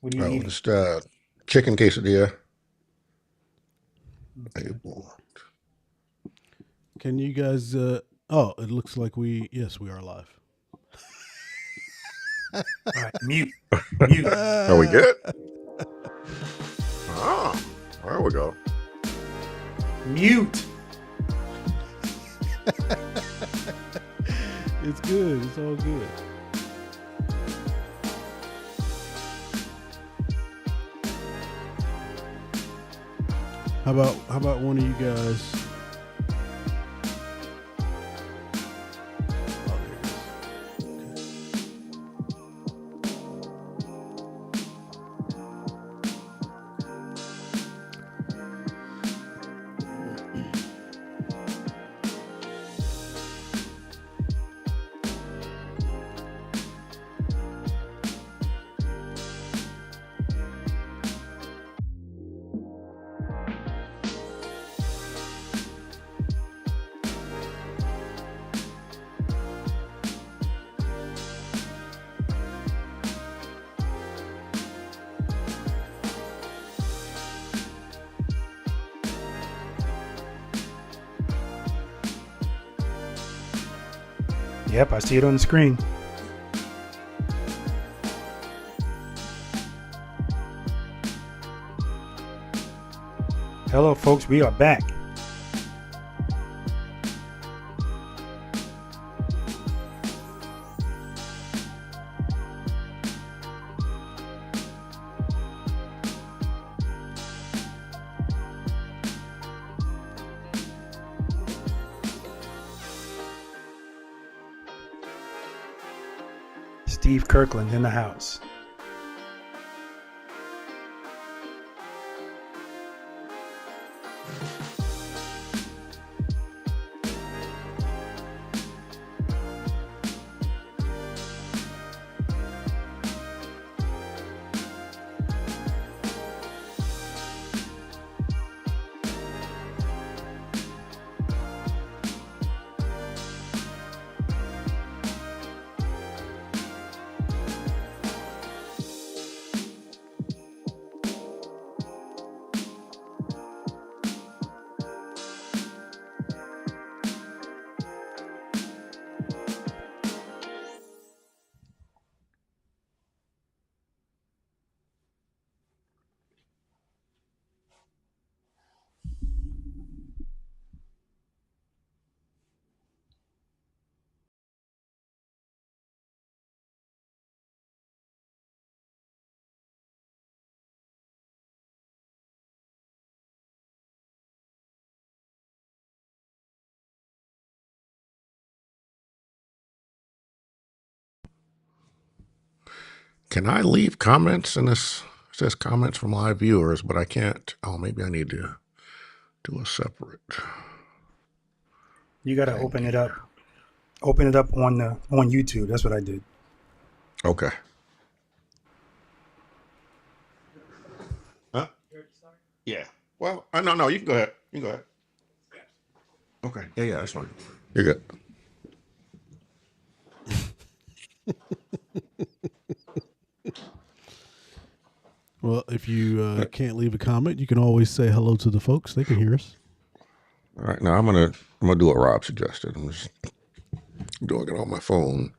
What are you Oh, eating? just chicken quesadilla. Hey, Okay. boy. Can you guys? Oh, it looks like yes, we are live. All right. Mute. Mute. Are we good? Ah, there we go. Mute. It's good. It's all good. How about one of you guys? Oh, there it is. Yep, I see it on the screen. Hello, folks. We are back. Steve Kirkland in the house. Can I leave comments in this? It says comments from live viewers, but I can't. Oh, maybe I need to do a separate You got to thing open it here. up. Open it up on YouTube. That's what I did. Okay. Huh? Yeah. Well, no. You can go ahead. You can go ahead. Okay. Yeah, that's fine. You're good. Well, if you can't leave a comment, you can always say hello to the folks. They can hear us. All right. Now I'm gonna do what Rob suggested. I'm just doing it on my phone.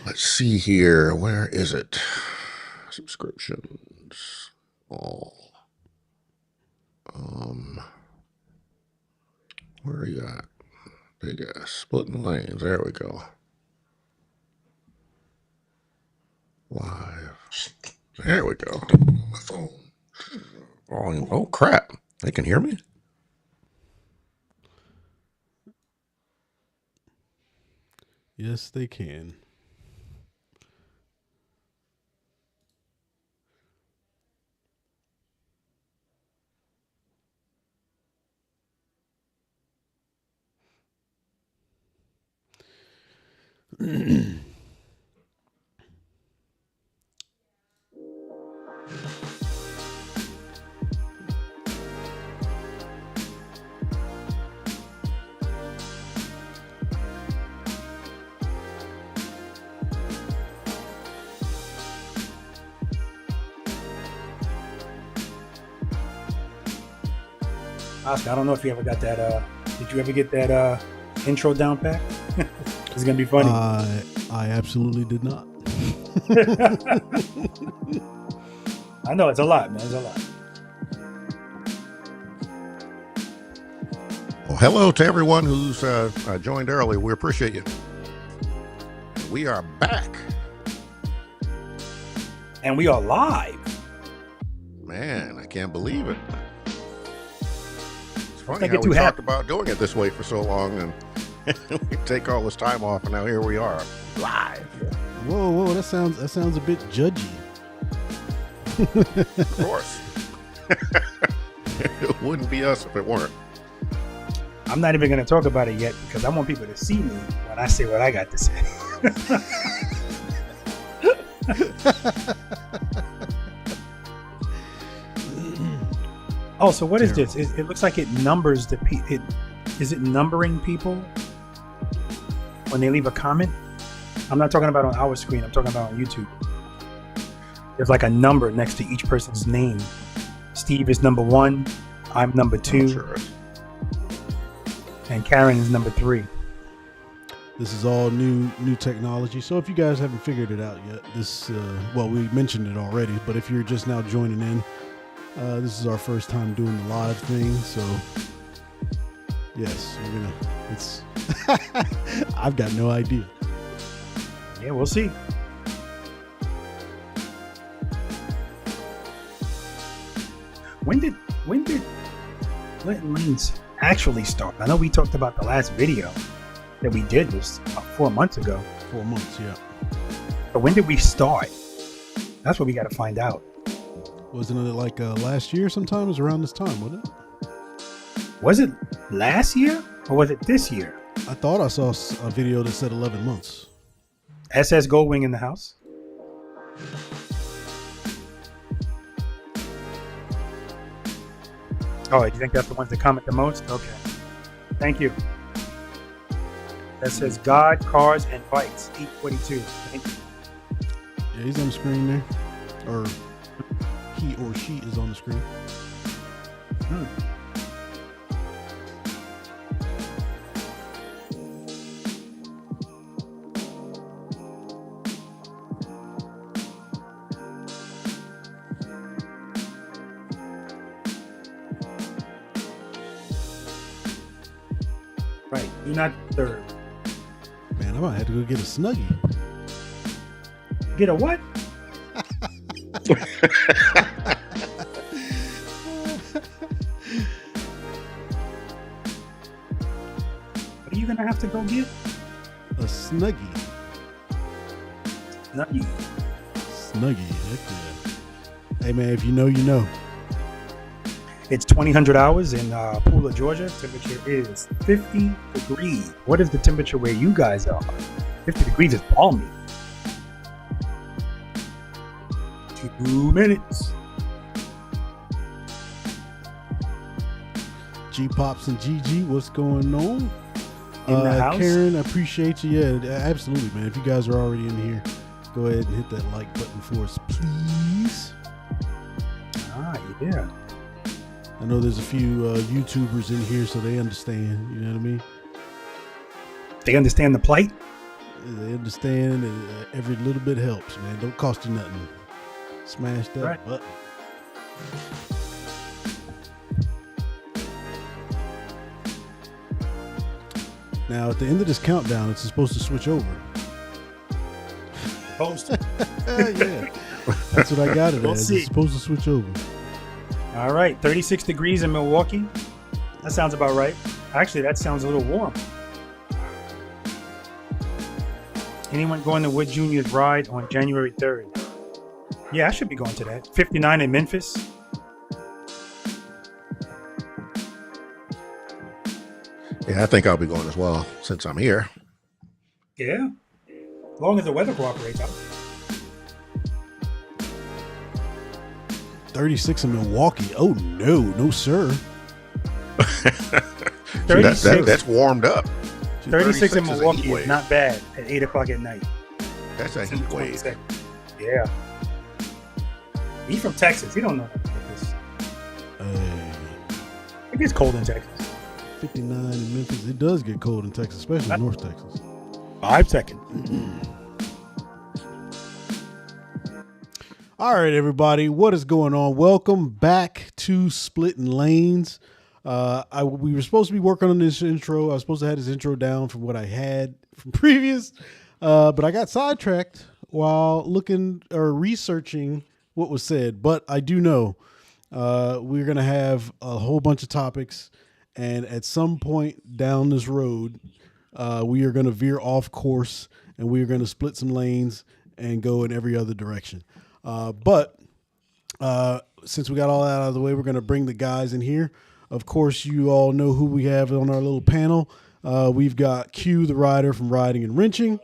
Let's see here. Where is it? Subscriptions. All. Where are you at? Big ass. Splitting lanes. There we go. Live. There we go. My phone. Volume. Oh crap! They can hear me. Yes, they can. Oscar, I don't know if you ever got that. Did you ever get that intro down pat? It's gonna be funny. I absolutely did not. I know it's a lot, man. It's a lot. Well, hello to everyone who's joined early. We appreciate you. We are back. And we are live. Man, I can't believe it. It's funny Don't how get we too talked happy. about doing it this way for so long, and we take all this time off, and now here we are, live. Whoa, that sounds a bit judgy. Of course. It wouldn't be us if it weren't. I'm not even going to talk about it yet because I want people to see me when I say what I got to say. Oh, so what is this? It looks like it numbers the people. Is it numbering people when they leave a comment? I'm not talking about on our screen. I'm talking about on YouTube. There's like a number next to each person's name. Steve is number 1. I'm number 2. Sure. And Karen is number 3. This is all new technology. So if you guys haven't figured it out yet, we mentioned it already, but if you're just now joining in, this is our first time doing the live thing. So yes, it's I've got no idea. Yeah, we'll see. When did Clinton Lanes actually start? I know we talked about the last video that we did was about 4 months ago. 4 months, yeah. But when did we start? That's what we got to find out. Wasn't it like last year sometime? It was around this time, wasn't it? Was it last year or was it this year? I thought I saw a video that said 11 months. SS Goldwing in the house. Oh, you think that's the ones that comment the most? Okay. Thank you. That says God, Cars, and Bikes, 842. Thank you. Yeah, he's on the screen there. Or he or she is on the screen. Right. Do not disturb. Man, I might have to go get a Snuggie. Get a what? What are you gonna have to go get? A Snuggie. Nothing. Snuggie, heck yeah. Hey man, if you know, you know. It's 2000 hours in Pooler, Georgia. Temperature is 50 degrees. What is the temperature where you guys are? 50 degrees is balmy. 2 minutes. G Pops and GG, what's going on? In the house? Karen, I appreciate you. Yeah, absolutely, man. If you guys are already in here, go ahead and hit that like button for us, please. Yeah. I know there's a few YouTubers in here, so they understand. You know what I mean? They understand the plight? They understand that every little bit helps, man. Don't cost you nothing. Smash that button. Now, at the end of this countdown, it's supposed to switch over. Supposed Yeah, that's what I got it We'll as. see. It's supposed to switch over. All right, 36 degrees in Milwaukee. That sounds about right. Actually, that sounds a little warm. Anyone going to Wood Jr.'s ride on January 3rd? Yeah, I should be going to that. 59 in Memphis. Yeah, I think I'll be going as well since I'm here. Yeah. As long as the weather cooperates. 36 in Milwaukee. Oh, no, sir. Dude, that's warmed up. 36 in is a heat Milwaukee wave. is not bad at 8 o'clock at night. That's a heat wave. Yeah. He's from Texas. He don't know nothing about this. It gets cold in Texas. 59 in Memphis. It does get cold in Texas, especially North Texas. 5 seconds. All right, everybody, what is going on? Welcome back to Splitting Lanes. We were supposed to be working on this intro. I was supposed to have this intro down from what I had from previous, but I got sidetracked while looking or researching what was said. But I do know we're going to have a whole bunch of topics, and at some point down this road, we are going to veer off course, and we are going to split some lanes and go in every other direction. But since we got all that out of the way, we're going to bring the guys in here. Of course, you all know who we have on our little panel. We've got Q, the rider from Riding and Wrenching.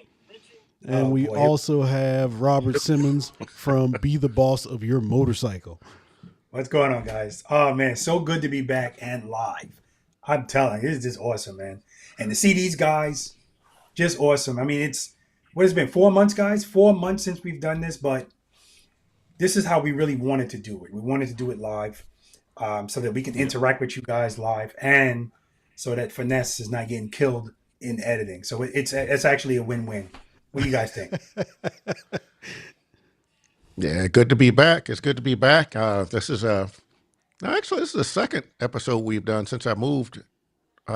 And we also have Robert Simmons from Be the Boss of Your Motorcycle. What's going on, guys? Oh, man, so good to be back and live. I'm telling you, it's just awesome, man. And to see these guys, just awesome. I mean, what has it been, 4 months, guys? 4 months since we've done this, but this is how we really wanted to do it. We wanted to do it live so that we can interact with you guys live and so that Finesse is not getting killed in editing. So it's actually a win-win. What do you guys think? Yeah, good to be back. It's good to be back. This is the second episode we've done since I moved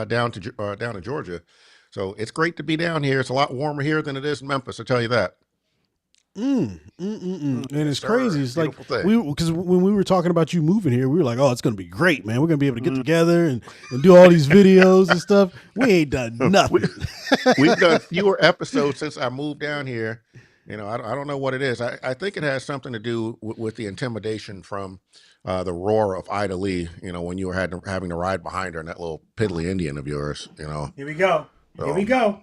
down to Georgia. So it's great to be down here. It's a lot warmer here than it is in Memphis, I'll tell you that. And it's crazy. It's like thing. because when we were talking about you moving here, we were like, "Oh, it's going to be great, man. We're going to be able to get together and do all these videos and stuff." We ain't done nothing. We've done fewer episodes since I moved down here. You know, I don't know what it is. I think it has something to do with the intimidation from the roar of Ida Lee. You know, when you were having to ride behind her in that little piddly Indian of yours. You know. Here we go. Here we go.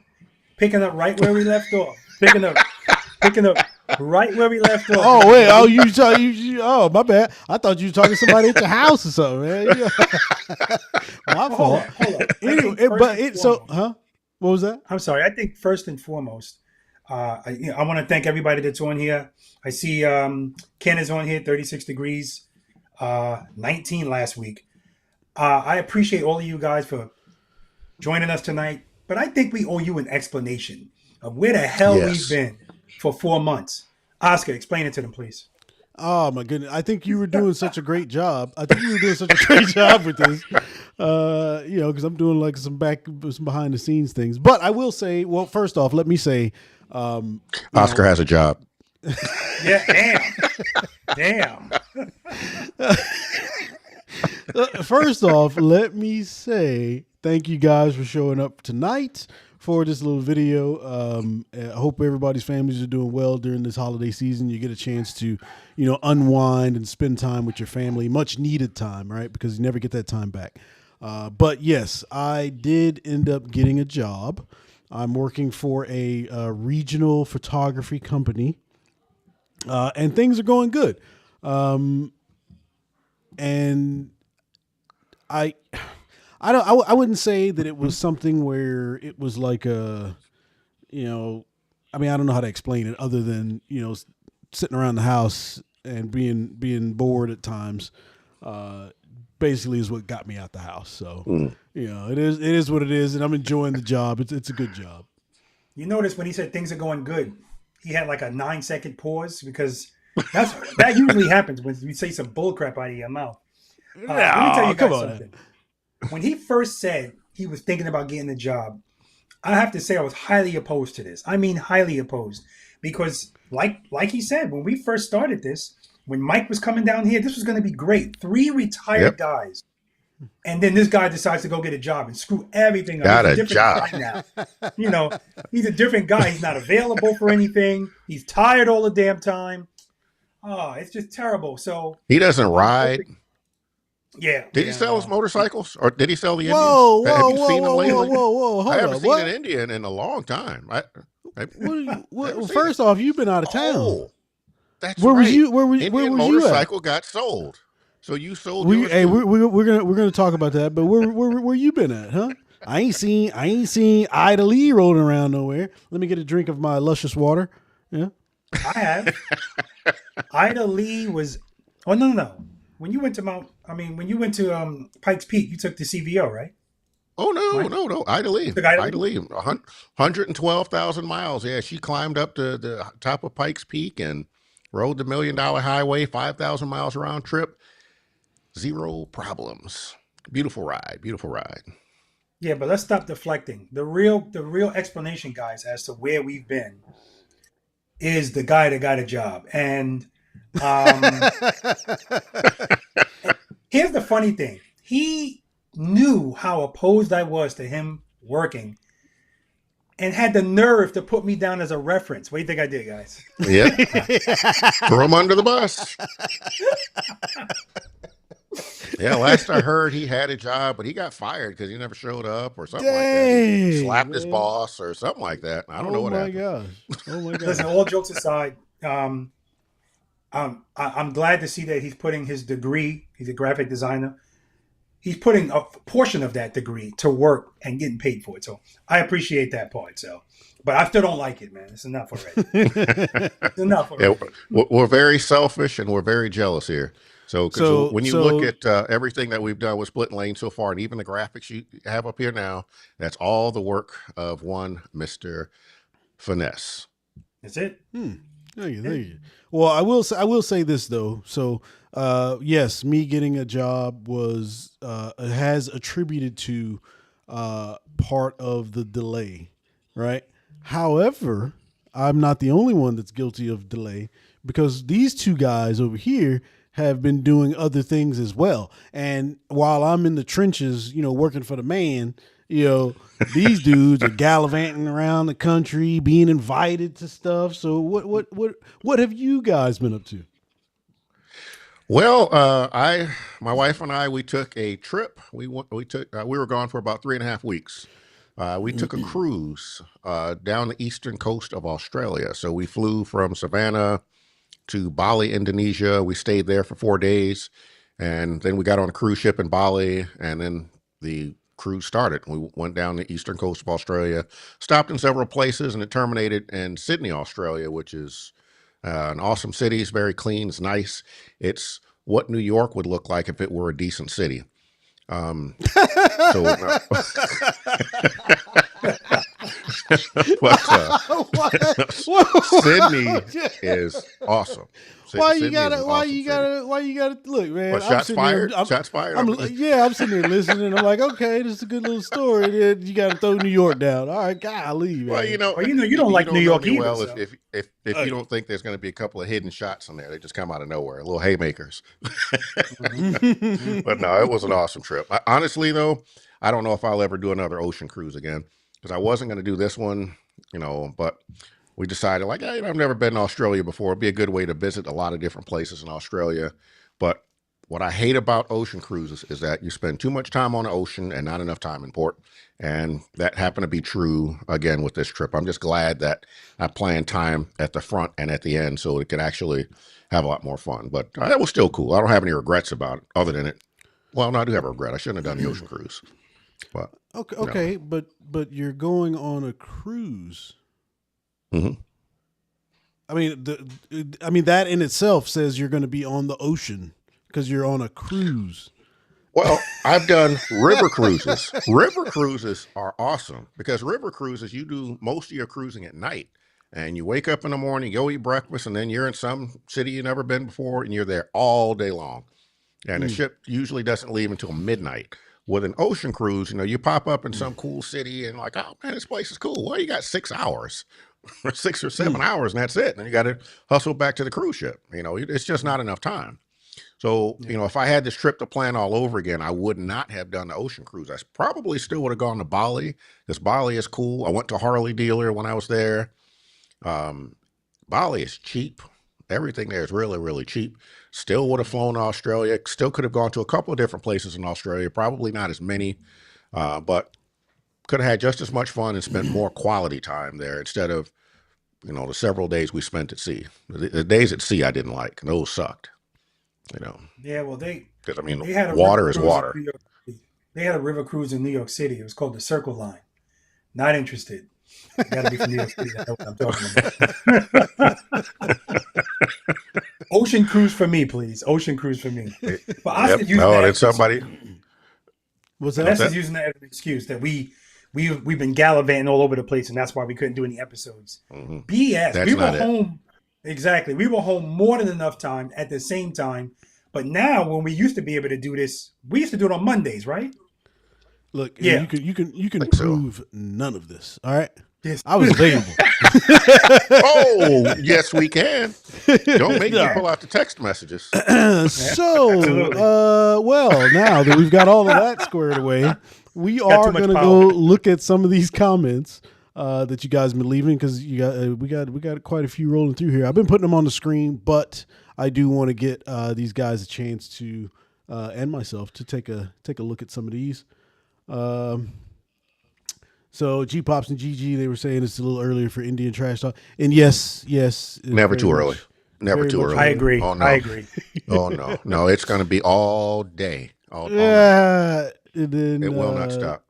Picking up right where we left off. Picking up right where we left off. Oh wait! Oh, you? Oh, my bad. I thought you were talking to somebody at your house or something, man. My fault. Hold on. Anyway, what was that? I'm sorry. I think first and foremost, I want to thank everybody that's on here. I see Ken is on here, 36 degrees, 19 last week. I appreciate all of you guys for joining us tonight, but I think we owe you an explanation of where the hell we've been for 4 months. Oscar, explain it to them, please. Oh my goodness! I think you were doing such a great job. with this. Because I'm doing like some behind the scenes things. But I will say, well, first off, let me say, Oscar has a job. Yeah, damn. First off, let me say thank you guys for showing up tonight for this little video. I hope everybody's families are doing well during this holiday season. You get a chance to, unwind and spend time with your family, much needed time, right? Because you never get that time back. But yes, I did end up getting a job. I'm working for a regional photography company, and things are going good. And I wouldn't say that it was something where it was like I don't know how to explain it other than, sitting around the house and being bored at times, basically is what got me out the house. So, it is what it is. And I'm enjoying the job. It's a good job. You notice when he said things are going good, he had like a 9-second pause because that usually happens when you say some bullcrap out of your mouth. Let me tell you guys something. When he first said he was thinking about getting the job, I have to say I was highly opposed to this. I mean, highly opposed. Because like he said, when we first started this, when Mike was coming down here, this was going to be great. 3 retired guys. And then this guy decides to go get a job and screw everything up. Got he's a job. Guy now. He's a different guy. He's not available for anything. He's tired all the damn time. Oh, it's just terrible. So he doesn't ride. Yeah. Did he sell his motorcycles, or did he sell the Indians? Have you seen him lately? Hold I haven't up. seen an Indian in a long time. First off, you've been out of town. Oh, that's where right. Was you? Where was Indian you motorcycle got sold. So you sold. We're gonna talk about that. But where you been at, huh? I ain't seen Ida Lee rolling around nowhere. Let me get a drink of my luscious water. Yeah, I have. Ida Lee was. Oh no. when you went to Pikes Peak, you took the CVO, right? Oh no, Right? no. Ida Lee, The guy. Ida Lee, 112,000 miles. Yeah, she climbed up to the top of Pikes Peak and rode the $1 million highway, 5,000 miles round trip, zero problems. Beautiful ride, beautiful ride. Yeah, but let's stop deflecting. The real explanation, guys, as to where we've been is the guy that got a job. And um, here's the funny thing: he knew how opposed I was to him working, and had the nerve to put me down as a reference. What do you think I did, guys? Yep, throw him under the bus. Yeah, last I heard, he had a job, but he got fired because he never showed up or something like that. He Dang, slapped his man. boss or something like that. I don't know Oh what my happened. gosh. Oh my Listen, gosh. all jokes aside, I'm glad to see that he's putting his degree. He's a graphic designer. He's putting a portion of that degree to work and getting paid for it. So I appreciate that part. So, but I still don't like it, man. It's enough already. It's enough Yeah, already. we're very selfish and we're very jealous here. So, because when you look So at everything that we've done with Split Lane so far, and even the graphics you have up here now, that's all the work of one Mr. Finesse. That's it. thank you, thank you. Well, I will say this though. So, yes, me getting a job was has attributed to part of the delay, right? However, I'm not the only one that's guilty of delay because these two guys over here have been doing other things as well. And while I'm in the trenches, working for the man, these dudes are gallivanting around the country, being invited to stuff. So what have you guys been up to? Well, my wife and I, we took a trip. We were gone for about 3.5 weeks. We took a cruise down the eastern coast of Australia. So we flew from Savannah to Bali, Indonesia. We stayed there for 4 days, and then we got on a cruise ship in Bali, and then the cruise started. We went down the eastern coast of Australia, stopped in several places, and it terminated in Sydney, Australia, which is an awesome city. It's very clean. It's nice. It's what New York would look like if it were a decent city. So, but Sydney is awesome. Why you Sydney is an gotta? Why awesome you city. gotta? Why you gotta? Look, man. But I'm shots sitting there- fired. I'm- Shots fired. I'm sitting there listening. I'm like, okay, this is a good little story. Then you got to throw New York down. All right, golly, man. Well, Well, you don't like New know York me either, well so. if you don't think there's going to be a couple of hidden shots in there. They just come out of nowhere, little haymakers. But no, it was an awesome trip. Honestly, though, I don't know if I'll ever do another ocean cruise again because I wasn't going to do this one, but we decided like, hey, I've never been to Australia before. It'd be a good way to visit a lot of different places in Australia. But what I hate about ocean cruises is that you spend too much time on the ocean and not enough time in port. And that happened to be true again with this trip. I'm just glad that I planned time at the front and at the end so it could actually have a lot more fun. But it was still cool. I don't have any regrets about it other than it. Well, no, I do have a regret. I shouldn't have done the ocean cruise. But Okay, but you're going on a cruise. Mhm. I mean that in itself says you're going to be on the ocean because you're on a cruise. Well, I've done river cruises. River cruises are awesome because river cruises, you do most of your cruising at night and you wake up in the morning, go eat breakfast, and then you're in some city you've never been before and you're there all day long. And the ship usually doesn't leave until midnight. With an ocean cruise, you pop up in some cool city and like, oh man, this place is cool. Well, you got 6 hours or 6 or 7 hours and that's it. And then you got to hustle back to the cruise ship. It's just not enough time. So, if I had this trip to plan all over again, I would not have done the ocean cruise. I probably still would have gone to Bali because Bali is cool. I went to Harley Dealer when I was there. Bali is cheap. Everything there is really, really cheap. Still would have flown to Australia. Still could have gone to a couple of different places in Australia. Probably not as many, but could have had just as much fun and spent more quality time there instead of, the several days we spent at sea. The days at sea I didn't like. Those sucked. Yeah, well, they Because had a water river is cruise in water. New York City. They had a river cruise in New York City. It was called the Circle Line. Not interested. You got to be from New York City to know what I'm talking about. Ocean cruise for me, please. Ocean cruise for me. But Oscar's using No, that then as an somebody. What's that? Vanessa's using that as an excuse that we've been gallivanting all over the place, and that's why we couldn't do any episodes. Mhm. BS. That's We were not it. home. Exactly. We were home more than enough time at the same time. But now, when we used to be able to do this, we used to do it on Mondays, right? Look, Yeah. you can Think so. prove none of this. All right, Yes. I was available. Oh, yes, we can. Don't make me Yeah. pull out the text messages. So, absolutely. well, now that we've got all of that squared away, we Got are too much going to power. go look at some of these comments that you guys have been leaving because we got quite a few rolling through here. I've been putting them on the screen, but I do want to get these guys a chance to and myself to take a look at some of these. So G Pops and GG, they were saying it's a little earlier for Indian trash talk, and yes, it's Never very too early. much- Never very too much early. I agree. Oh, no. I agree. Oh no, it's going to be all day. All night. Yeah, and then It will not stop.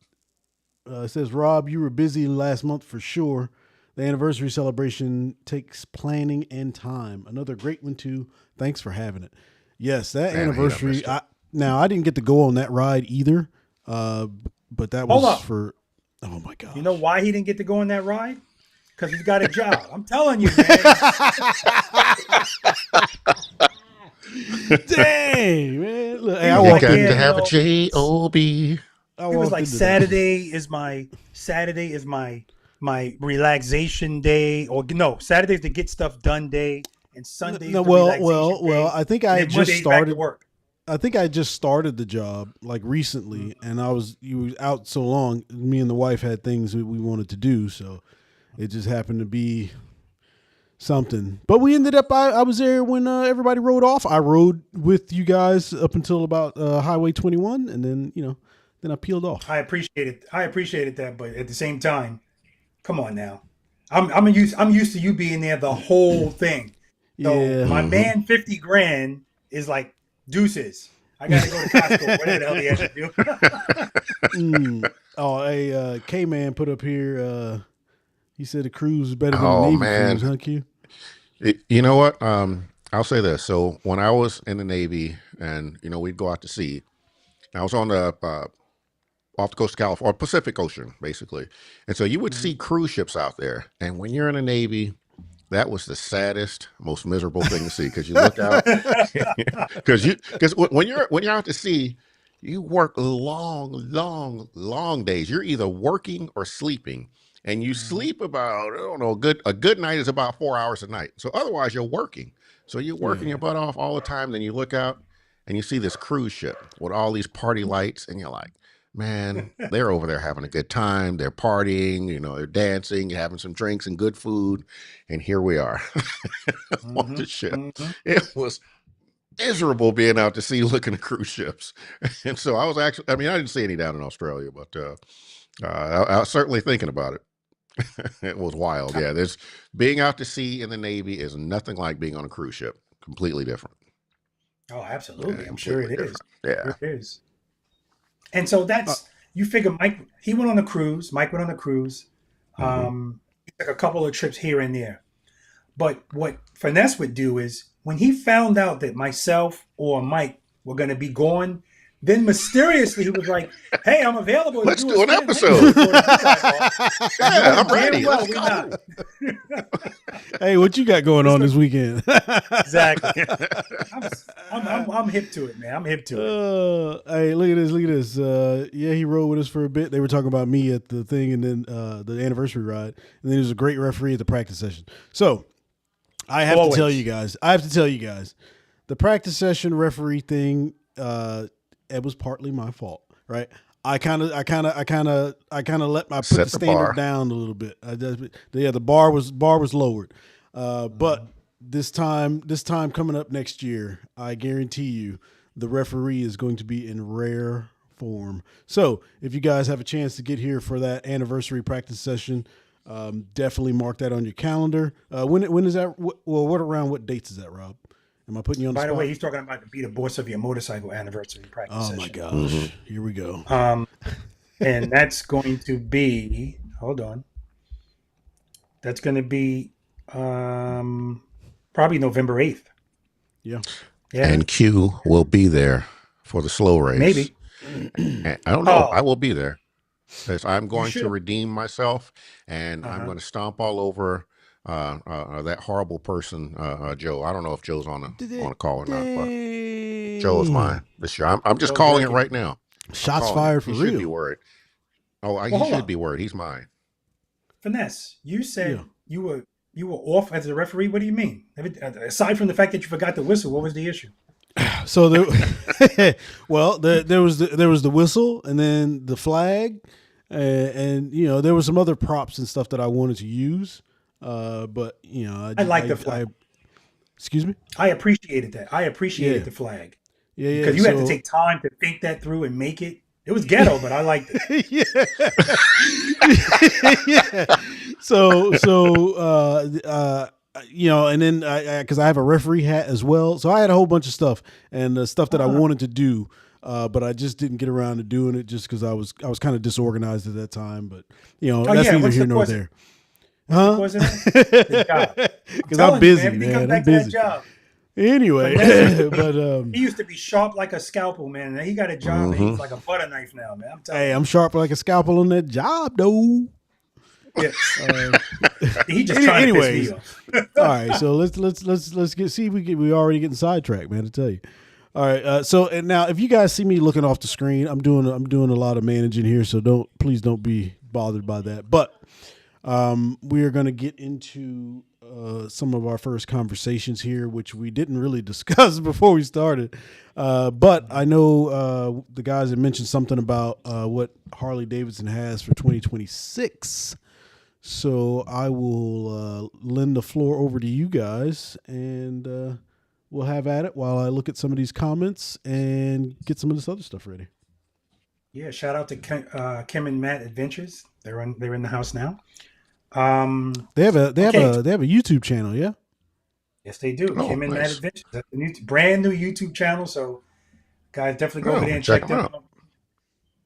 It says, Rob, you were busy last month for sure. The anniversary celebration takes planning and time. Another great one too. Thanks for having it. Yes, that Man, I hate I anniversary. missed it. Now I didn't get to go on that ride either, but that Hold was up. for. Oh my god! You know why he didn't get to go on that ride? Because he's got a job. I'm telling you, man. Dang man! Look, hey, I You You walked got in into to there, have a you job. I He was walked like, into that. Saturday is my relaxation day, or no, Saturday's the get stuff done day, and Sunday's No, the well, relaxation day. I think and I then had just Monday's back to started. work. I think I just started the job like recently, and you was out so long. Me and the wife had things that we wanted to do, so it just happened to be something. But we ended up. I was there when everybody rode off. I rode with you guys up until about Highway 21, and then then I peeled off. I appreciated that, but at the same time, come on now. I'm used to you being there the whole thing. So Yeah. my man, 50 grand is like deuces. I gotta go to Costco. Whatever the hell he has to do. Oh, a K Man put up here. He said the cruise is better than Oh, the Navy man. cruise, huh, Q? You know what? I'll say this. So when I was in the Navy, and we'd go out to sea, I was on the off the coast of California, or Pacific Ocean, basically, and so you would see cruise ships out there. And when you're in the Navy, that was the saddest, most miserable thing to see because you look out, because when you're out to sea, you work long days. You're either working or sleeping. And you sleep about, I don't know, a good night is about 4 hours a night. So otherwise you're working. So you're working your butt off all the time. Then you look out and you see this cruise ship with all these party lights, and you're like, man, they're over there having a good time. They're partying, they're dancing, having some drinks and good food. And here we are on the ship. It was miserable being out to sea looking at cruise ships. And so I was actually, I didn't see any down in Australia, but I was certainly thinking about it. It was wild. Yeah, there's being out to sea in the Navy is nothing like being on a cruise ship. Completely different. Oh, absolutely. Yeah, I'm sure it completely is. different. Yeah. It is. And so that's you figure Mike. He went on a cruise. Mike went on a cruise. He took a couple of trips here and there. But what Finesse would do is when he found out that myself or Mike were going to be gone, then mysteriously he was like, "Hey, I'm available. to Let's do do a an stand episode." hangover." Yeah, I'm Damn ready. well Let's we go. not. Hey, what you got going on this weekend? Exactly. I'm hip to it, man. I'm hip to it. Hey, look at this. Yeah, he rode with us for a bit. They were talking about me at the thing, and then the anniversary ride, and then he was a great referee at the practice session. So I have to tell you guys. The practice session referee thing. It was partly my fault, right? I kind of let my put Set the the standard bar. down a little bit. The bar was lowered, but this time coming up next year, I guarantee you, the referee is going to be in rare form. So if you guys have a chance to get here for that anniversary practice session, definitely mark that on your calendar. When is that? What dates is that, Rob? Am I putting you on the By spot? the way, he's talking about the Be the Boss of Your Motorcycle anniversary practice Oh session. my gosh, here we go. And that's going to be, hold on. That's going to be probably November 8th. Yeah. Yeah, And Q will be there for the slow race. maybe. And I don't know. Oh, I will be there because I'm you going to should. redeem myself, and I'm Uh-huh. going to stomp all over that horrible person, Joe. I don't know if Joe's on a call or not, but Joe is Dang. mine this year. I'm just Joe's calling it wrecking right it. now. I'm Shots calling it. fired for He should be real. worried. Oh, Well, he hold should on. be worried. He's mine. Finesse, you Yeah. said you were off as a referee. What do you mean? Aside from the fact that you forgot the whistle, what was the issue? So there was the whistle, and then the flag, and there was some other props and stuff that I wanted to use, but I like the flag. Excuse me. I appreciated that. I appreciated Yeah. the flag Yeah. because you had to take time to think that through and make it. It was ghetto, but I liked it. Yeah. So and then because I have a referee hat as well, so I had a whole bunch of stuff and stuff that I wanted to do, but I just didn't get around to doing it just because I was kind of disorganized at that time. But that's neither what's here the nor cause? there. Huh? Wasn't it? The job. Because I'm Telling you, busy, man. If he man. comes I'm back to that busy. job, Anyway, Finesse, but he used to be sharp like a scalpel, man. And he got a job and he's like a butter knife now, man. I'm telling hey, you. I'm sharp like a scalpel on that job, though. Yeah. He just trying to piss anyways. me off. All right, so let's we already getting sidetracked, man. To tell you. All right, so and now if you guys see me looking off the screen, I'm doing a lot of managing here, so please don't be bothered by that. But we are going to get into some of our first conversations here, which we didn't really discuss before we started. But I know the guys had mentioned something about what Harley Davidson has for 2026. So I will lend the floor over to you guys, and we'll have at it while I look at some of these comments and get some of this other stuff ready. Yeah, shout out to Kim and Matt Adventures. They're in the house now. They have a YouTube channel, yeah. Yes, they do. Oh, Kim and Matt nice. Adventures. That's a brand new YouTube channel. So, guys, definitely go over there and check check them them out. out.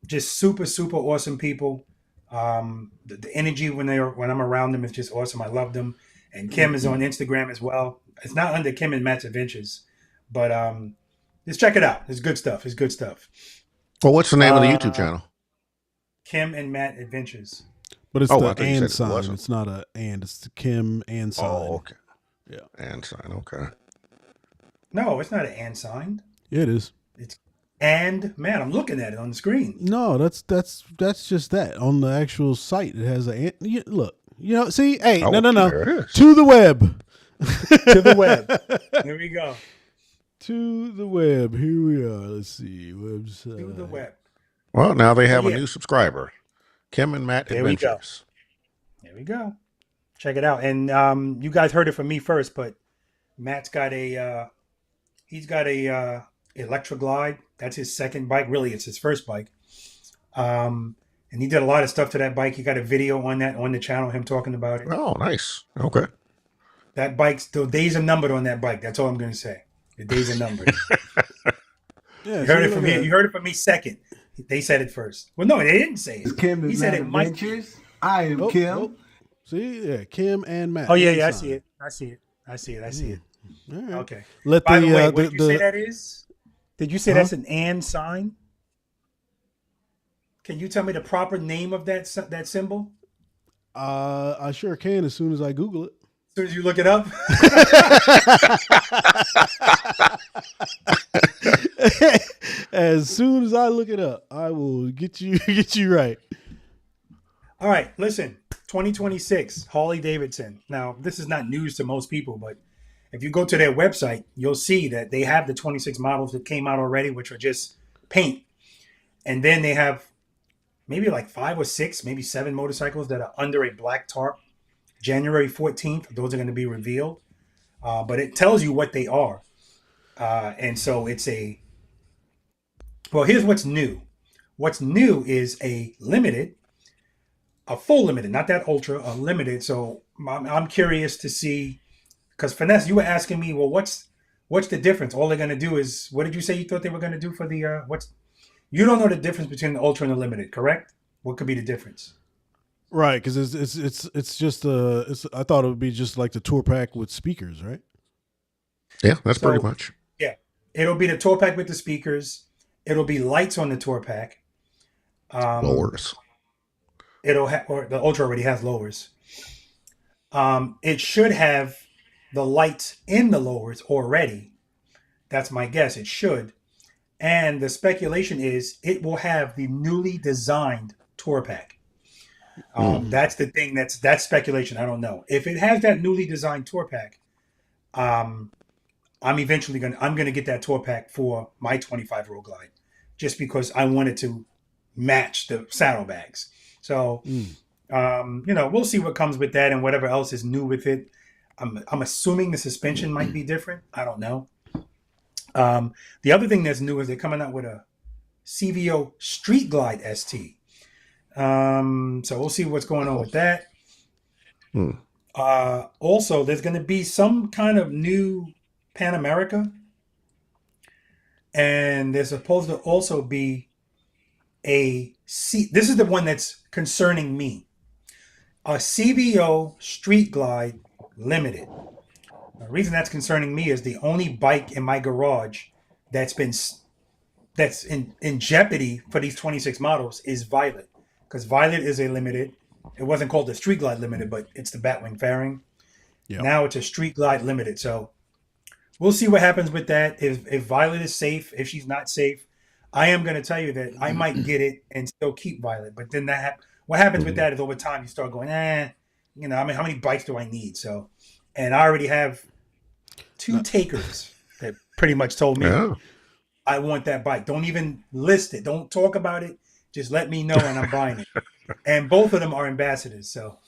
Just super, super awesome people. The energy when I'm around them is just awesome. I love them. And Kim is on Instagram as well. It's not under Kim and Matt's Adventures, but just check it out. It's good stuff. It's good stuff. Well, what's the name of the YouTube channel? Kim and Matt Adventures. But it's I the thought you said and it sign. wasn't. It's not a and. It's the Kim and sign. Oh, okay. Yeah. And sign. Okay. No, it's not an and sign. Yeah, it is. It's and Matt. I'm looking at it on the screen. No, that's just that on the actual site. It has a look. See, hey, Oh, no, there it is. to the web. To the web. Here we go. To the web. Here we are. Let's see. Website. To the web. Well, now they have Yeah. a new subscriber, Kim and Matt There we go. Adventures. There we go. Check it out. And you guys heard it from me first, but Matt's got a Electra Glide. That's his second bike. Really, it's his first bike. And he did a lot of stuff to that bike. He got a video on the channel, him talking about it. Oh, nice. Okay. That bike's the days are numbered on that bike. That's all I'm gonna say. The days are numbered. Yeah, You heard it see, from look me. at You heard it from me second. They said it first. Well, no, they didn't say it. Kim He and said Matt it might. Adventures. I am Oh, Kim. oh. See, yeah, Kim and Matt. Oh yeah, I and see sign. it. I see it. I see it. I see it. All right. Okay. Let By the the way, uh, what the, did you say the that is? Did you say Huh? that's an and sign? Can you tell me the proper name of that symbol? I sure can as soon as I Google it. As soon as you look it up. As soon as I look it up, I will get you right. All right, listen. 2026, Harley Davidson. Now, this is not news to most people, but if you go to their website, you'll see that they have the 26 models that came out already, which are just paint. And then they have maybe like 5 or 6, maybe 7 motorcycles that are under a black tarp. January 14th, those are going to be revealed. But it tells you what they are. And so it's well, here's what's new. What's new is a full limited, not that ultra, a limited. So I'm curious to see, because Finesse, you were asking me, well, what's the difference? All they're going to do is, what did you say you thought they were going to do for the, you don't know the difference between the ultra and the limited, correct? What could be the difference? Right, because it's just I thought it would be just like the tour pack with speakers, right? Yeah, that's pretty So much. yeah, it'll be the tour pack with the speakers. It'll be lights on the tour pack. Um, Lowers. it'll have, or the Ultra already has lowers. It should have the lights in the lowers already. That's my guess. It should. And the speculation is it will have the newly designed tour pack. That's the thing. That's speculation. I don't know if it has that newly designed tour pack. Um, I'm gonna get that tour pack for my 25 Road Glide, just because I wanted to match the saddlebags. So we'll see what comes with that and whatever else is new with it. I'm assuming the suspension might be different. I don't know. The other thing that's new is they're coming out with a CVO Street Glide ST. So we'll see what's going on with that. Also, there's going to be some kind of new Pan America, and there's supposed to also be this is the one that's concerning me. A CVO Street Glide Limited. The reason that's concerning me is the only bike in my garage that's in jeopardy for these 26 models is Violet, because Violet is a limited. It wasn't called the Street Glide Limited, but it's the Batwing fairing. Yep. Now it's a Street Glide Limited. So we'll see what happens with that. If Violet is safe, if she's not safe, I am going to tell you that I might get it and still keep Violet. But then what happens with that is over time you start going, I mean, how many bikes do I need? So, and I already have 2 takers that pretty much told me I want that bike. Don't even list it. Don't talk about it. Just let me know and I'm buying it. And both of them are ambassadors. So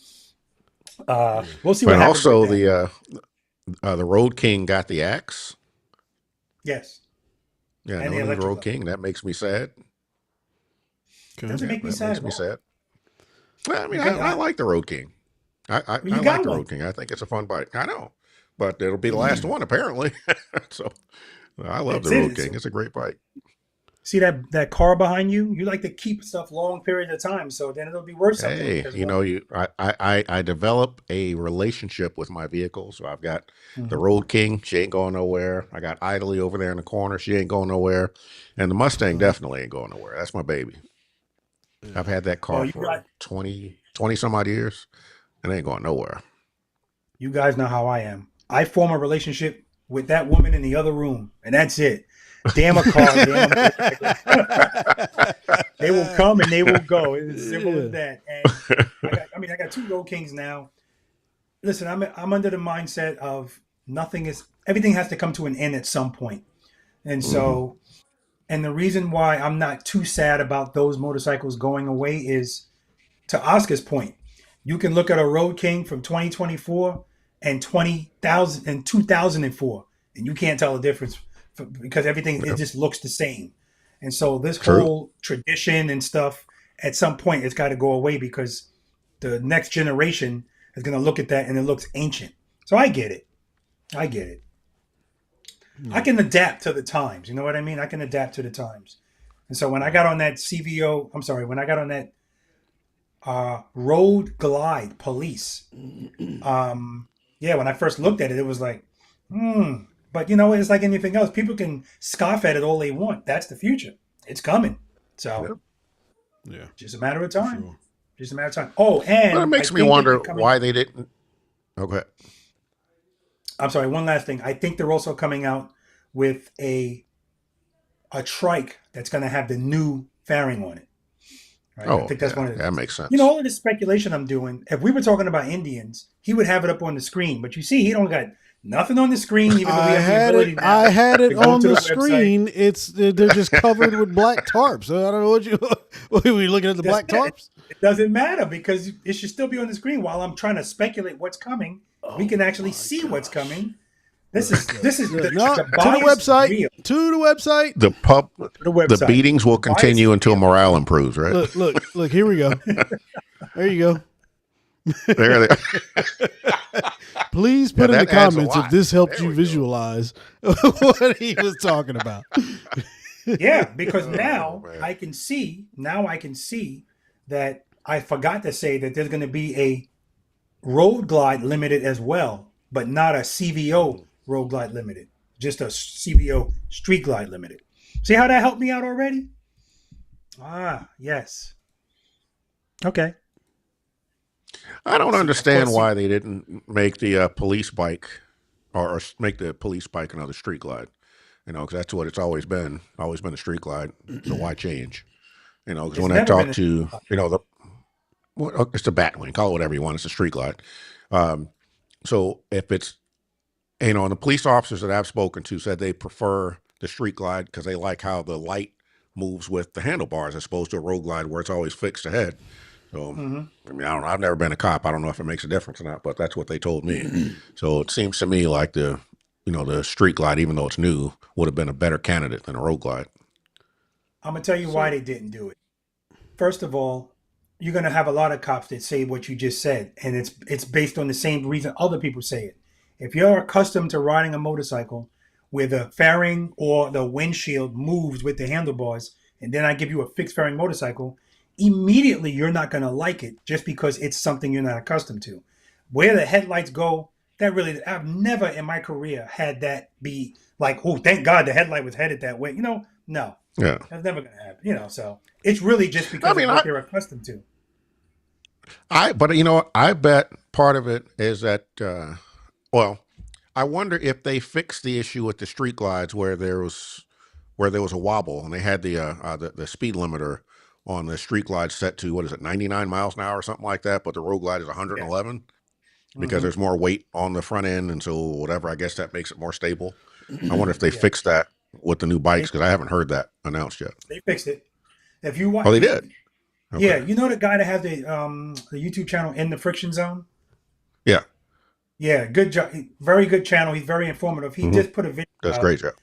we'll see what And happens. also with the Road King got the axe. yes. Yeah, And no the new electric Road King. That makes me sad. Doesn't make me that sad makes at me all. sad. Well, I mean, Okay, I like the Road King. I you like got the one. Road King. I think it's a fun bike. I know, but it'll be the last one apparently. So I love the Road King. It's a great bike. See that car behind you? You like to keep stuff long periods of time, so then it'll be worth something. Hey, as you well. know, I develop a relationship with my vehicle. So I've got the Road King. She ain't going nowhere. I got Idly over there in the corner. She ain't going nowhere. And the Mustang definitely ain't going nowhere. That's my baby. I've had that car for 20 some odd years. It ain't going nowhere. You guys know how I am. I form a relationship with that woman in the other room, and that's it. Damn a car, damn a they will come and they will go. It's as simple as that. And I got 2 Road Kings now. Listen, I'm under the mindset of everything has to come to an end at some point. And so, and the reason why I'm not too sad about those motorcycles going away is, to Oscar's point, you can look at a Road King from 2024 and 2004, and you can't tell the difference because everything it just looks the same. And so this whole tradition and stuff, at some point, it's got to go away because the next generation is going to look at that and it looks ancient. So I get it. I can adapt to the times. You know what I mean? I can adapt to the times. And so when I got on that when I got on that Road Glide Police, when I first looked at it, it was like, But it's like anything else. People can scoff at it all they want. That's the future. It's coming. So, just a matter of time. Sure. Just a matter of time. Oh, and it makes me wonder why they didn't. Okay. I'm sorry. One last thing. I think they're also coming out with a trike that's going to have the new fairing on it. Right? I think that's one of the. That makes sense. All of this speculation I'm doing. If we were talking about Indians, he would have it up on the screen. But you see, he don't got nothing on the screen. Even though I had it on the screen. They're just covered with black tarps. So I don't know what were you looking at the black tarps? It doesn't matter because it should still be on the screen while I'm trying to speculate what's coming. We can actually see what's coming. This is the to the website. Real. To the website. The beatings will continue until morale improves. Right. Look. Here we go. There you go. There. Please put in the comments if this helped you visualize what he was talking about. Yeah, because now I can see that I forgot to say that there's going to be a Road Glide Limited as well, but not a CVO Road Glide Limited. just a CVO Street Glide Limited. See how that helped me out already? Ah, yes. Okay. I don't See, understand of course, why they didn't make the police bike or make the police bike another street glide. You know, because that's what it's always been a street glide. So why change? You know, because it's when I never been talk a to, it's a Batwing, call it whatever you want. It's a street glide. So if it's, and the police officers that I've spoken to said they prefer the street glide because they like how the light moves with the handlebars as opposed to a road glide where it's always fixed ahead. So, I mean, I don't know. I've never been a cop. I don't know if it makes a difference or not, but that's what they told me. So it seems to me like the street glide, even though it's new, would have been a better candidate than a road glide. I'm gonna tell you why they didn't do it. First of all, you're gonna have a lot of cops that say what you just said, and it's based on the same reason other people say it. If you're accustomed to riding a motorcycle where the fairing or the windshield moves with the handlebars, and then I give you a fixed fairing motorcycle, immediately you're not gonna like it just because it's something you're not accustomed to. Where the headlights go, that really I've never in my career had that be like, oh, thank God the headlight was headed that way. No. Yeah. That's never going to happen, so it's really just because I mean, of what they're accustomed to. but I bet part of it is that, I wonder if they fixed the issue with the street glides where there was a wobble and they had the speed limiter on the street glide set to, what is it, 99 miles an hour or something like that, but the road glide is 111 because there's more weight on the front end, and so whatever, I guess that makes it more stable. I wonder if they fixed that with the new bikes because I haven't heard that announced yet. They fixed it. If you watch, Oh, they did. Okay. Yeah, you know the guy that has the YouTube channel In the Friction Zone. Yeah, Yeah, good job. Very good channel. He's very informative. He just put a video that's out great, Jeff.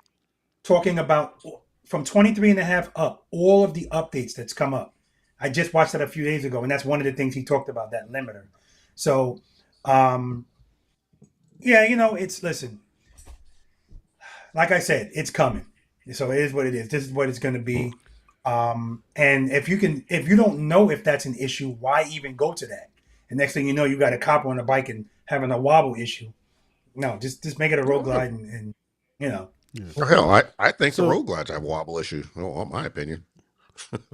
talking about from 23.5 up, all of the updates that's come up. I just watched that a few days ago, and that's one of the things he talked about, that limiter. So, listen, like I said, it's coming. So it is what it is. This is what it's going to be. And if you don't know if that's an issue, why even go to that? And next thing you know, you got a cop on a bike and having a wobble issue. No, just make it a road glide and. Well, hell, I think the road glides have a wobble issue. Well, in my opinion.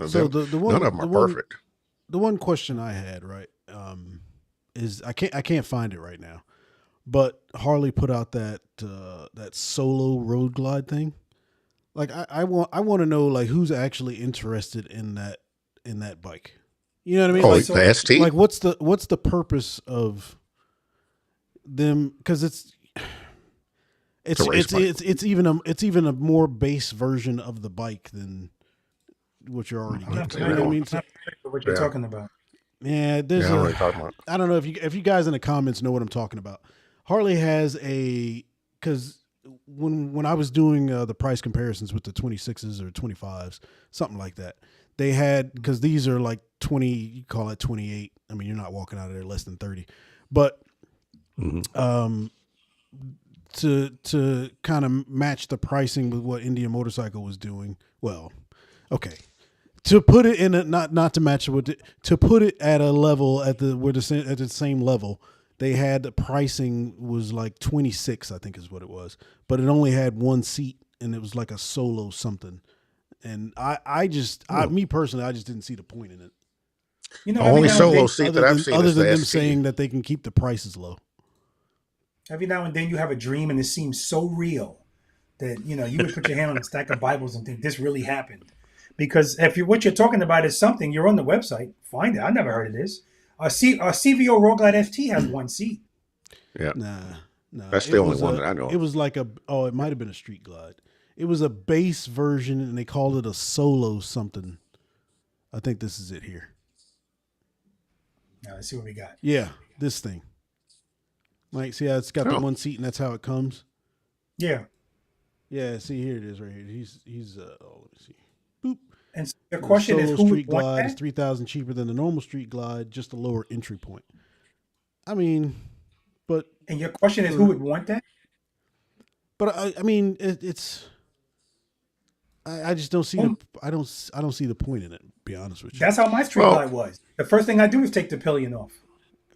So the one, none of them are perfect. The one question I had, right, is I can't find it right now, but Harley put out that solo road glide thing. Like I want to know like who's actually interested in that bike. You know what I mean? Oh, like, the ST. Like what's the purpose of them? Because it's even a more base version of the bike than what you're already getting. You know what I mean? So, what you're talking about? Yeah, there's I don't know if you guys in the comments know what I'm talking about. Harley has because when I was doing the price comparisons with the 26s or 25s, something like that, they had, because these are like 20, you call it 28. I mean, you're not walking out of there less than 30, but to kind of match the pricing with what Indian Motorcycle was doing. Well, okay. To put it in a, not to match it with to put it at a level at the same level, they had the pricing was like 26, I think is what it was, but it only had one seat and it was like a solo something. And me personally, I just didn't see the point in it. The only solo seat that I've seen other is than the them ST. saying that they can keep the prices low. Every now and then you have a dream and it seems so real that, you would put your hand on a stack of Bibles and think this really happened. Because what you're talking about is something, you're on the website, find it. I never heard of this. Our CVO Road Glide ST has one seat. Yeah. Nah. That's the only one that I know. It was like it might have been a street glide. It was a base version and they called it a solo something. I think this is it here. Now let's see what we got. Yeah, this thing. Like, see how it's got the one seat and that's how it comes? Yeah. Yeah, see, here it is right here. He's let me see. Boop. And so the question is, who street would want glide that? is $3,000 cheaper than the normal street glide, just a lower entry point. I mean, but And your question is, who would want that? but I mean, it's. I just don't see I don't see the point in it. To be honest with you. That's how my street glide was. The first thing I do is take the pillion off.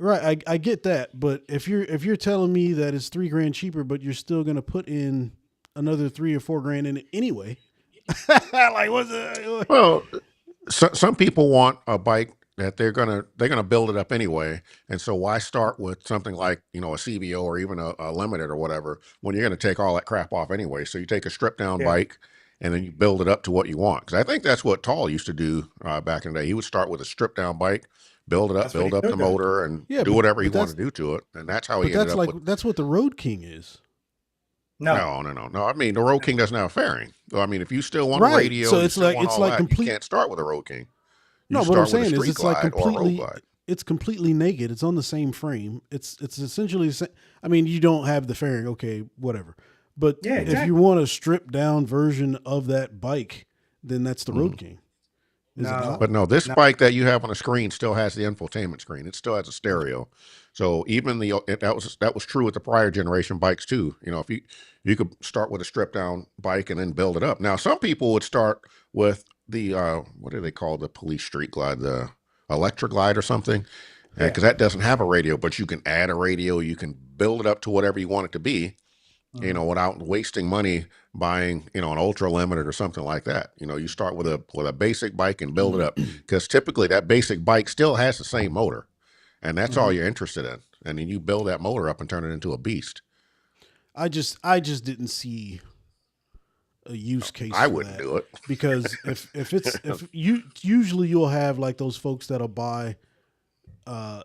Right, I get that, but if you're telling me that it's $3,000 cheaper, but you're still going to put in another $3 or $4 grand in it anyway. Like, what's the? Well, some people want a bike that they're gonna build it up anyway, and so why start with something like a CVO or even a limited or whatever when you're gonna take all that crap off anyway? So you take a stripped down Yeah. bike and then you build it up to what you want. Because I think that's what Tall used to do back in the day. He would start with a stripped down bike, build it up, That's what build he up the should do. motor, and Yeah, do but- whatever he but wanted to do to it, and that's how he But ended that's up like with. that's what the Road King is. No. No. I mean, the Road King doesn't have a fairing. So I mean, if you still want Right. a radio, So you it's still like- want it's all like that, complete- you can't start with a Road King. You No, what I'm start with saying a is Street it's like Glide or a Road completely Glide. it's completely naked. It's on the same frame. It's essentially the same. I mean, you don't have the fairing, okay, whatever. But Yeah, if exactly. you want a stripped down version of that bike, then that's the Road King. Is it No. not? But no, this No. bike that you have on the screen still has the infotainment screen. It still has a stereo. So even that was true with the prior generation bikes too. If you could start with a stripped down bike and then build it up. Now some people would start with the what do they call the police street glide, the electric glide or something, because that doesn't have a radio, but you can add a radio. You can build it up to whatever you want it to be. Without wasting money buying, an ultra limited or something like that. You start with a basic bike and build it up, because typically that basic bike still has the same motor, and that's all you're interested in. And then you build that motor up and turn it into a beast. I just didn't see a use case. I for wouldn't that. do it. Because if you usually you'll have like those folks that'll buy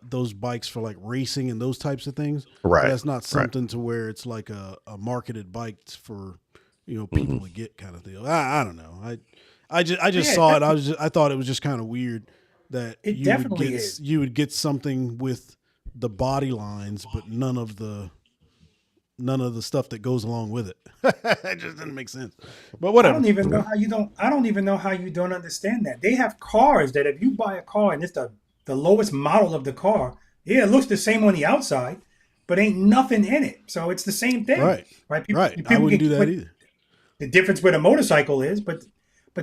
those bikes for like racing and those types of things. Right. But that's not something to where it's like a marketed bike for people to get kind of deal. I don't know. I just Yeah, saw it. I thought it was just kind of weird that It you definitely would get is. you would get something with the body lines, but none of the stuff that goes along with it. It just doesn't make sense. But I whatever. don't even know how you don't. I don't even know how you don't understand that. They have cars that if you buy a car and it's the lowest model of the car, yeah, it looks the same on the outside, but ain't nothing in it. So it's the same thing, Right. Right. Right. I wouldn't do that what either. The difference with a motorcycle is, but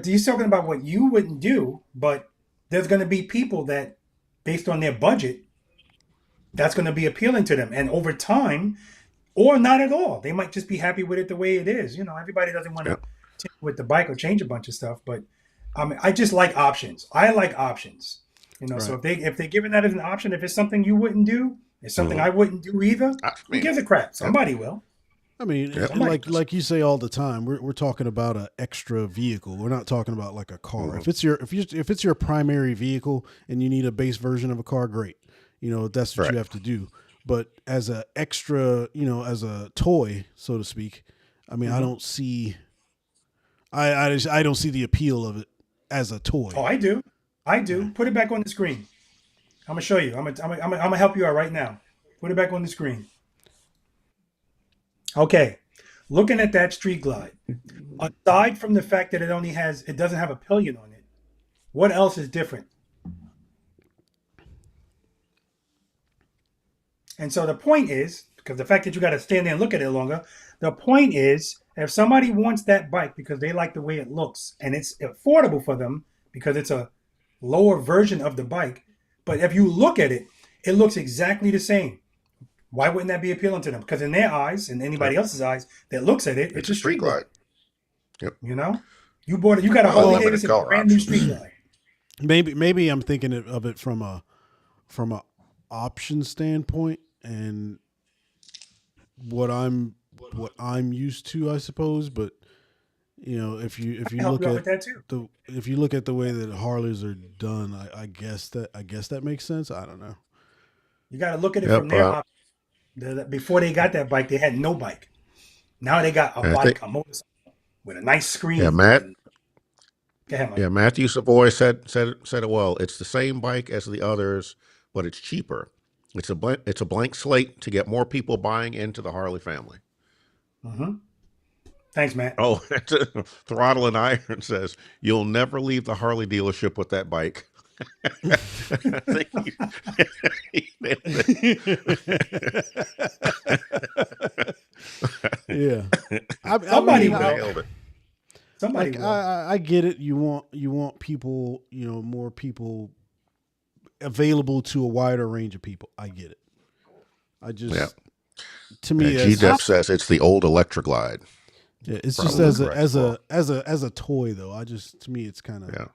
you're talking about what you wouldn't do. But there's going to be people that, based on their budget, that's going to be appealing to them, and over time, or not at all, they might just be happy with it the way it is. Everybody doesn't want to tinker with the bike or change a bunch of stuff, but I just like options. I like options. So if they're giving that as an option, if it's something you wouldn't do, it's something I wouldn't do either. I Who mean, gives a crap? Somebody will. I mean, Yep. and like you say all the time, we're talking about an extra vehicle. We're not talking about like a car. If it's your primary vehicle and you need a base version of a car, great. That's what Right. you have to do. But as a extra, as a toy, so to speak, I mean, I don't see. I don't see the appeal of it as a toy. Oh, I do. Put it back on the screen. I'm gonna show you. I'm gonna help you out right now. Put it back on the screen. Okay. Looking at that Street Glide, aside from the fact that it doesn't have a pillion on it, what else is different? And so the point is, because the fact that you got to stand there and look at it longer, the point is, if somebody wants that bike because they like the way it looks and it's affordable for them because it's a lower version of the bike, but if you look at it, it looks exactly the same. Why wouldn't that be appealing to them? Because in their eyes and anybody else's eyes that looks at it, it's a Street Glide. Yep. You got a Well, Harley limited Davidson color brand new options. Street Glide. Maybe I'm thinking of it from a option standpoint and what I'm used to, I suppose. But if you Help look you out at with that too. if you look at the way that Harleys are done, I guess that makes sense. I don't know. You got to look at it Yep, from their option. Before they got that bike, they had no bike. Now they got a bike, a motorcycle with a nice screen. Yeah, Matt. Go ahead, Mike. Yeah, Matthew Savoy said it well. It's the same bike as the others, but it's cheaper. It's a blank slate to get more people buying into the Harley family. Mm-hmm. Thanks, Matt. Oh, Throttle and Iron says you'll never leave the Harley dealership with that bike. I think he nailed it. Yeah, Somebody mean, will. Nailed it. Somebody like will. I get it. You want people, more people available to a wider range of people. I get it. I just Yeah. to me, G-Dep says it's the old Electric Glide. Yeah, it's just Probably as correct, as a toy though. To me it's kind of Yeah.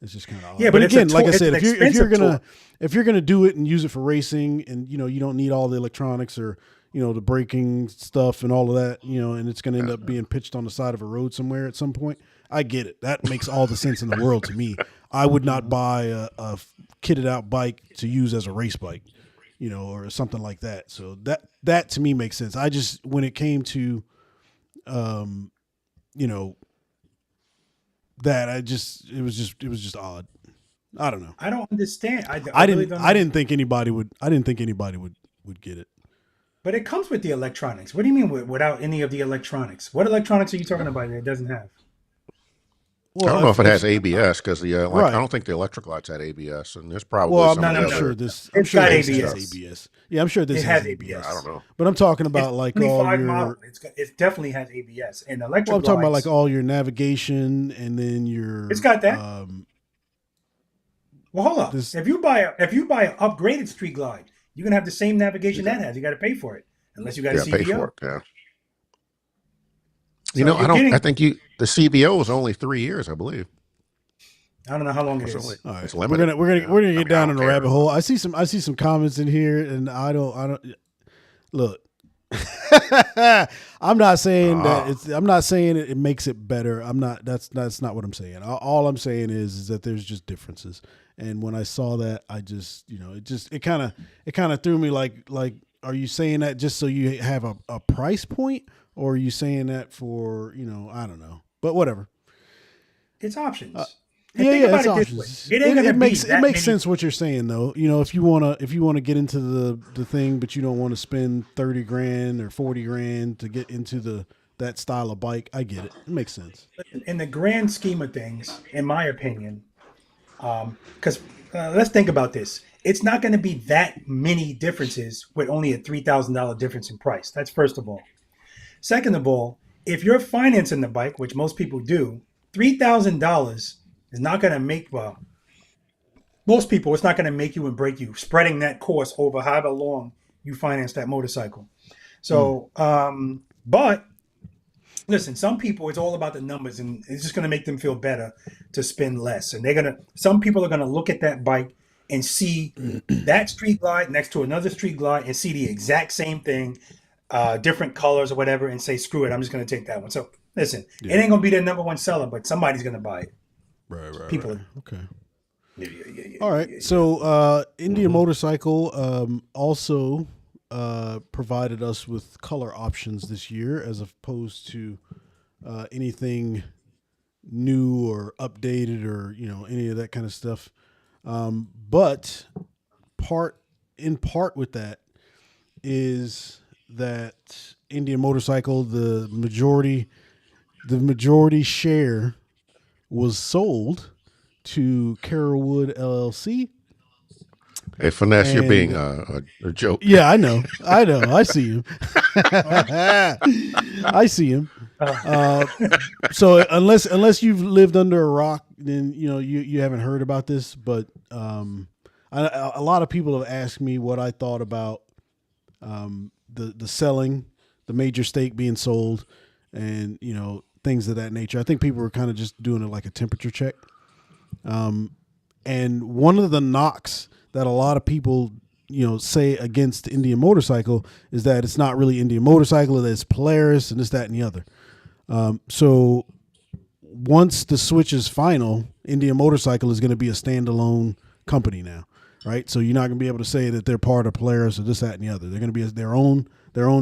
it's just kind of odd. Yeah, but but it's a again, like I it's said, an if you're expensive gonna do it and use it for racing, and you don't need all the electronics or the braking stuff and all of that, and it's gonna end up being pitched on the side of a road somewhere at some point. I get it. That makes all the sense in the world to me. I would not buy a kitted out bike to use as a race bike, or something like that. So that to me makes sense. I just, when it came to, you know, that it was just odd. I don't know. I don't understand. I really didn't don't I didn't think anybody would get it. But it comes with the electronics. What do you mean without any of the electronics? What electronics are you talking about that it doesn't have? I don't know if it has ABS because Right. I don't think the electric lights had ABS, and there's probably Well, some of the I'm other. sure this. It's got this ABS. has ABS. Yeah, I'm sure this It has has ABS. ABS. I don't know. But I'm talking about It's like all 25 your. model. It definitely has ABS and electric. Well, I'm talking about lights. like all your navigation and then your. It's got that. Well, hold up. this- If you buy an upgraded Street Glide, you're gonna have the same navigation that has. You got to pay for it unless you got a Pay CBO. for it. Yeah. So you're I don't. getting- I think the CBO is only 3 years, I believe. I don't know how long it It's is. only- All right, it's we're limited. gonna get down I in don't the rabbit care. hole. I see some comments in here, and I don't look. I'm not saying that I'm not saying it makes it better. I'm not. That's not what I'm saying. All I'm saying is that there's just differences. And when I saw that, I just it kind of threw me like are you saying that just so you have a price point, or are you saying that for I don't know, but whatever. It's options. Yeah, think about it's it options. this way. It ain't gonna be makes that it makes many- sense what you're saying though. If you wanna get into the thing, but you don't want to spend 30 grand or 40 grand to get into that style of bike, I get it. It makes sense. In the grand scheme of things, in my opinion, because let's think about this. It's not going to be that many differences with only a $3,000 difference in price. That's first of all. Second of all, if you're financing the bike, which most people do, $3,000 is not going to make, most people, it's not going to make you and break you spreading that cost over however long you finance that motorcycle. So, but listen, some people, it's all about the numbers, and it's just going to make them feel better to spend less. And some people are going to look at that bike and see that Street Glide next to another Street Glide and see the exact same thing, different colors or whatever, and say, screw it, I'm just going to take that one. So listen, it ain't going to be their number one seller, but somebody's going to buy it. Right. People Right. Okay. Yeah. All right. So India Motorcycle also provided us with color options this year, as opposed to anything new or updated or any of that kind of stuff. But in part with that is that India Motorcycle, the majority share was sold to Carolwood LLC. Hey, Finesse, you're And- being a joke. Yeah, I know. I see him. I see him. So unless you've lived under a rock, then you haven't heard about this. But a lot of people have asked me what I thought about the selling, the major stake being sold, and things of that nature. I think people were kind of just doing it like a temperature check. And one of the knocks that a lot of people say against India Motorcycle is that it's not really India Motorcycle, that it's Polaris and this, that, and the other. So once the switch is final, India Motorcycle is going to be a standalone company now, right? So you're not going to be able to say that they're part of Polaris or this, that, and the other. They're going to be their own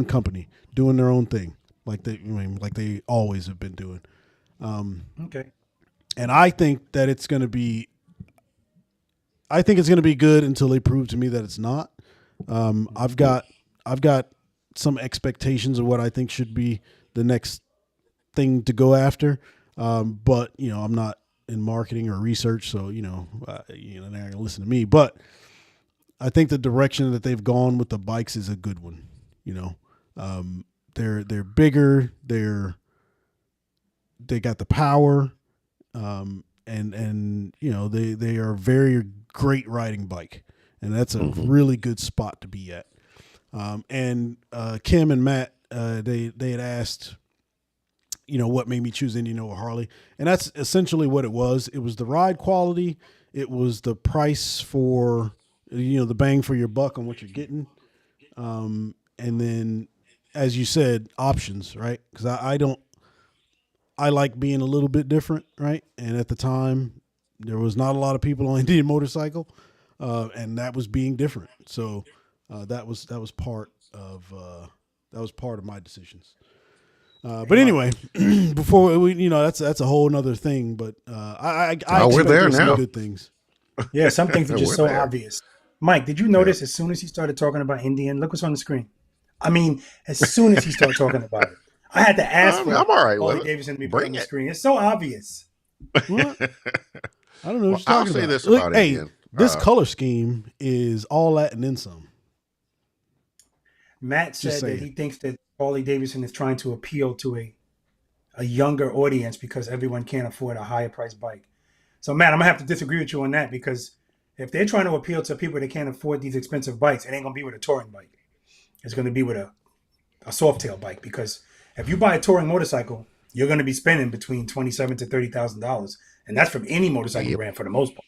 company doing their own thing, like they always have been doing. Okay. And I think that it's going to be. I think it's going to be good until they prove to me that it's not. I've got some expectations of what I think should be the next thing to go after. But I'm not in marketing or research, so they're not going to listen to me. But I think the direction that they've gone with the bikes is a good one. They're bigger. They got the power. And they are very great riding bike, and that's a really good spot to be at. And Kim and Matt, they had asked what made me choose Indian over Harley. And that's essentially what it was. It was the ride quality. It was the price for, the bang for your buck on what you're getting. And then, as you said, options, right? Because I like being a little bit different, right? And at the time, there was not a lot of people on Indian motorcycle, and that was being different. So that was part of my decisions. But anyway, before we, that's a whole nother thing. But I we're expect there there's some now. good things. Yeah, some things are just We're so there. obvious. Mike, did you notice as soon as he started talking about Indian, look what's on the screen? I mean, as soon as he started talking about it, I had to ask I'm for all right Harley with it. Davidson to be put Bring on the it. screen. It's so obvious. What? I don't know what Well, you're I'll talking say about. this Look, about hey, Indian. this color scheme is all that and then some. Matt Just said that saying. he thinks that Harley Davidson is trying to appeal to a younger audience because everyone can't afford a higher price bike. So, Matt, I'm going to have to disagree with you on that because if they're trying to appeal to people that can't afford these expensive bikes, it ain't going to be with a touring bike. It's going to be with a Softail bike because if you buy a touring motorcycle, you're going to be spending between $27,000 to $30,000, and that's from any motorcycle Yep. brand for the most part.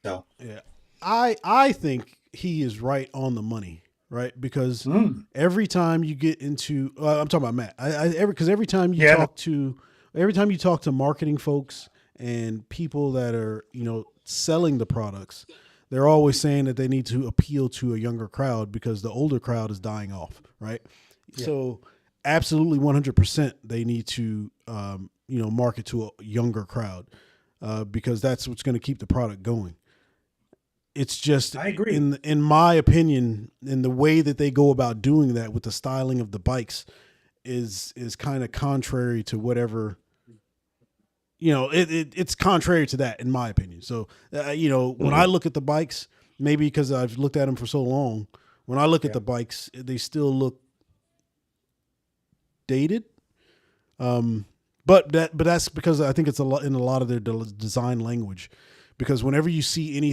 So, Yeah, I think he is right on the money, right? Because every time you get into, I'm talking about Matt. Because every time you talk to marketing folks and people that are selling the products, they're always saying that they need to appeal to a younger crowd because the older crowd is dying off, right? Yeah. So absolutely 100% they need to market to a younger crowd because that's what's going to keep the product going. It's just, I agree. In my opinion, in the way that they go about doing that with the styling of the bikes is kind of contrary to whatever, it's contrary to that in my opinion. So, when I look at the bikes, maybe because I've looked at them for so long, when I look at the bikes, they still look dated. But that's because I think it's in a lot of their design language. Because whenever you see any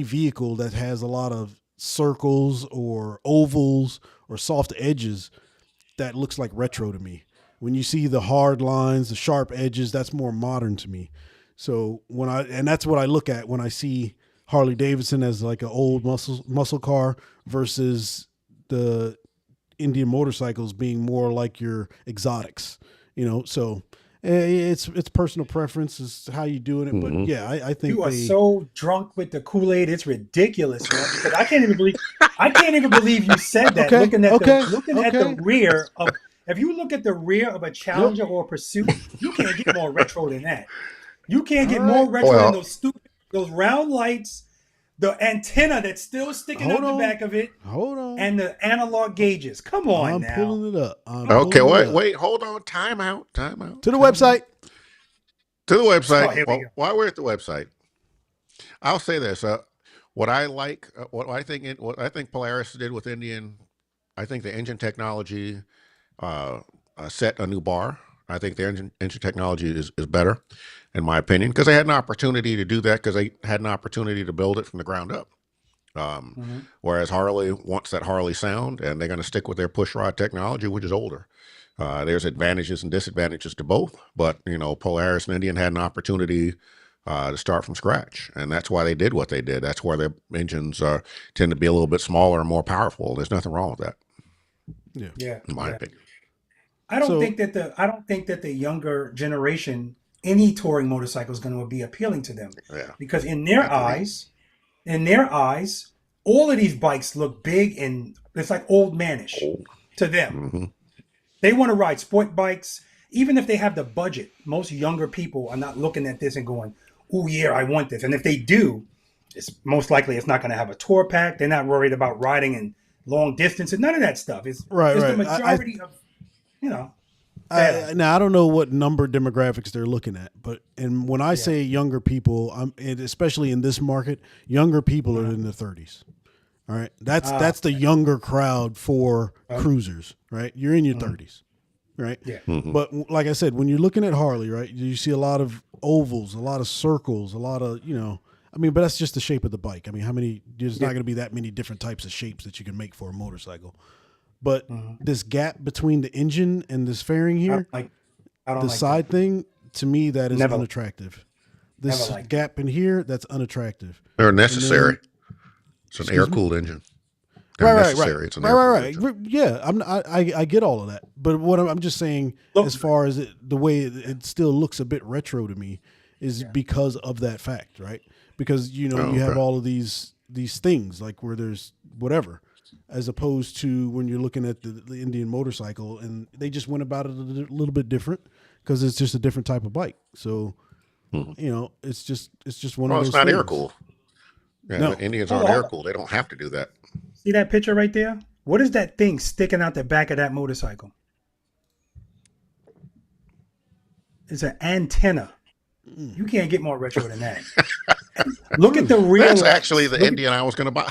vehicle that has a lot of circles or ovals or soft edges, that looks like retro to me. When you see the hard lines, the sharp edges, that's more modern to me. So that's what I look at when I see Harley Davidson as like an old muscle car versus the Indian motorcycles being more like your exotics, so it's personal preference is how you doing it. But yeah, I think you are so drunk with the Kool-Aid, it's ridiculous, man. Because I can't even believe you said that. Okay, looking at okay. the rear of, if you look at the rear of a Challenger or a Pursuit, you can't get more retro than that. You can't get more retro than those round lights, the antenna that's still sticking out the back of it. Hold on. And the analog gauges. Come on now. I'm pulling it up. Okay, wait, hold on. Time out. To the website. To the website. Oh, here we go. While we're at the website, I'll say this: what I like, what I think Polaris did with Indian, I think the engine technology set a new bar. I think their engine technology is better, in my opinion, because they had an opportunity to do that because they had an opportunity to build it from the ground up. Whereas Harley wants that Harley sound, and they're going to stick with their push rod technology, which is older. There's advantages and disadvantages to both, but Polaris and Indian had an opportunity to start from scratch, and that's why they did what they did. That's why their engines tend to be a little bit smaller and more powerful. There's nothing wrong with that. Yeah. In my opinion. I don't think that the younger generation, any touring motorcycle is going to be appealing to them. Yeah. Because in their eyes, all of these bikes look big and it's like old manish to them. They want to ride sport bikes, even if they have the budget. Most younger people are not looking at this and going, "Oh yeah, I want this." And if they do, it's most likely it's not going to have a tour pack. They're not worried about riding in long distance and none of that stuff. It's the majority of. Now I don't know what number demographics they're looking at, and when I say younger people, and especially in this market, younger people are in their 30s. All right, that's the younger crowd for cruisers, right? You're in your 30s, right? Yeah. But like I said, when you're looking at Harley, right, you see a lot of ovals, a lot of circles, a lot of but that's just the shape of the bike. I mean, there's not going to be that many different types of shapes that you can make for a motorcycle. But this gap between the engine and this fairing here, I don't the like side thing, to me, that is Never- unattractive. This never liked gap in here, that's unattractive. They're necessary. then- It's an Excuse air me? cooled engine. They're necessary. It's an air cooled engine. Yeah, I get all of that, but what I'm just saying, Look- as far as the way it still looks a bit retro to me, is because of that fact, right? Because you have okay. all of these things like where there's whatever, as opposed to when you're looking at the Indian motorcycle, and they just went about it a little bit different because it's just a different type of bike. So it's just one Well, of it's those not air things. cooled. Yeah, No. the Indians Oh, aren't oh. air cooled. They don't have to do that. See that picture right there? What is that thing sticking out the back of that motorcycle? It's an antenna. You can't get more retro than that. Look at the real That's lights. actually the Look at- Indian I was going to buy.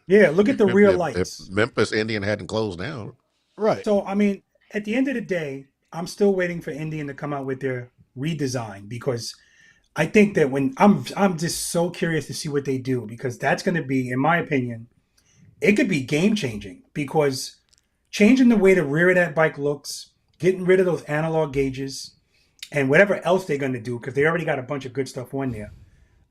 Yeah, look at the real If lights. Memphis Indian hadn't closed down. Right. So, I mean, at the end of the day, I'm still waiting for Indian to come out with their redesign, because I think that when I'm just so curious to see what they do, because that's going to be, in my opinion, it could be game changing, because changing the way the rear of that bike looks, getting rid of those analog gauges, and whatever else they're going to do, because they already got a bunch of good stuff on there.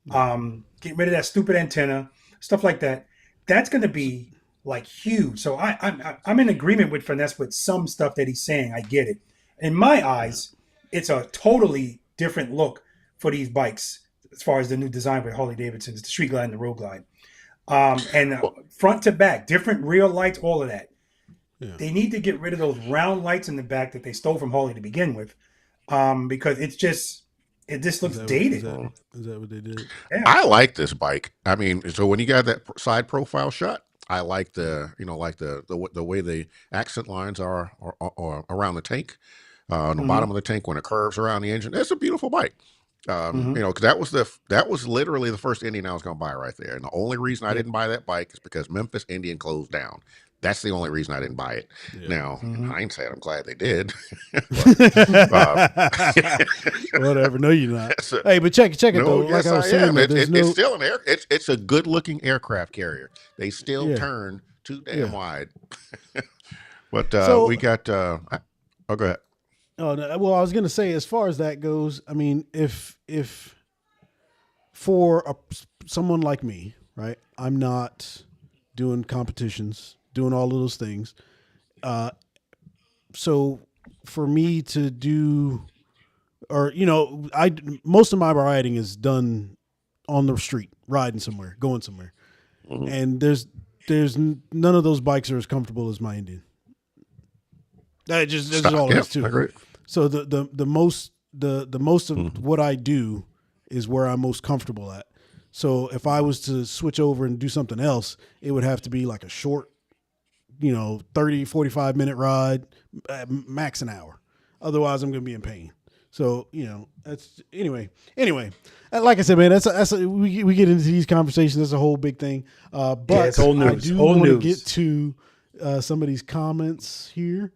Getting rid of that stupid antenna, stuff like that. That's going to be like huge. So I'm in agreement with Finesse with some stuff that he's saying. I get it. In my eyes, it's a totally different look for these bikes as far as the new design with Harley Davidson's, the Street Glide and the Road Glide. And front to back, different rear lights, all of that. Yeah. They need to get rid of those round lights in the back that they stole from Harley to begin with, because it just looks dated. Is that what they did? Yeah. I like this bike. I mean, so when you got that side profile shot, I like the way the accent lines are around the tank, on the bottom of the tank when it curves around the engine. It's a beautiful bike. Because that was literally the first Indian I was going to buy right there, and the only reason I didn't buy that bike is because Memphis Indian closed down. That's the only reason I didn't buy it. Yeah. Now, in hindsight, I'm glad they did. Whatever. No, you're not. So- Hey, but check it No, though. yes, Like I was I saying, am. though, there's It's still an it's a good looking aircraft carrier. They still Yeah. turn too damn Yeah. wide. But So- we got. Go ahead. Oh, no, well, I was gonna say, as far as that goes, I mean, if for someone like me, right, I'm not doing competitions, doing all of those things. So for me to do, or most of my riding is done on the street, riding somewhere, going somewhere, and there's none of those bikes are as comfortable as my Indian. That's just all it is too. Agree. So the most of what I do is where I'm most comfortable at. So if I was to switch over and do something else, it would have to be like a short, 30, 45 minute ride, max an hour. Otherwise I'm going to be in pain. So, that's anyway, like I said, man, we get into these conversations. That's a whole big thing. But it's old I news. do Old want to news. get to some of these comments here.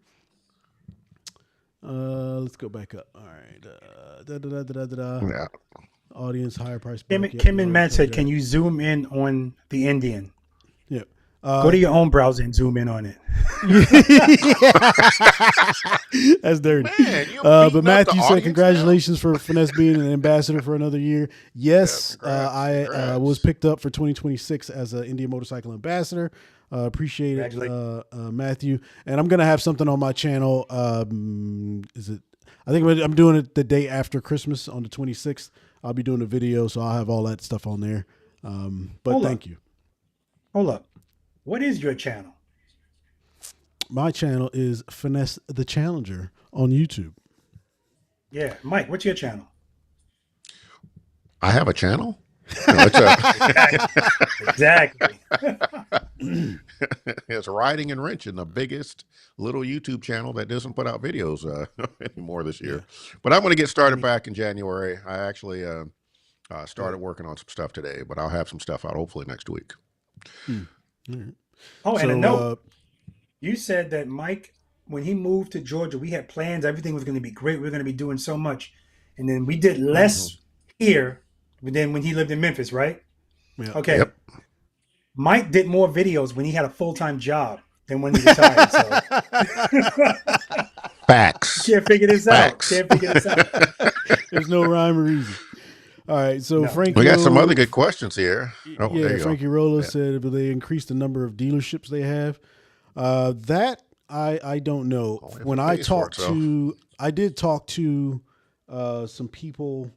Let's go back up. All right. Yeah. Audience higher price. Kim, bike. Yep, Kim and we Matt already said, covered "Can you zoom in on the Indian? that. Yep. Go to your own browser and zoom in on it." That's dirty. Man, you But beating up Matthew the said, audience "Congratulations for Finesse being an ambassador for another year." Yes, congrats, I congrats. was picked up for 2026 as an Indian motorcycle ambassador. Appreciate it, Matthew. And I'm gonna have something on my channel. I think I'm doing it the day after Christmas on the 26th. I'll be doing a video, so I'll have all that stuff on there. But Hold thank up. you. Hold up. What is your channel? My channel is Finesse the Challenger on YouTube. Yeah, Mike. What's your channel? I have a channel. No, it's Exactly. it's Riding and Wrenching, the biggest little YouTube channel that doesn't put out videos anymore this year. But I'm going to get started back in January. I actually started working on some stuff today, but I'll have some stuff out hopefully next week. Oh, and a So, note. You said that Mike, when he moved to Georgia, we had plans. Everything was going to be great. We were going to be doing so much. And then we did less here than when he lived in Memphis, right? Yeah. Okay. Yep. Mike did more videos when he had a full-time job than when he retired. So Facts. Can't figure this out. Facts. Can't figure this out. There's no rhyme or reason. All right, so No. Frankie, We got some other good questions here. Oh, yeah, there you Frankie go. Rollo Yeah. said, "Will they increase the number of dealerships they have?" That I don't know. Only if When it I pays for talked itself. I did talk to some people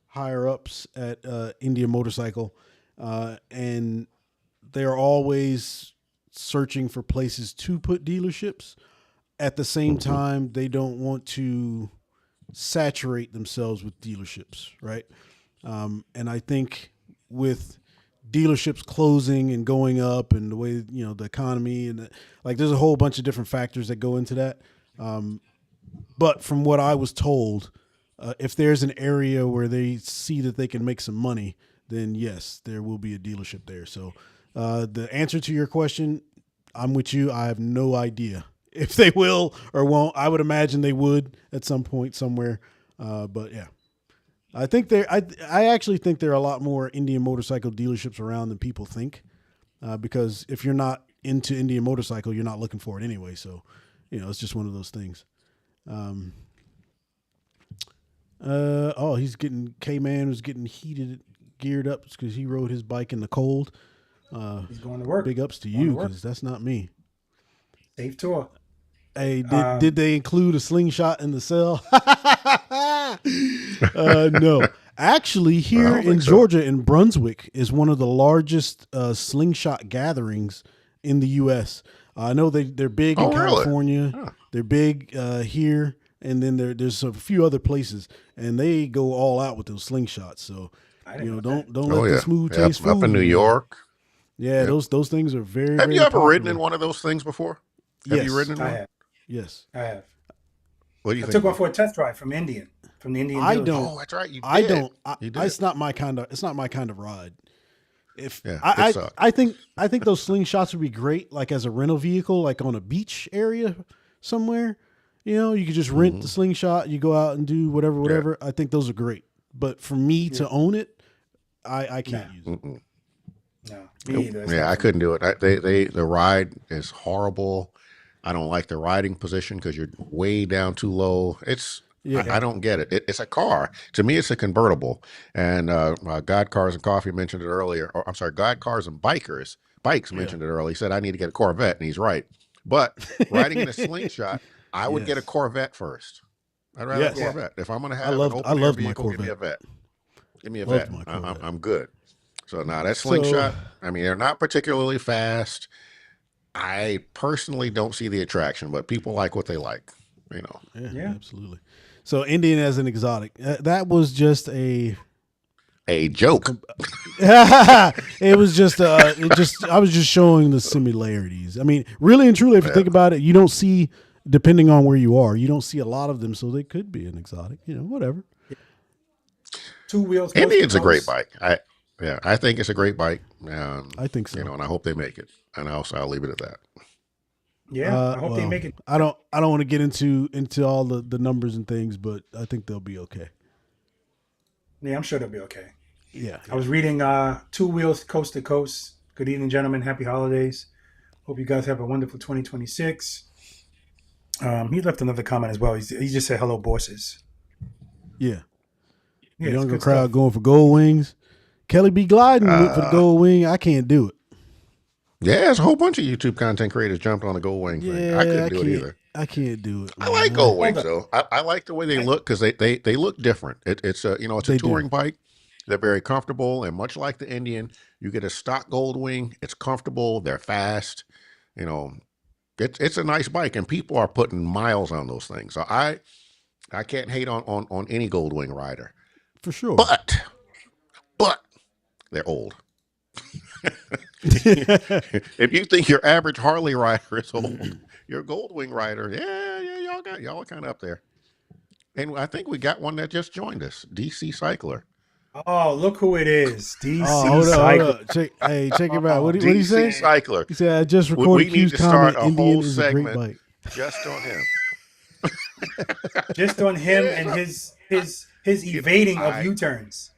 higher ups at India Motorcycle, and they're always searching for places to put dealerships. At the same time, they don't want to saturate themselves with dealerships, right? And I think with dealerships closing and going up, and the way the economy and there's a whole bunch of different factors that go into that. But from what I was told, if there's an area where they see that they can make some money, then yes, there will be a dealership there. So the answer to your question, I'm with you. I have no idea if they will or won't. I would imagine they would at some point somewhere. But yeah. I think I actually think there are a lot more Indian motorcycle dealerships around than people think, because if you're not into Indian motorcycle, you're not looking for it anyway. So, it's just one of those things. K-Man was getting geared up because he rode his bike in the cold. He's going to work. Big ups to Going you, to work. because that's not me. Safe tour. Hey, did they include a slingshot in the cell? No. Actually, I here don't in think so. Georgia, in Brunswick, is one of the largest slingshot gatherings in the U.S. I know they're big in Oh, really? California. Huh. They're big here, and then there's a few other places, and they go all out with those slingshots. So I didn't know that. don't Oh, let yeah. the smooth Yep, taste fool up in New you. York. Yeah, Yep. those things are very. Have very you ever ridden popular. in one of those things before? Have Yes. you ridden in I one? have. Yes. I have. What do you I think? took one for a test drive from the Indian I dealership. don't. Oh, that's right. You did. I don't. You did. It's not my kind of. It's not my kind of ride. If Yeah, it I sucked. I think those slingshots would be great, like as a rental vehicle, like on a beach area somewhere. You could just rent the slingshot. You go out and do whatever. I think those are great. But for me to own it, I can't use it. Mm-mm. No, me either. It's Yeah, not I for me. couldn't do it. The ride is horrible. I don't like the riding position because you're way down too low. Yeah. I don't get it. It's a car. To me, it's a convertible. And God Cars and Coffee mentioned it earlier. Or, I'm sorry, God Cars and Bikes mentioned it earlier. He said I need to get a Corvette, and he's right. But riding in a slingshot, I would get a Yes. Corvette first. I'd rather Yes. have a Corvette. If I'm going to I have loved- an I open air loved my vehicle, give me a Corvette. Vet. Give me a Loved Vet. my Corvette. I'm good. So now that So- slingshot, I mean, they're not particularly fast. I personally don't see the attraction, but people like what they like. Yeah, absolutely. So Indian as an exotic, that was just a. A joke. It was just. I was just showing the similarities. I mean, really and truly, if you think about it, you don't see, depending on where you are, you don't see a lot of them, so they could be an exotic. Whatever. Two wheels. Indian's a great coast bike. I think it's a great bike. I think so. And I hope they make it. And I'll leave it at that. to coast. Yeah, I hope they make it. I don't want to get into all the numbers and things, but I think they'll be okay. Yeah, I'm sure they'll be okay. Yeah. I was reading Two Wheels Coast to Coast. Good evening, gentlemen. Happy holidays. Hope you guys have a wonderful 2026. He left another comment as well. He just said hello, bosses. Yeah. Yeah, The it's younger good crowd stuff. going for gold wings. Kelly B. Glyden went for the gold wing. I can't do it. Yeah, there's a whole bunch of YouTube content creators jumped on the Gold Wing thing. Yeah, I couldn't do it can't. either. I can't do it. I like Gold Hold Wings up. though. I like the way they look because they look different. It's a They do. touring bike. They're very comfortable, and much like the Indian, you get a stock Gold Wing. It's comfortable. They're fast. It's a nice bike, and people are putting miles on those things. So I can't hate on any Gold Wing rider. For sure. But they're old. If you think your average Harley rider is old, your Goldwing rider, y'all kind of up there. And I think we got one that just joined us, DC Cycler. Oh, look who it is. DC hold Cycle. up. Check him out. What do you say? DC Cycler, He said, I just We recorded need Q's to start comment. a Indian whole is a great segment. bike. just on him. Just on him and his evading of U-turns.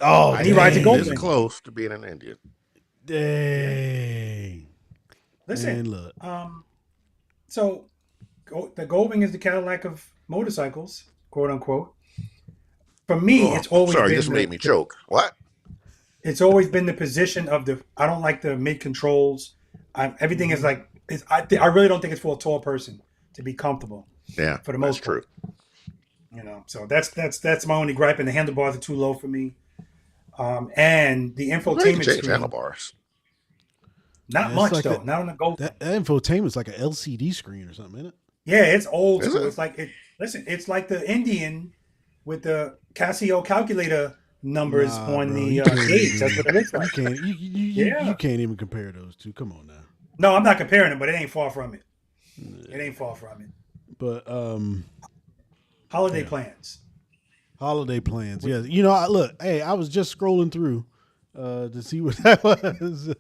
Oh, And he rides a He's Goldwing. close to being an Indian. Dang. Listen, Man, look. so the Goldwing is the Cadillac of motorcycles, quote unquote. For me, it's always sorry, been this made me choke. What? it's always been the position of the. I don't like the mid controls. Everything is like. I really don't think it's for a tall person to be comfortable. Yeah, for the most true. part. So that's my only gripe. And the handlebars are too low for me. And the infotainment Change screen, handlebars. not Yeah, much like though. Not on the Gold. That infotainment's like an LCD screen or something, isn't it? Yeah, it's old Is school. it? It's like Listen, it's like the Indian with the Casio calculator numbers Nah, on bro, the you can't gauge. even- That's what it looks You like. can't. Yeah. You can't even compare those two. Come on now. No, I'm not comparing them, but it ain't far from it. It ain't far from it. But Holiday plans. holiday plans. Yeah, look. Hey, I was just scrolling through to see what that was.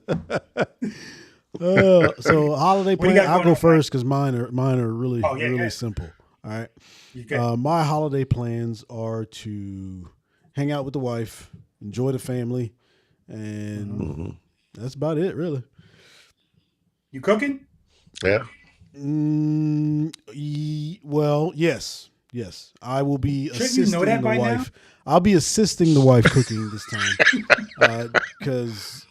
So holiday What do you plan. got I'll going go on, first because mine are really Oh, yeah, really yeah. simple. All right. You good? My holiday plans are to hang out with the wife, enjoy the family, and that's about it, really. You cooking? Yeah. Well, yes. I will be Shouldn't you assisting know that the by now? wife. I'll be assisting the wife cooking this time because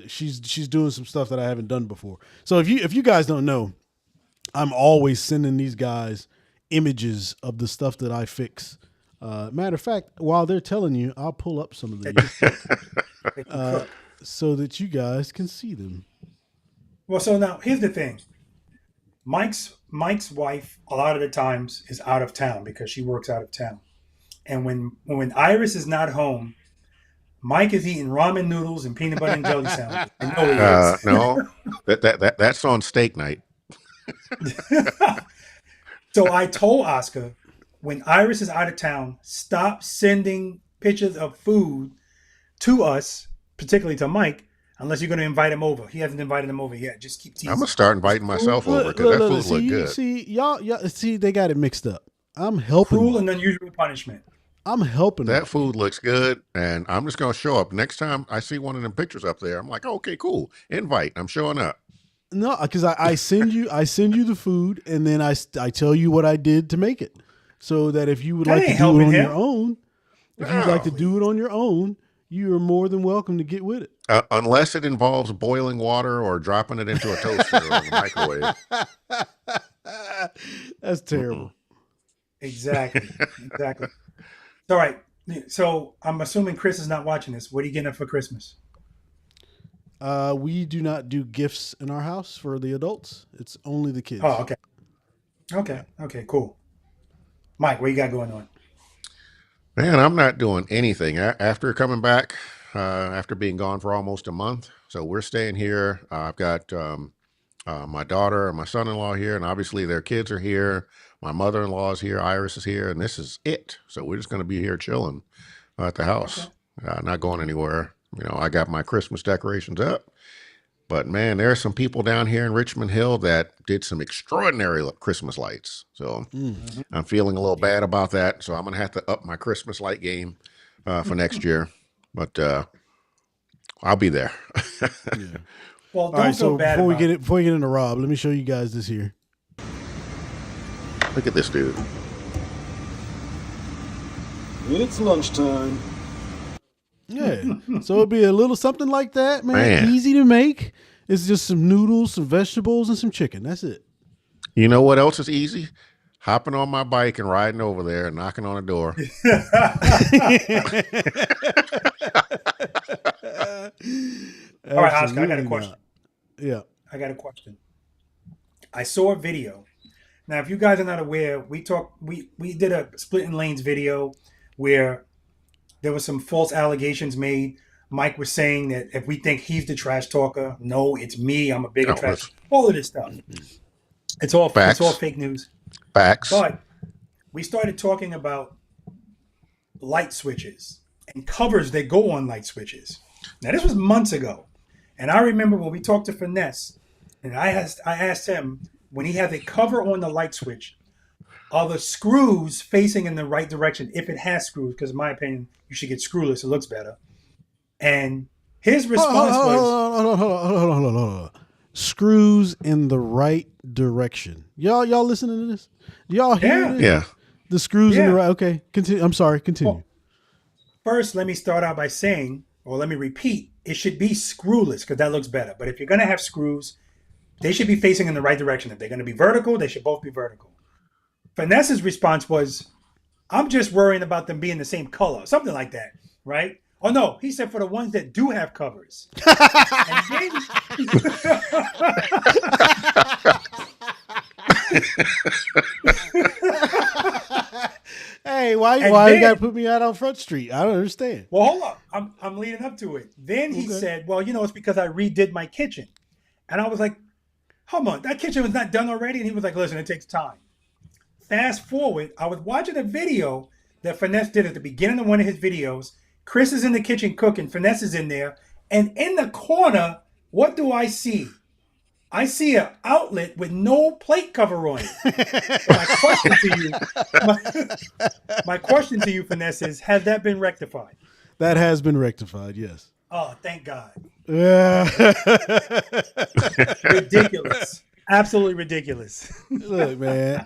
she's doing some stuff that I haven't done before. So if you guys don't know, I'm always sending these guys images of the stuff that I fix. Matter of fact, while they're telling you, I'll pull up some of these so that you guys can see them. Well, so now here's the thing. Mike's wife a lot of the times is out of town because she works out of town. And when Iris is not home, Mike is eating ramen noodles and peanut butter and jelly sandwiches. I know he is. No, that's on steak night. So I told Oscar, when Iris is out of town, stop sending pictures of food to us, particularly to Mike, unless you're going to invite him over. He hasn't invited him over yet. Just keep teasing. I'm gonna start inviting myself over because that food looked good. See, y'all, see, they got it mixed up. I'm helping. Cruel and unusual punishment. I'm helping. That food looks good, and I'm just gonna show up next time I see one of them pictures up there. I'm like, okay, cool, invite. I'm showing up. No, because I send you the food, and then I tell you what I did to make it, so that if you would That like to ain't do it helping on him. your own, if you'd like to do it on your own, you are more than welcome to get with it. Unless it involves boiling water or dropping it into a toaster or a microwave. That's terrible. Exactly. All right. So I'm assuming Chris is not watching this. What are you getting up for Christmas? We do not do gifts in our house for the adults. It's only the kids. Oh, okay, cool. Mike, what you got going on? Man, I'm not doing anything after coming back. After being gone for almost a month, so we're staying here. I've got my daughter and my son-in-law here, and obviously their kids are here. My mother-in-law is here. Iris is here, and this is it. So we're just going to be here chilling at the house, not going anywhere. I got my Christmas decorations up, but man, there are some people down here in Richmond Hill that did some extraordinary Christmas lights. So I'm feeling a little bad about that. So I'm going to have to up my Christmas light game for next year, but I'll be there. Yeah. Well, All don't right. feel So bad before we about get into Rob, let me show you guys this here. Look at this dude. It's lunchtime. Yeah. So it'll be a little something like that, man. Man. Easy to make. It's just some noodles, some vegetables, and some chicken. That's it. You know what else is easy? Hopping on my bike and riding over there and knocking on a door. All right, Oscar, I got a Absolutely question. not. Yeah. I got a question. I saw a video. Now, if you guys are not aware, we did a Splitting Lanes video where there was some false allegations made. Mike was saying that if we think he's the trash talker, no, it's me. I'm a bigger No, trash. it's- All of this stuff. It's all Facts. fake news. Facts. But we started talking about light switches and covers that go on light switches. Now, this was months ago. And I remember when we talked to Finesse, and I asked him, when he has a cover on the light switch, are the screws facing in the right direction if it has screws? Because in my opinion, you should get screwless. It looks better. And his response was, Hold on. screws in the right direction. Y'all listening to this? Y'all hear Yeah. this? Yeah. The screws in Yeah. the right. Okay, continue. I'm sorry. Continue. Well, first, let me start out by saying, or let me repeat, it should be screwless because that looks better. But if you're going to have screws, they should be facing in the right direction. If they're going to be vertical, they should both be vertical. Vanessa's response was, I'm just worrying about them being the same color, something like that, right? Oh, no, he said for the ones that do have covers. And Hey, why And you then- got to put me out on Front Street? I don't understand. well, hold up. I'm leading up to it. Then he Okay. said, well, it's because I redid my kitchen. And I was like, hold on, that kitchen was not done already? And he was like, listen, it takes time. Fast forward, I was watching a video that Finesse did at the beginning of one of his videos. Chris is in the kitchen cooking, Finesse is in there, and in the corner, what do I see? I see an outlet with no plate cover on it. My question to you, Finesse, is has that been rectified? That has been rectified. Yes. Oh, thank God. Yeah. Ridiculous. Absolutely ridiculous. Look, man.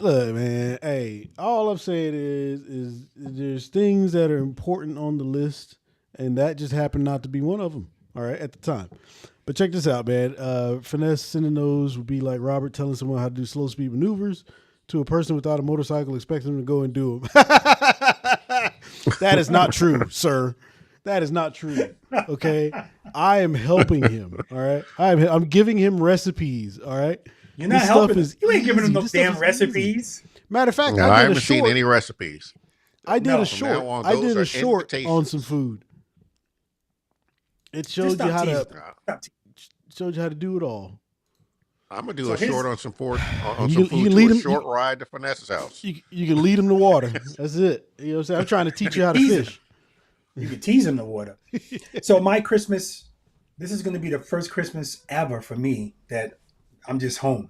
Hey, all I'm saying is there's things that are important on the list, and that just happened not to be one of them. All right, at the time. But check this out, man. Finesse sending those would be like Robert telling someone how to do slow speed maneuvers to a person without a motorcycle, expecting them to go and do them. That is not true, sir. That is not true. Okay, I am helping him. All right, I'm giving him recipes. All right. You're not This stuff helping. is You ain't giving easy. them no This stuff damn is recipes. Matter of fact, No, I I did a haven't seen short. any recipes. I did No. a From short. now on, I those did are a short on invitations. some food. It Just showed you stop how to teasing. Stop teasing. showed you how to do it all. I'm gonna do So a his- short on some food. On You some can- you food can to lead a 'em- short ride to Finesse's house. You can lead them to water. That's it. You know what I'm saying? I'm trying to teach you how to Tease 'em. fish. You can tease him the water. So my Christmas, this is going to be the first Christmas ever for me that I'm just home.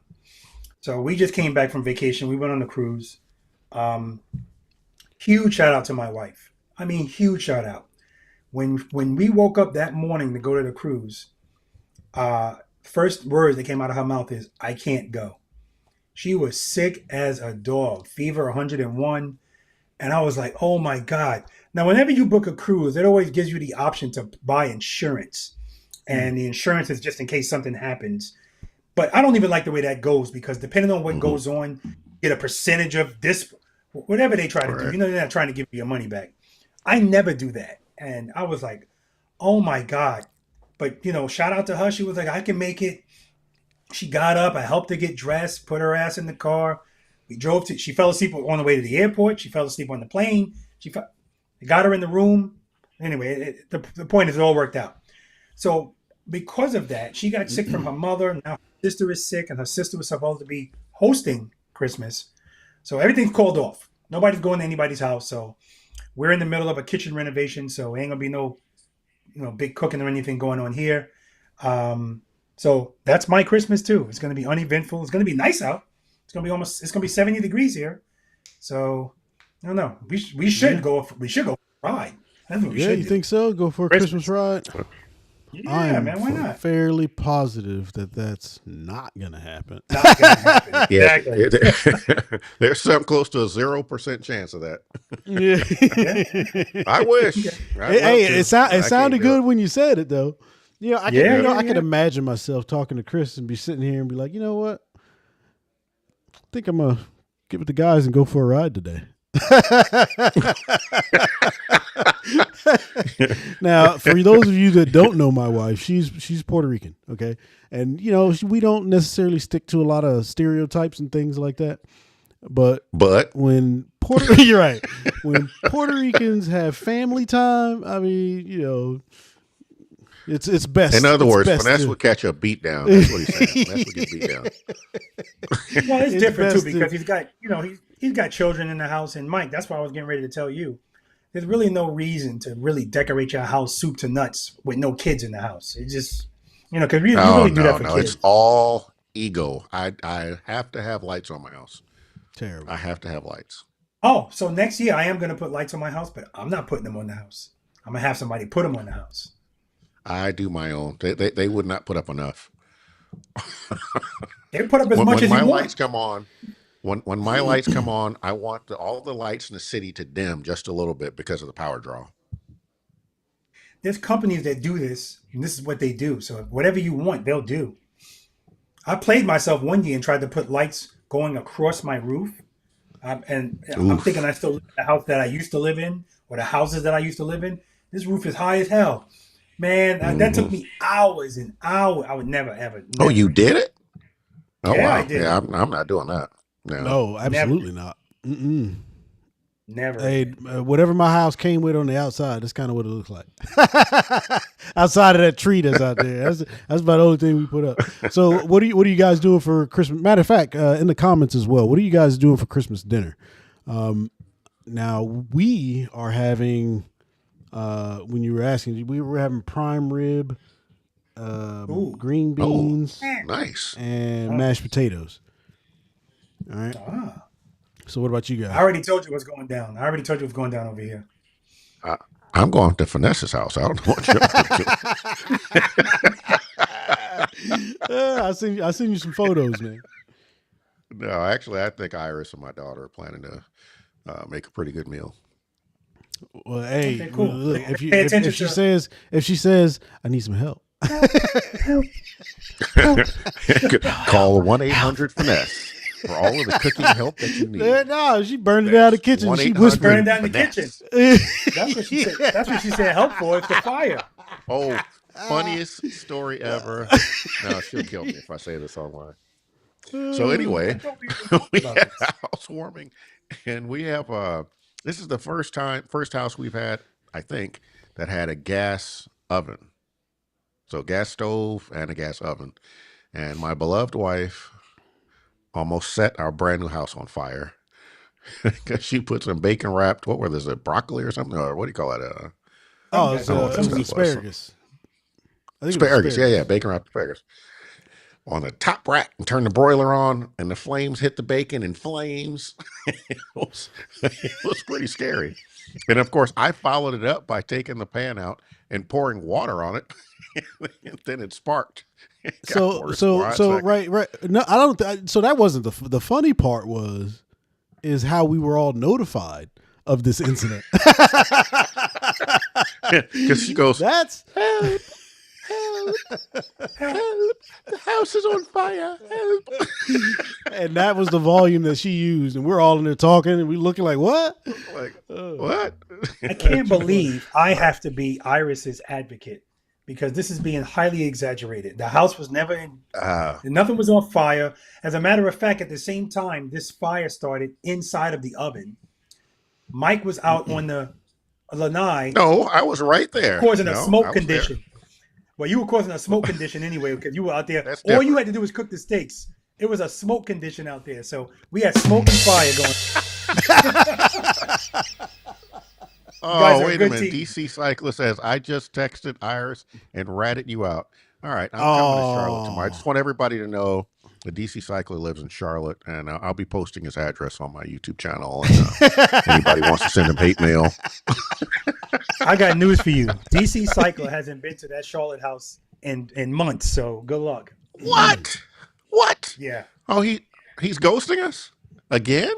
So we just came back from vacation. We went on a cruise. Huge shout out to my wife. I mean, huge shout out. When we woke up that morning to go to the cruise, first words that came out of her mouth is, I can't go. She was sick as a dog, fever 101. And I was like, oh my God. Now, whenever you book a cruise, it always gives you the option to buy insurance. And the insurance is just in case something happens. But I don't even like the way that goes because depending on what goes on, you get a percentage of this, whatever they try to do. Right. They're not trying to give you your money back. I never do that. And I was like, oh my God. But, shout out to her. She was like, I can make it. She got up. I helped her get dressed, put her ass in the car. She fell asleep on the way to the airport. She fell asleep on the plane. Got her in the room. Anyway, the point is it all worked out. So because of that, she got sick from her mother. Now her sister is sick, and her sister was supposed to be hosting Christmas. So everything's called off. Nobody's going to anybody's house. So we're in the middle of a kitchen renovation. So ain't going to be no, big cooking or anything going on here. So that's my Christmas too. It's going to be uneventful. It's going to be nice out. It's going to be 70 degrees here. So I don't know. We should go for a ride. That's what we Yeah, should you do. think so? Go for a Christmas ride? Yeah, I'm man, why not? fairly positive that that's not going to happen. Not gonna happen. Yeah, Exactly. there's something close to a 0% chance of that. Yeah. I wish. I'd love Hey, to. it I can't sounded do good it. when you said it, though. I can, Yeah, I can yeah. imagine myself talking to Chris and be sitting here and be like, you know what? I think I'm gonna get with the guys and go for a ride today. Now, for those of you that don't know my wife, she's Puerto Rican, okay, and we don't necessarily stick to a lot of stereotypes and things like that. But when you're right, when Puerto Ricans have family time, I mean, it's best. In other it's words, best Finesse to- would catch a beat down. That's what he's saying. Finesse would get beat down. Well, it's It's different too best to- because he's got, he's got children in the house. And Mike, that's why I was getting ready to tell you. There's really no reason to really decorate your house soup to nuts with no kids in the house. It just, because you really do that for kids. It's all ego. I have to have lights on my house. Terrible. I have to have lights. Oh, so next year I am going to put lights on my house, but I'm not putting them on the house. I'm going to have somebody put them on the house. I do my own. They would not put up enough. They put up as when, much when as my you lights want. come on, when my lights come on, I want all the lights in the city to dim just a little bit because of the power draw. There's companies that do this, and this is what they do. So whatever you want, they'll do. I played myself one year and tried to put lights going across my roof. And I'm thinking Oof. I still live in the house that I used to live in, or the houses that I used to live in. This roof is high as hell. Man, that Hmm. took me hours and hours. I would never, ever, Oh, never you again. did it? Oh, Yeah, I wow. did Yeah, it. I'm not doing that. No. No, Never, absolutely not. Mm-mm. never Hey, again. whatever my house came with on the outside, that's kind of what it looks like. Outside of that tree that's out there, that's about the only thing we put up. So, what are you guys doing for Christmas? Matter of fact, in the comments as well, what are you guys doing for Christmas dinner? Now we are having. When you were asking, we were having prime rib, Ooh. green Oh, beans, nice. and mashed Nice. potatoes. All right. Ah. So, what about you I guys? already told you what's going down. I already told you what's going down over here. I, I'm going to Finesse's house. I don't know what you're up to. I seen you some photos, man. No, actually, I think Iris and my daughter are planning to make a pretty good meal. Well, hey, Okay, cool. look, They pay attention to if she says I need some help, help, help, help. Call 1-800-FINESSE for all of the cooking help that you need. no, she burned it out of the That's kitchen. She 1-800 Burning whispered. down the kitchen. FINESSE. That's what she said. That's what she said. Help for. It's the fire. Oh, funniest story ever. No, she'll kill me if I say this online. So anyway, I thought we were talking we about had this. housewarming, and we have this is the first house we've had, I think, that had a gas oven. So gas stove and a gas oven. And my beloved wife almost set our brand new house on fire because she put some bacon wrapped, what were this, a broccoli or something? Or what do you call it? Oh, Something it's, I don't know what that it was stuff was. asparagus. I think it was Asparagus. Yeah, asparagus. bacon wrapped asparagus. On the top rack and turn the broiler on, and the flames hit the bacon in flames. It was pretty scary. And of course, I followed it up by taking the pan out and pouring water on it. And then it sparked. It got So worse for a hot second. right. No, I don't. So that wasn't the funny part. Is how we were all notified of this incident. Because she goes, That's help, help, help, the house is on fire, help. and that was the volume that she used, and we're all in there talking, and we looking like what? Like, what? I can't believe I have to be Iris's advocate because this is being highly exaggerated. The house was never in, nothing was on fire. As a matter of fact, at the same time, this fire started inside of the oven. Mike was out on the lanai No, I was right there. causing a No, I smoke was there. condition. Well, you were causing a smoke condition anyway because you were out there. That's All you different. had to do was cook the steaks. It was a smoke condition out there. So we had smoke and fire going. guys Oh, are a wait a good minute. team. DC Cyclist says, I just texted Iris and ratted you out. All right, I'm coming to Charlotte tomorrow. I just want everybody to know the DC Cyclist lives in Charlotte, and I'll be posting his address on my YouTube channel. And anybody wants to send him hate mail. I got news for you. DC Cycler hasn't been to that Charlotte house in months, so good luck. What? What? Yeah. Oh, he's ghosting us again?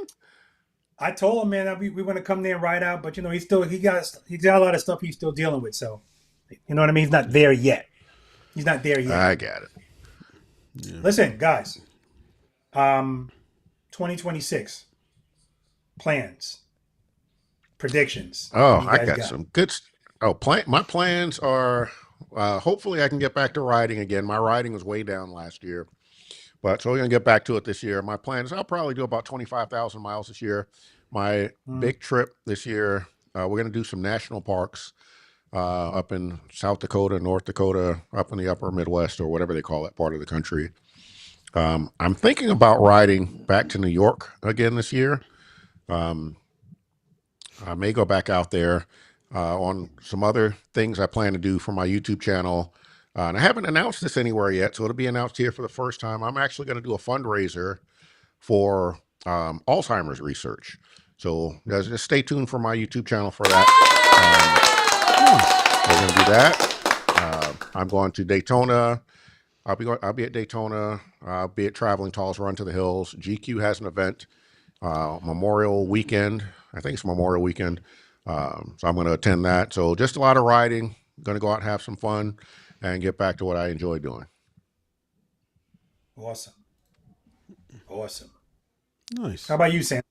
I told him, man, that we want to come there and ride out, but you know, he got a lot of stuff he's still dealing with. So, you know what I mean? He's not there yet. He's not there yet. I got it. Yeah. Listen, guys. 2026 plans, predictions. Oh, What do you I guys got some good. My plans are. Hopefully, I can get back to riding again. My riding was way down last year, but so we're gonna get back to it this year. My plan is I'll probably do about 25,000 miles this year. My big trip this year, we're gonna do some national parks up in South Dakota, North Dakota, up in the upper Midwest or whatever they call that part of the country. I'm thinking about riding back to New York again this year. I may go back out there on some other things I plan to do for my YouTube channel. And I haven't announced this anywhere yet, so it'll be announced here for the first time. I'm actually going to do a fundraiser for Alzheimer's research. So guys, just stay tuned for my YouTube channel for that. We're going to do that. I'm going to Daytona I'll be at Daytona. I'll be at Traveling Tall's Run to the Hills. GQ has an event Memorial Weekend. I think it's Memorial Weekend. So I'm going to attend that. So just a lot of riding. Going to go out and have some fun and get back to what I enjoy doing. Awesome. Awesome. Nice. How about you, Sam?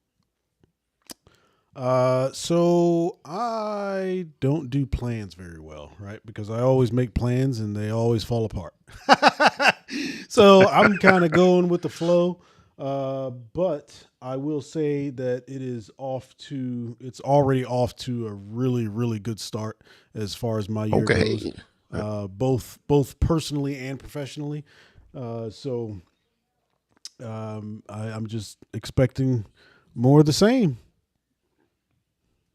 So I don't do plans very well, right? Because I always make plans and they always fall apart. So I'm kind of going with the flow. But I will say that it's already off to a really, really good start as far as my year goes. Both personally and professionally. So I'm just expecting more of the same.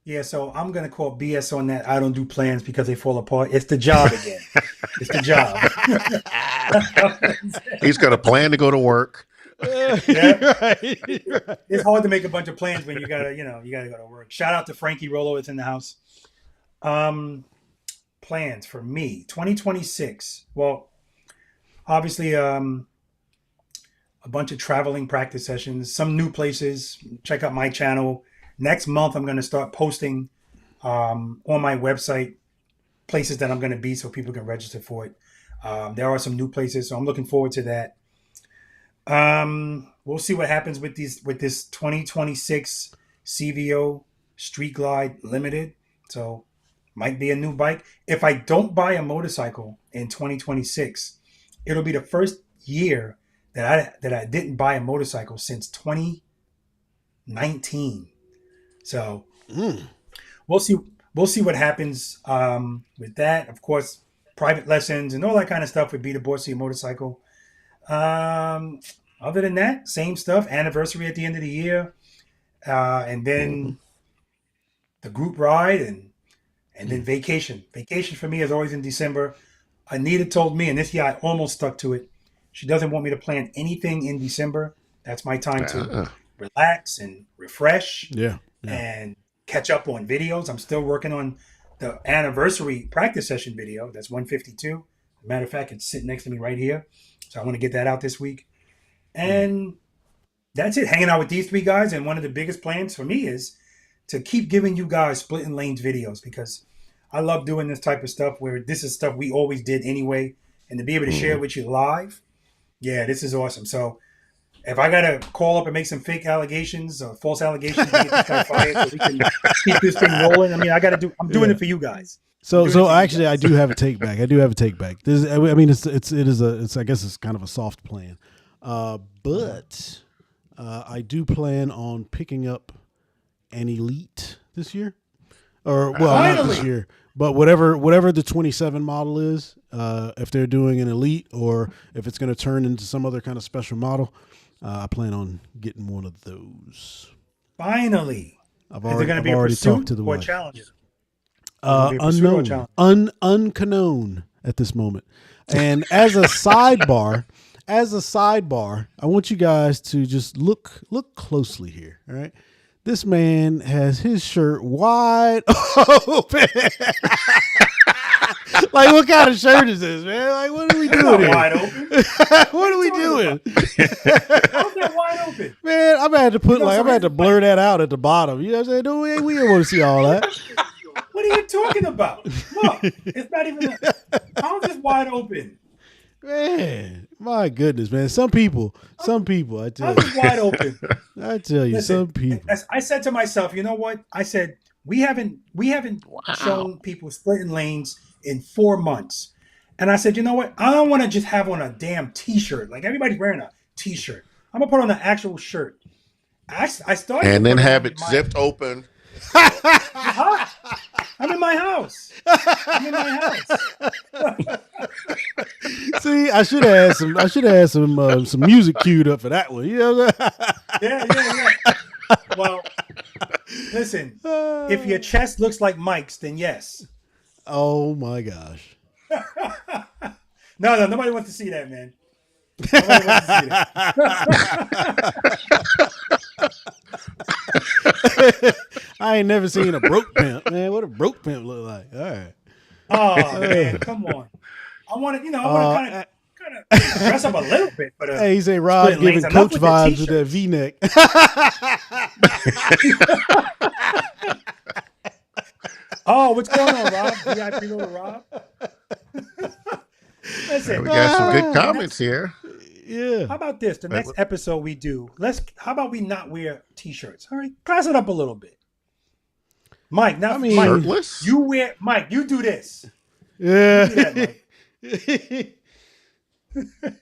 Yeah, so I'm going to call BS on that. I don't do plans because they fall apart. It's the job again. It's the job. He's got a plan to go to work. Yeah. Right. It's hard to make a bunch of plans when you gotta go to work. Shout out to Frankie Rollo, it's in the house. Plans for me, 2026. Well, obviously, a bunch of traveling practice sessions, some new places. Check out my channel. Next month, I'm going to start posting on my website places that I'm going to be so people can register for it. There are some new places, so I'm looking forward to that. We'll see what happens with this 2026 CVO Street Glide Limited. So might be a new bike. If I don't buy a motorcycle in 2026, it'll be the first year that I didn't buy a motorcycle since 2019. So we'll see what happens with that. Of course, private lessons and all that kind of stuff would be the boss of your motorcycle. Other than that, same stuff. Anniversary at the end of the year, and then the group ride, and then vacation. Vacation for me is always in December. Anita told me, and this year I almost stuck to it. She doesn't want me to plan anything in December. That's my time to relax and refresh. Yeah. And catch up on videos. I'm still working on the anniversary practice session video. That's 152. As a matter of fact, it's sitting next to me right here. So I want to get that out this week. And that's it. Hanging out with these three guys. And one of the biggest plans for me is to keep giving you guys splitting lanes videos, because I love doing this type of stuff where this is stuff we always did anyway. And to be able to share it with you live, yeah, this is awesome. So if I gotta call up and make some fake allegations or false allegations to get this guy fired, so we can keep this thing rolling. I mean, I'm doing it for you guys. So actually, I do have a take back. This, I mean, it's I guess it's kind of a soft plan, but I do plan on picking up an Elite this year, or not this year, but whatever the 27 model is. If they're doing an Elite or if it's going to turn into some other kind of special model. I plan on getting one of those. Finally, I've is it going to be a pursuit or a challenge? Unknown, unknown at this moment. And as a sidebar, I want you guys to just look closely here. All right, this man has his shirt wide open. Like, what kind of shirt is this, man? Like, what are we doing here? Wide open. What are we doing? How's that wide open? Man, I'm gonna have to blur that out at the bottom. You know what I'm saying? We don't want to see all that. What are you talking about? Look, it's not even. How's this wide open? Man, my goodness, man. Some people, I tell How's you. this wide open? I tell you, Listen, some people. I said to myself, you know what? I said we haven't shown people splitting lanes in 4 months. And I said, you know what? I don't want to just have on a damn t-shirt. Like everybody's wearing a t-shirt. I'm going to put on an actual shirt. I started. And then have it zipped open. I'm in my house. See, I should have had some music queued up for that one. You know what I'm saying? Yeah. Well, listen, if your chest looks like Mike's, then yes. Oh my gosh. No, nobody wants to see that, man. Nobody wants to see that. I ain't never seen a broke pimp, man. What a broke pimp look like. All right. Oh man, come on. I want to, kind trying to dress up a little bit for the. Hey, he say Rob split lanes. giving Enough coach with the vibes with that t-shirts. V-neck. Oh, what's going on, Rob? VIP little Rob. Listen, We got some good comments here. Yeah. how about this? The next episode we do, how about we not wear t-shirts? All right, class it up a little bit. Mike, now Mike, Shirtless? Mike, you do this. Yeah. You do that, Mike.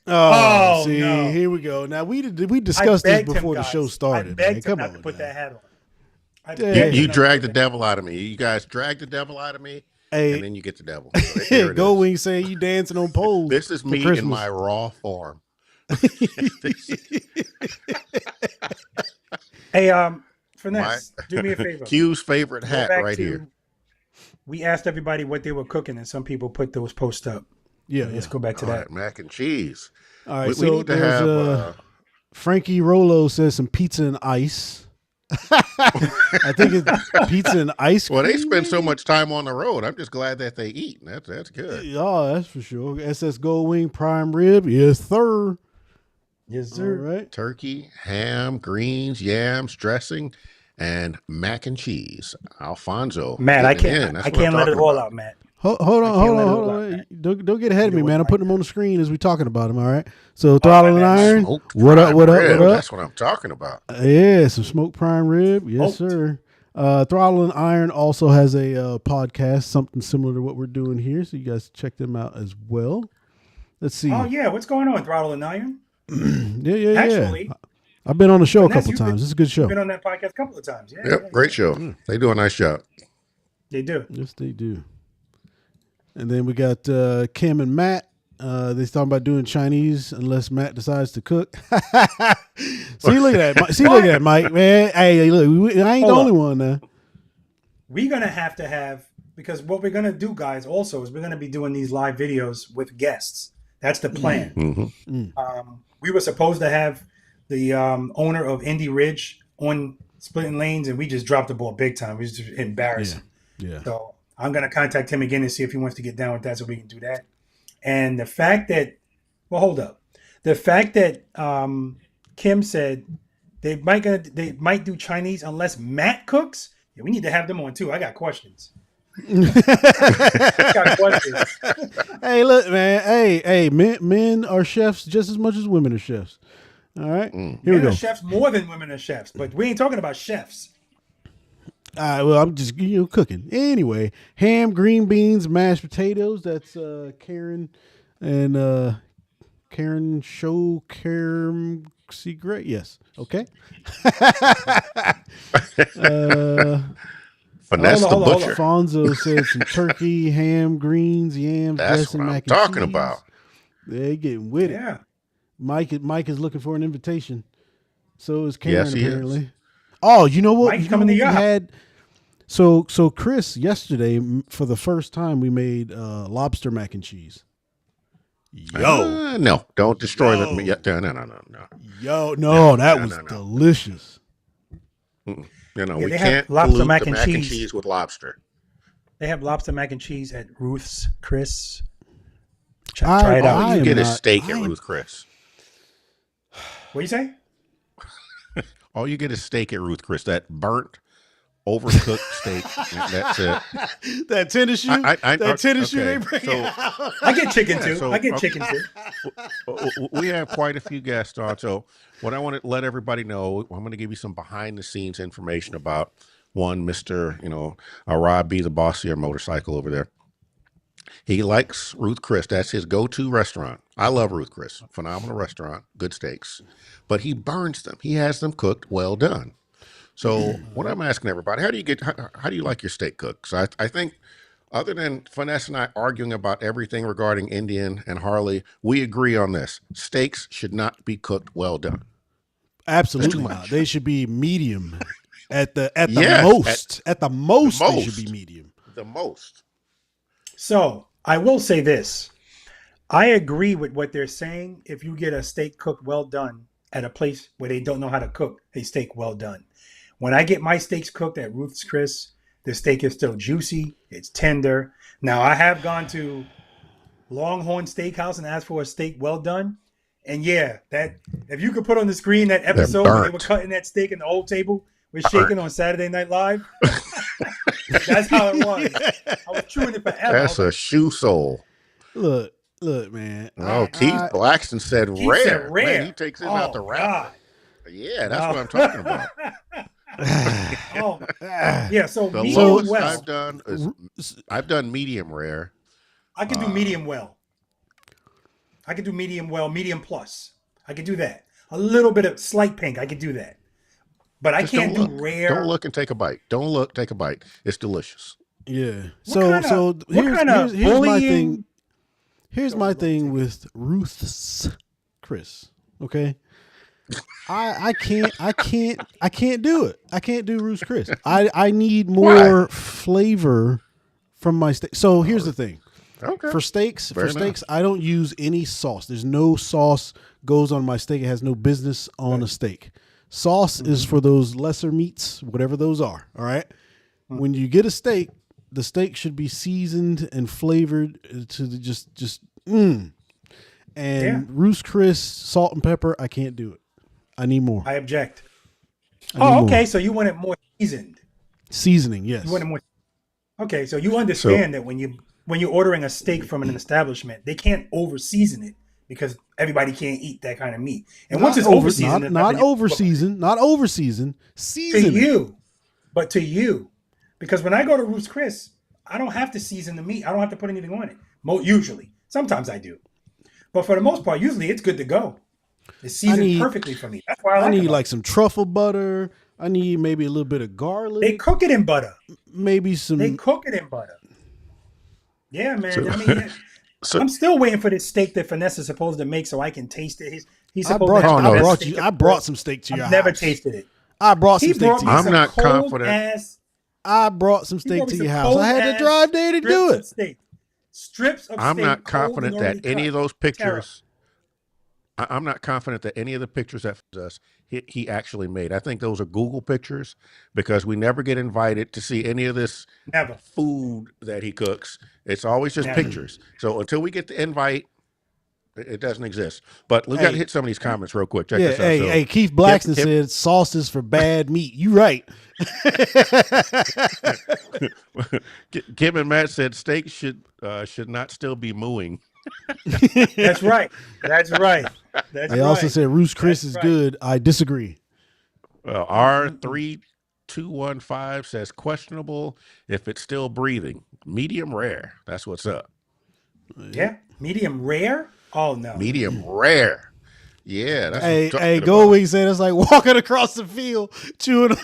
Oh, see, no. here we go. Now we discussed this before the show started. I begged man. him Come not on, to put now. that hat on. I Yeah. begged You him not dragged to the put that devil out of me. You guys dragged the devil out of me, Hey, and then you get the devil. So there it Go is. Wing saying you dancing on poles. This is for me in Christmas. my raw form. Hey, Finesse, do me a favor. Q's favorite Go hat back right to- here. We asked everybody what they were cooking, and some people put those posts up. Yeah, Let's yeah. go back to All that. right, mac and cheese. All right, We so need to there's have. Frankie Rollo says some pizza and ice. I think it's pizza and ice cream. Well, they spend so maybe? much time on the road. I'm just glad that they eat. That's good. Oh, that's for sure. SS Gold Wing prime rib. Yes, sir. Yes, All right. Turkey, ham, greens, yams, dressing, and mac and cheese. Alfonso. Matt, I getting it in. can't. That's I what I'm can't let it talking all about. out, Matt. Hold I on, can't hold let on, it hold all out, on. Matt. Don't get ahead of You me, know man. what, I'm putting Mike? them on the screen as we talking about them. All right. So throttle and my bad. iron. Smoked What up? prime What up? rib. What up? That's what I'm talking about. Yeah, some smoked prime rib. Yes, Smoked. sir. Throttle and Iron also has a podcast, something similar to what we're doing here. So you guys check them out as well. Let's see. Oh yeah, what's going on, Throttle and Iron? yeah. Actually, I've been on the show a Finesse, couple times. It's a good show. you've been on that podcast a couple of times. Yeah, Yep, yeah, great show. They do a nice job. They do. Yes, they do. And then we got Kim and Matt. They're talking about doing Chinese unless Matt decides to cook. See, look at that. See, look at that, Mike. Man, hey, look, I ain't the Hold only up. one now. We're gonna have to have, because what we're gonna do, guys, also is we're gonna be doing these live videos with guests. That's the plan. hmm We were supposed to have the owner of Indy Ridge on Splitting Lanes, and we just dropped the ball big time. We just embarrassed him. Yeah. So I'm gonna contact him again and see if he wants to get down with that, so we can do that. And the fact that, well, hold up, the fact that Kim said they might do Chinese unless Matt cooks. Yeah, we need to have them on too. I got questions. I got questions. Hey, look, man. Hey, men are chefs just as much as women are chefs. All right, here we Men go. are chefs more than women are chefs, but we ain't talking about chefs. All right, well, I'm just cooking anyway. Ham, green beans, mashed potatoes. That's Karen and Karen show Karen Secret. Yes, okay. Finesse the hold on. butcher. Alfonso said some turkey, ham, greens, yams, That's dressing, what I'm mac and talking cheese. about. They getting with it. Yeah. Mike is looking for an invitation. So is Karen Yes, he is. apparently. Oh, you know what? Mike's You know coming to what your we house. had. So Chris yesterday for the first time we made lobster mac and cheese. No, don't destroy Yo. that. Yeah, no. That No, was no, no. delicious. We they have can't lobster pollute mac the and mac and cheese. cheese with lobster. They have lobster mac and cheese at Ruth's Chris. Try I- it out. I You am get a not- steak I at am- Ruth Chris. What do you say? All you get is steak at Ruth Chris. That burnt, overcooked steak. That's it. That tennis shoe. That tennis shoe they bring so- out. I get chicken too. so- I get okay. chicken too. We have quite a few guests on. So what I want to let everybody know, I'm going to give you some behind the scenes information about one, Mr. Rob B, the boss of your motorcycle over there. He likes Ruth Chris. That's his go-to restaurant. I love Ruth Chris. Phenomenal restaurant, good steaks. But he burns them. He has them cooked well done. So what I'm asking everybody, how do you like your steak cooked? So I think other than Finesse and I arguing about everything regarding Indian and Harley, we agree on this. Steaks should not be cooked well done. Absolutely too not. much. They should be medium. At the Yes, most. At the most, they should most. be medium. The most. So I will say this. I agree with what they're saying. If you get a steak cooked well done at a place where they don't know how to cook a steak well done. When I get my steaks cooked at Ruth's Chris, the steak is still juicy. It's tender. Now I have gone to Longhorn Steakhouse and ask for a steak well done. And yeah, that if you could put on the screen that episode where they were cutting that steak and the whole table was shaking on Saturday Night Live, that's how it was. I was chewing it forever. That's a shoe sole. Look, man. Oh, Keith Blackson said Keith rare. said rare. Man, he takes his out the wrapper. God. Yeah, that's what I'm talking about. Oh, yeah. So The medium lowest well. I've done medium rare. I can do medium well. I can do medium well, medium plus. I can do that. A little bit of slight pink. I can do that. But I can't do rare. Don't look and take a bite. Don't look, take a bite. It's delicious. Yeah. What Here's my bullying- thing. Here's my thing with Ruth's Chris. Okay. I can't do it. I can't do Ruth's Chris. I need more flavor from my steak. So here's the thing. Okay. For steaks, Fair enough. I don't use any sauce. There's no sauce goes on my steak. It has no business on a steak. Sauce is for those lesser meats, whatever those are. All right. When you get a steak, the steak should be seasoned and flavored to the just. And Ruth's Chris, salt and pepper, I can't do it. I need more. I object. I need more. Okay. So you want it more seasoned. Seasoning, yes. You want it more. Okay. So you understand that when you're ordering a steak from an establishment, they can't over season it because everybody can't eat that kind of meat. And once it's over seasoned, not over seasoned, season to it. you, but to you, because when I go to Ruth's Chris, I don't have to season the meat. I don't have to put anything on it. Usually, sometimes I do, but for the most part, usually it's good to go. It's seasoned perfectly for me. That's why I need like some truffle butter. I need maybe a little bit of garlic. They cook it in butter. Maybe some. They cook it in butter. Yeah, man. I mean, I'm still waiting for this steak that Finesse is supposed to make so I can taste it. He's supposed I brought some steak to your house. I've never tasted it. I brought some steak to your house. I'm not confident. I brought some steak to your house. I had to drive there to do it. Strips of steak. I'm not confident that any of those pictures. I'm not confident that any of the pictures that he actually made. I think those are Google pictures because we never get invited to see any of this food that he cooks. It's always just pictures. So until we get the invite, it doesn't exist. But we got to hit some of these comments real quick. Check this out. Hey, Keith Blackson said sauce is for bad meat. You right. Kim and Matt said steak should not still be mooing. That's right. They also said Ruth's Chris is good. I disagree. R3215 says questionable if it's still breathing. Medium rare. That's what's up. Yeah. Medium rare? Oh no. Medium rare. Yeah. That's hey, Goldwing said it's like walking across the field chewing.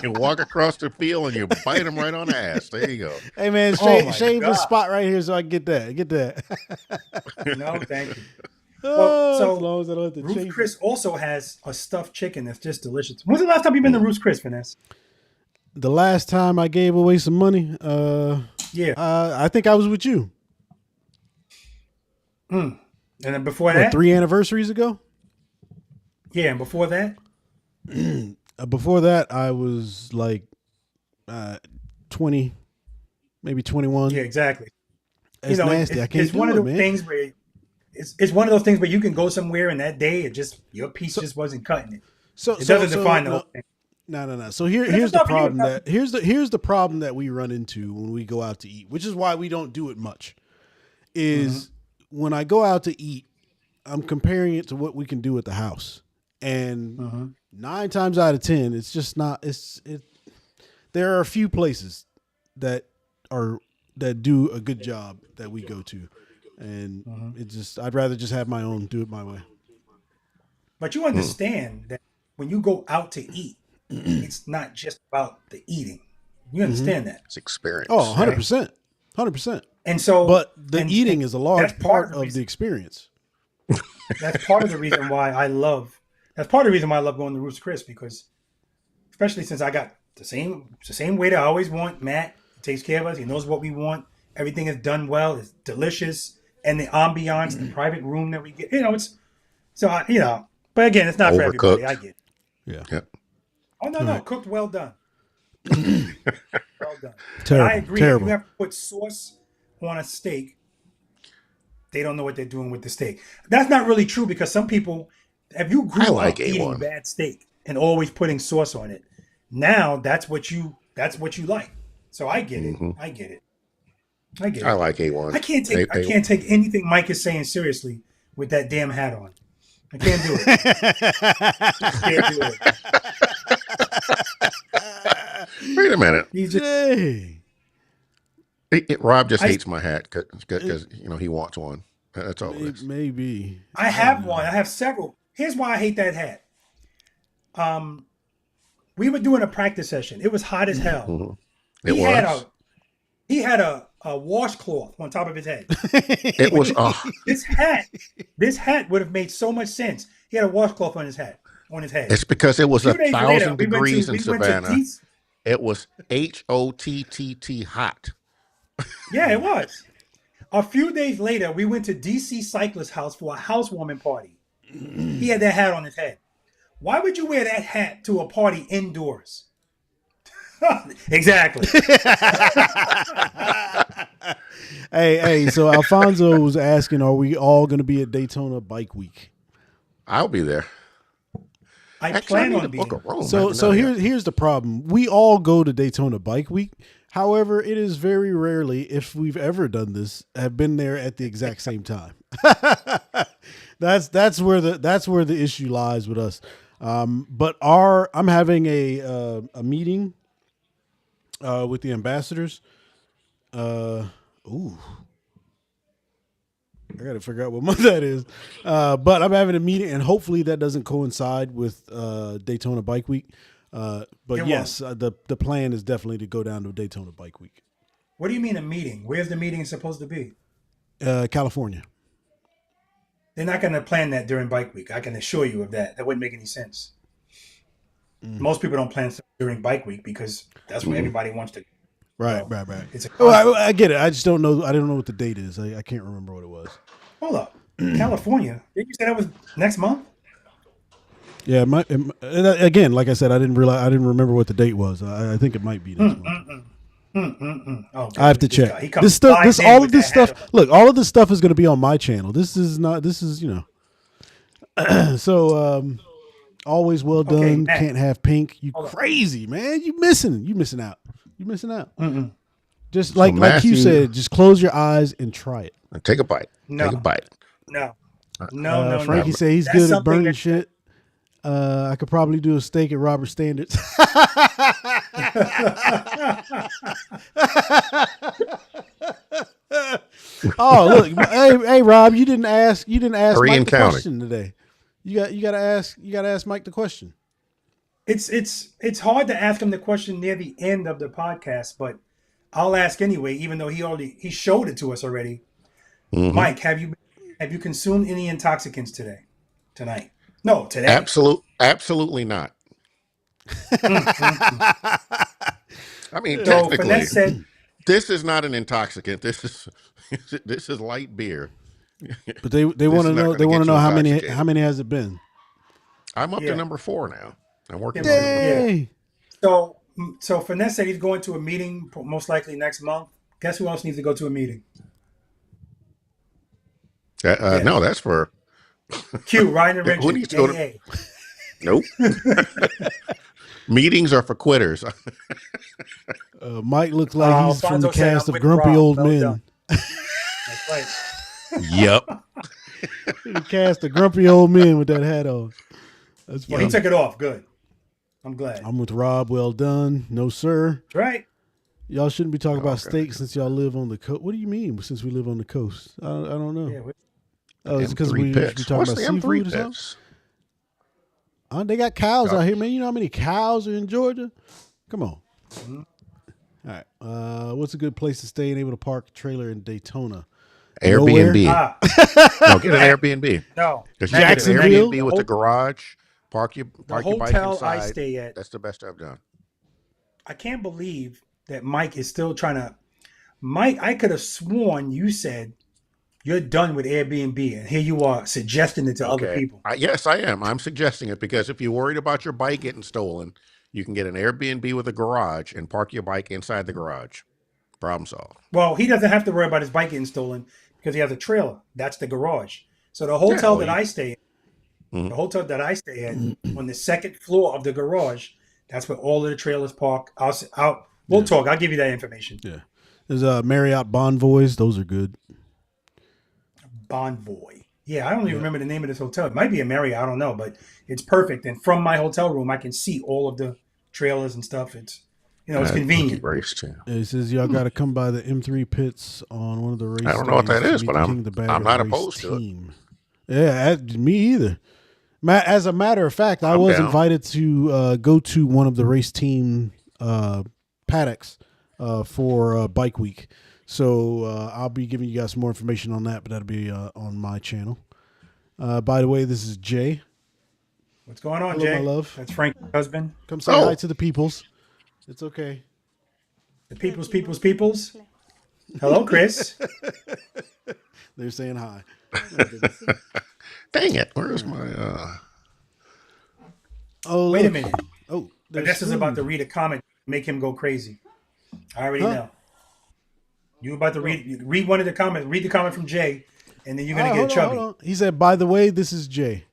You walk across the field and you bite them right on the ass. There you go. Hey man, shave the spot right here so I can get that. No, thank you. Well, so as long as I don't have to Ruth's Chris also has a stuffed chicken that's just delicious. When's the last time you've been to Ruth's Chris, Finesse? The last time I gave away some money, I think I was with you. And then before that? 3 anniversaries ago? Yeah, and before that? Before that, I was like 20, maybe 21. Yeah, exactly. It's nasty. I can't it's one of those man. things where it's one of those things where you can go somewhere and that day your piece just wasn't cutting it. It doesn't define the whole thing. No. So here's the problem here's the problem that we run into when we go out to eat, which is why we don't do it much. Is when I go out to eat, I'm comparing it to what we can do at the house, and 9 times out of 10, it's just not. There are a few places that do a good job that we go to, and I'd rather just have my own, do it my way. But you understand that when you go out to eat, it's not just about the eating. You understand that? It's experience. Oh, 100%. 100%. And so, but the eating is a large part of the experience. That's part of the reason why I love. That's part of the reason why I love going to Ruth's Chris, because, especially since I got the same way that I always want. Matt takes care of us. He knows what we want. Everything is done well. It's delicious, and the ambiance, the private room that we get. It's so But again, it's not for everybody. I get it. Yeah. Yep. Oh no, cooked well done. Well done. But Terrible. I agree. Terrible. If you have to put sauce on a steak, they don't know what they're doing with the steak. That's not really true because some people, if you grew I like up eating A1. bad steak and always putting sauce on it, now that's what you like. So I get it. Mhm. I get it. I get it. I like A1. I can't take anything Mike is saying seriously with that damn hat on. I can't do it. Can't do it. Wait a minute. He's just, Hey. Rob just I- hates my hat because he wants one. That's all it is. Maybe. I have one. I have several. Here's why I hate that hat. We were doing a practice session. It was hot as hell. Mhm. It He had a washcloth on top of his head. It was. This hat would have made so much sense. He had a washcloth on his head. It's because it was A few days later, 1,000 degrees in we went to Savannah. DC. It was HOTTT hot. Yeah, it was. A few days later, we went to DC Cyclist House for a housewarming party. He had that hat on his head. Why would you wear that hat to a party indoors? Exactly. Hey, so Alfonso was asking, are we all going to be at Daytona Bike Week? I'll be there. I Actually, I plan need on to being. book a room. I So haven't done it yet. here's the problem. We all go to Daytona Bike Week. However, it is very rarely, if we've ever done this, have been there at the exact same time. that's where the issue lies with us. But I'm having a meeting with the ambassadors. I got to figure out what month that is. But I'm having a meeting, and hopefully that doesn't coincide with Daytona Bike Week. But It yes, the plan is definitely to go down to Daytona Bike Week. What do you mean a meeting? Where's the meeting supposed to be? California. They're not going to plan that during Bike Week. I can assure you of that. That wouldn't make any sense. Most people don't plan stuff during Bike Week because that's where everybody wants to. Right. It's a Oh, I get it. I just don't know. I don't know what the date is. I can't remember what it was. Hold up, California. Did you say that was next month? Yeah, again, like I said, I didn't remember what the date was. I think it might be next month. Oh, I have to this guy, check. he comes All flying of in with this that hat stuff. on. Look, all of this stuff is going to be on my channel. This is so always well Okay, done. Matt. Can't have pink. You Hold on. crazy man. You missing out. Mm-mm. Just like you Matthew- said, just close your eyes and try it. Take a bite. No. Take a bite. No, no. Frankie said he's That's good at something burning that- shit. I could probably do a steak at Robert Standards. Oh, look, hey, Rob, you didn't ask Three Mike and the counting. question today. You got to ask Mike the question. It's hard to ask him the question near the end of the podcast, but I'll ask anyway, even though he showed it to us already. Mhm. Mike, have you consumed any intoxicants tonight? No, today. Absolutely not. I mean, So technically, Finesse said, this is not an intoxicant. This is light beer. But they want to is not know gonna they want get to you know how intoxicated. many has it been? I'm up Yeah. to number 4 now. I'm working Yeah. on number Hey, so Finesse said he's going to a meeting most likely next month. Guess who else needs to go to a meeting? No, that's for Q, Ryan and Who Richard. needs to go to- AA. nope. Meetings are for quitters. Mike looks like he's from the Alfonso said, cast "I'm of with Grumpy Rob. Old Well Men. done." That's right. Yep. The cast of Grumpy Old Men with that hat on. That's Well, funny. he took it off. Good. I'm glad. I'm with Rob. Well done. No, sir. Right. Y'all shouldn't be talking about okay. steak since y'all live on the coast. What do you mean? Since we live on the coast, I don't know. Yeah. Oh, it's because M3 we should be pits. talking What's about the seafood M3 or something. pits? They got cows out here, man. You know how many cows are in Georgia? Come on. Mm-hmm. All right. What's a good place to stay and able to park a trailer in Daytona? Airbnb. Ah, No, get an Airbnb. no. Because you get an Jacksonville? Airbnb with the garage, park your The bike hotel inside. I stay at, That's the best I've done. I can't believe that Mike is still trying to. Mike, I could have sworn you said you're done with Airbnb, and here you are suggesting it to other people. Yes, I am. I'm suggesting it because if you're worried about your bike getting stolen, You can get an Airbnb with a garage and park your bike inside the garage. Problem solved. Well, he doesn't have to worry about his bike getting stolen because he has a trailer. That's the garage. So the hotel that I stay in, the hotel that I stay in, on the second floor of the garage, that's where all of the trailers park. We'll talk. I'll give you that information. Yeah. There's Marriott Bonvoys. Those are good. Bonvoy. Yeah, I don't even remember the name of this hotel. It might be a Marriott. I don't know, but it's perfect. And from my hotel room, I can see all of the trailers and stuff. It's it's convenient. Race too. It says y'all got to come by the M3 pits on one of the races. I don't know what that is, but I'm not opposed to it. Yeah, me either. As a matter of fact, I was invited to go to one of the race team paddocks for Bike Week. So I'll be giving you guys more information on that, but that'll be on my channel. By the way, this is Jay. What's going on, Hello, Jay? my love. That's Frank's husband. Come say hi to the peoples. It's okay. The peoples. Hello, Chris. They're saying hi. Dang it. Where's my... Oh, Wait a minute. Oh, But this is about to read a comment, make him go crazy. I already know. You about to read one of the comments. Read the comment from Jay, and then you're gonna get chubby. Hold on. He said, "By the way, this is Jay."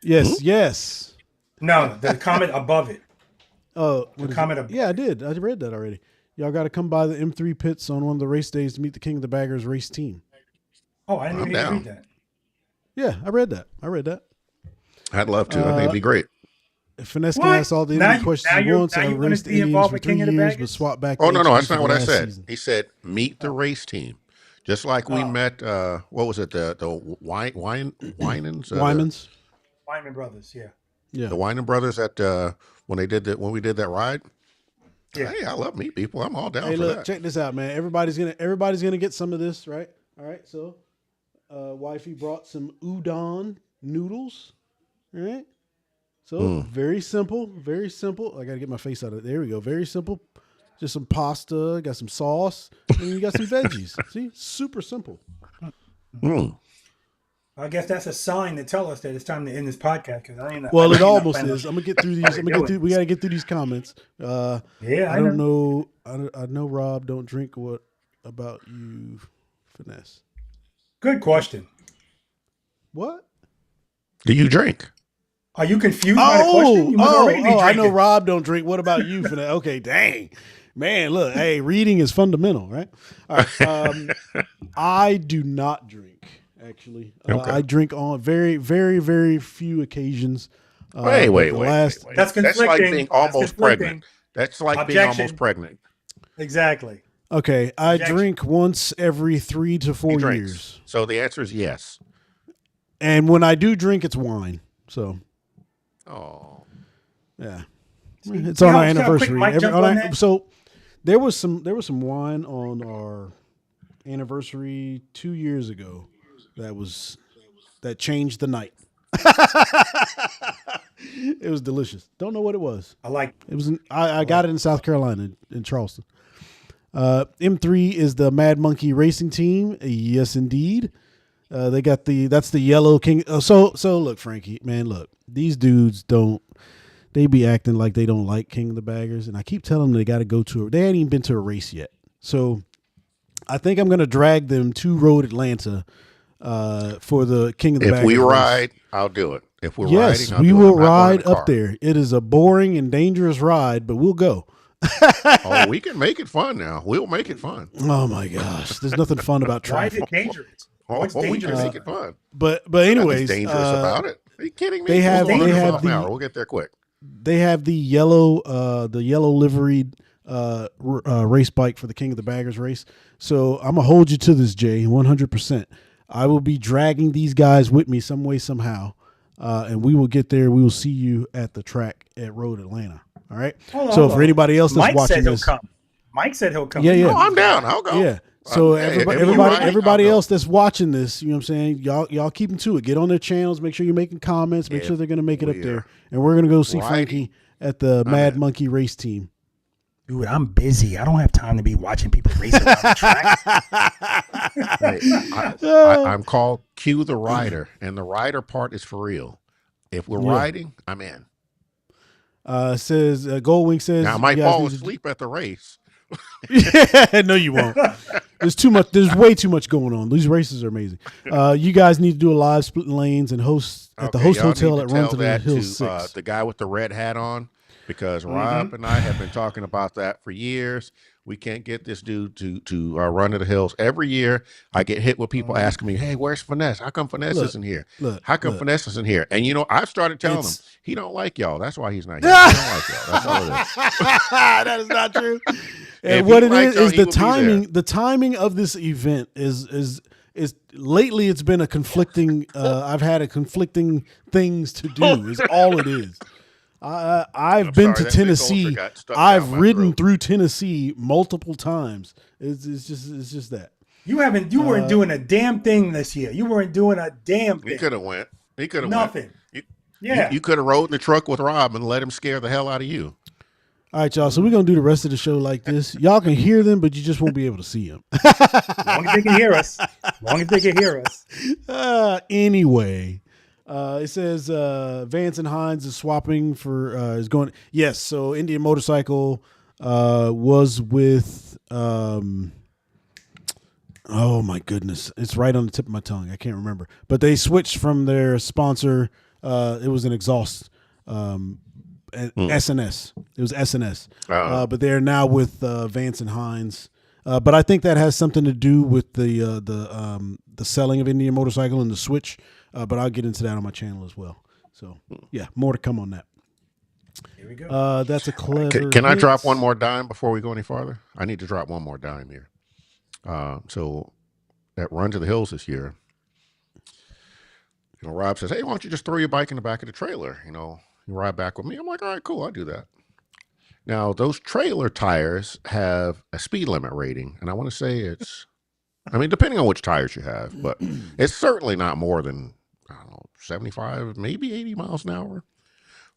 Yes, yes. No, the comment above it. Oh, Yeah, I did. I read that already. Y'all got to come by the M3 pits on one of the race days to meet the King of the Baggers race team. Oh, I didn't even read that. Yeah, I read that. I'd love to. I think it'd be great. Finesse can ask all the Indian questions he wants. I raced be Indians involved for with 3 King of the years, Baggers? but swap back. Oh, no, to that's HB not for what I last said. season. He said, meet the race team. Just like we met, what was it, the Winans? Wymans. Wyman Brothers, yeah. Yeah. The Winan brothers at when we did that ride. Yeah. Hey, I love meat people. I'm all down Hey, for look, that. check this out, man. Everybody's gonna get some of this, right? All right. So, wifey brought some udon noodles. All right. So very simple, very simple. I gotta get my face out of it. There we go. Very simple. Just some pasta. Got some sauce, and you got some veggies. See, super simple. I guess that's a sign to tell us that it's time to end this podcast. Because Well, it almost is. I'm gonna get through these. We gotta get through these comments. Yeah, I don't know. I know Rob don't drink. What about you, Finesse? Good question. What? Do you drink? Are you confused by the question? You must already be I know drinking. Rob don't drink. What about you, Finesse? Okay, dang. Man, look, hey, reading is fundamental, right? All right. I do not drink, actually. Okay. I drink on very, very, very few occasions. Wait. That's conflicting. That's like being almost conflicting. pregnant. That's like being Objection. almost pregnant. Exactly. Okay, I Objection. drink once every 3 to 4 He drinks. years. So the answer is yes. And when I do drink, it's wine. So, Oh. yeah. See It's on how- our see how quick anniversary. Mike jumped on that? So there was some wine on our anniversary 2 years ago that changed the night. It was delicious. Don't know what it was. I like. It was I got it in South Carolina in Charleston. M3 is the Mad Monkey Racing Team. Yes, indeed. They got that's the yellow king. So look, Frankie, man, look, these dudes they be acting like they don't like King of the Baggers, and I keep telling them they got to go to they ain't even been to a race yet. So I think I'm gonna drag them to Road Atlanta for the King of the Baggers. If we race. ride, I'll do it. If we're Yes, riding, I'll we do it. will I'm not going in ride the up car. there. It is a boring and dangerous ride, but we'll go. Oh, we can make it fun now. We'll make it fun. Oh my gosh, there's nothing fun about Why is traffic. it dangerous? What's We can dangerous? make it fun. But Nothing's anyways, dangerous about it. Are you kidding me? they have- We're they 100 have miles an the- hour. We'll get there quick. they have the yellow liveried race bike for the King of the Baggers race. So I'm gonna hold you to this, Jay, 100%. I will be dragging these guys with me some way, somehow, and we will get there. We will see you at the track at Road Atlanta. All right. Hold So on. for anybody else that's Mike watching said he'll this, come. Mike said he'll come. Yeah, yeah. Oh, I'm down. I'll go. yeah. So Hey, if everybody, you everybody, ride, everybody I'll go. else that's watching this, you know what I'm saying? Y'all keep them to it. Get on their channels. Make sure you're making comments. Make sure they're gonna make it up we there, are and we're gonna go see riding, Frankie at the Mad in. Monkey Race Team. Dude, I'm busy. I don't have time to be watching people race around the track. Hey, I'm called Q the Rider, and the rider part is for real. If we're Yeah. riding, I'm in. Says Goldwing says Now I you might guys fall need to asleep at the race. Yeah, no, you won't. There's too much. There's way too much going on. These races are amazing. You guys need to do a live splitting lanes and host at the host y'all hotel need at to Run tell to the that Hills to 6. the guy with the red hat on, because Rob and I have been talking about that for years. We can't get this dude to Run to the Hills. Every year I get hit with people asking me, "Hey, where's Finesse? How come Finesse isn't here? How come Finesse isn't here?" And I've started telling him he don't like y'all. That's why he's not here. He don't like y'all. That's all it is. That is not true. And If what he it liked is y'all, is he the would be there. timing. The timing of this event is lately it's been a conflicting. I've had a conflicting things to do. Is all it is. I've been sorry, to that big ulcer Tennessee. got stuck I've down my ridden throat. through Tennessee multiple times. It's just that. You weren't doing a damn thing this year. You weren't doing a damn thing. He could have went. He could have Nothing. went. Yeah. You could have rode in the truck with Rob and let him scare the hell out of you. All right, y'all. So we're gonna do the rest of the show like this. Y'all can hear them, but you just won't be able to see them. As long as they can hear us. As long as they can hear us. Anyway, it says Vance and Hines is swapping for is going. Yes, so Indian Motorcycle was with. Oh my goodness, it's right on the tip of my tongue. I can't remember, but they switched from their sponsor. It was an exhaust. SNS. It was SNS, but they're now with Vance and Hines. But I think that has something to do with the selling of Indian Motorcycle and the switch. But I'll get into that on my channel as well. So yeah, more to come on that. Here we go. That's a clever. Can I hit. drop one more dime before we go any farther? I need to drop one more dime here. So at Run to the Hills this year, Rob says, "Hey, why don't you just throw your bike in the back of the trailer? You ride back with me." I'm like, "All right, cool, I'll do that." Now, those trailer tires have a speed limit rating, and I want to say depending on which tires you have, but it's certainly not more than, 75, maybe 80 miles an hour.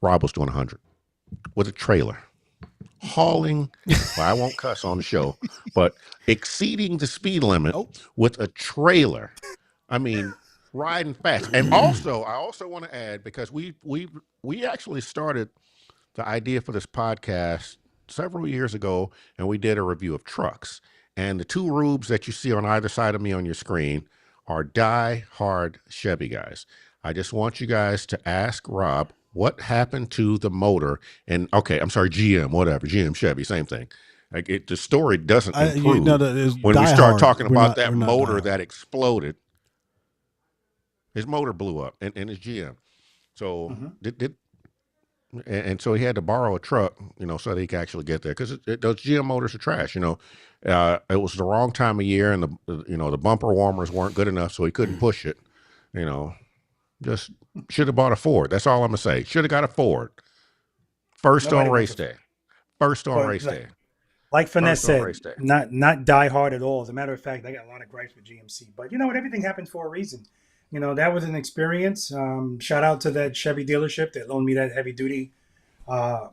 Rob was doing 100 with a trailer, hauling, well, I won't cuss on the show, but exceeding the speed limit with a trailer. I mean, riding fast. And also, I also want to add, because we actually started the idea for this podcast several years ago, and we did a review of trucks. And the two rubes that you see on either side of me on your screen are die-hard Chevy guys. I just want you guys to ask Rob what happened to the motor. And GM, whatever, GM, Chevy, same thing. Like the story doesn't improve when we start talking about that motor that exploded. His motor blew up in his GM. So and so he had to borrow a truck, so that he could actually get there, because those GM motors are trash. It was the wrong time of year, and the bumper warmers weren't good enough, so he couldn't push it. Just should have bought a Ford. That's all I'm gonna say. Should have got a Ford. First on race day. Like Finesse said, not die hard at all. As a matter of fact, I got a lot of gripes with GMC, but you know what? Everything happens for a reason. That was an experience. Shout out to that Chevy dealership that loaned me that heavy duty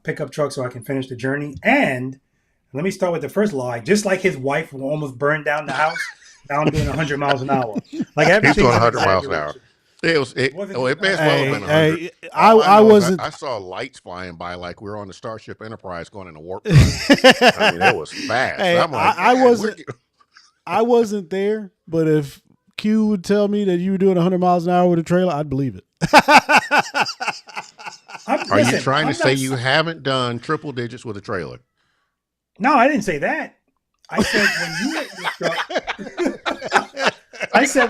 pickup truck so I can finish the journey. And let me start with the first lie. Just like his wife who almost burned down the house, now I'm doing 100 miles an hour. Like everything. He's doing 100 miles an hour. It may as well have been 100. I wasn't. I saw lights flying by like we were on the Starship Enterprise going in a warp drive. It was fast. Hey, I'm like, I wasn't there, but if Q would tell me that you were doing 100 miles an hour with a trailer, I'd believe it. Are you trying to say you haven't done triple digits with a trailer? No, I didn't say that. I said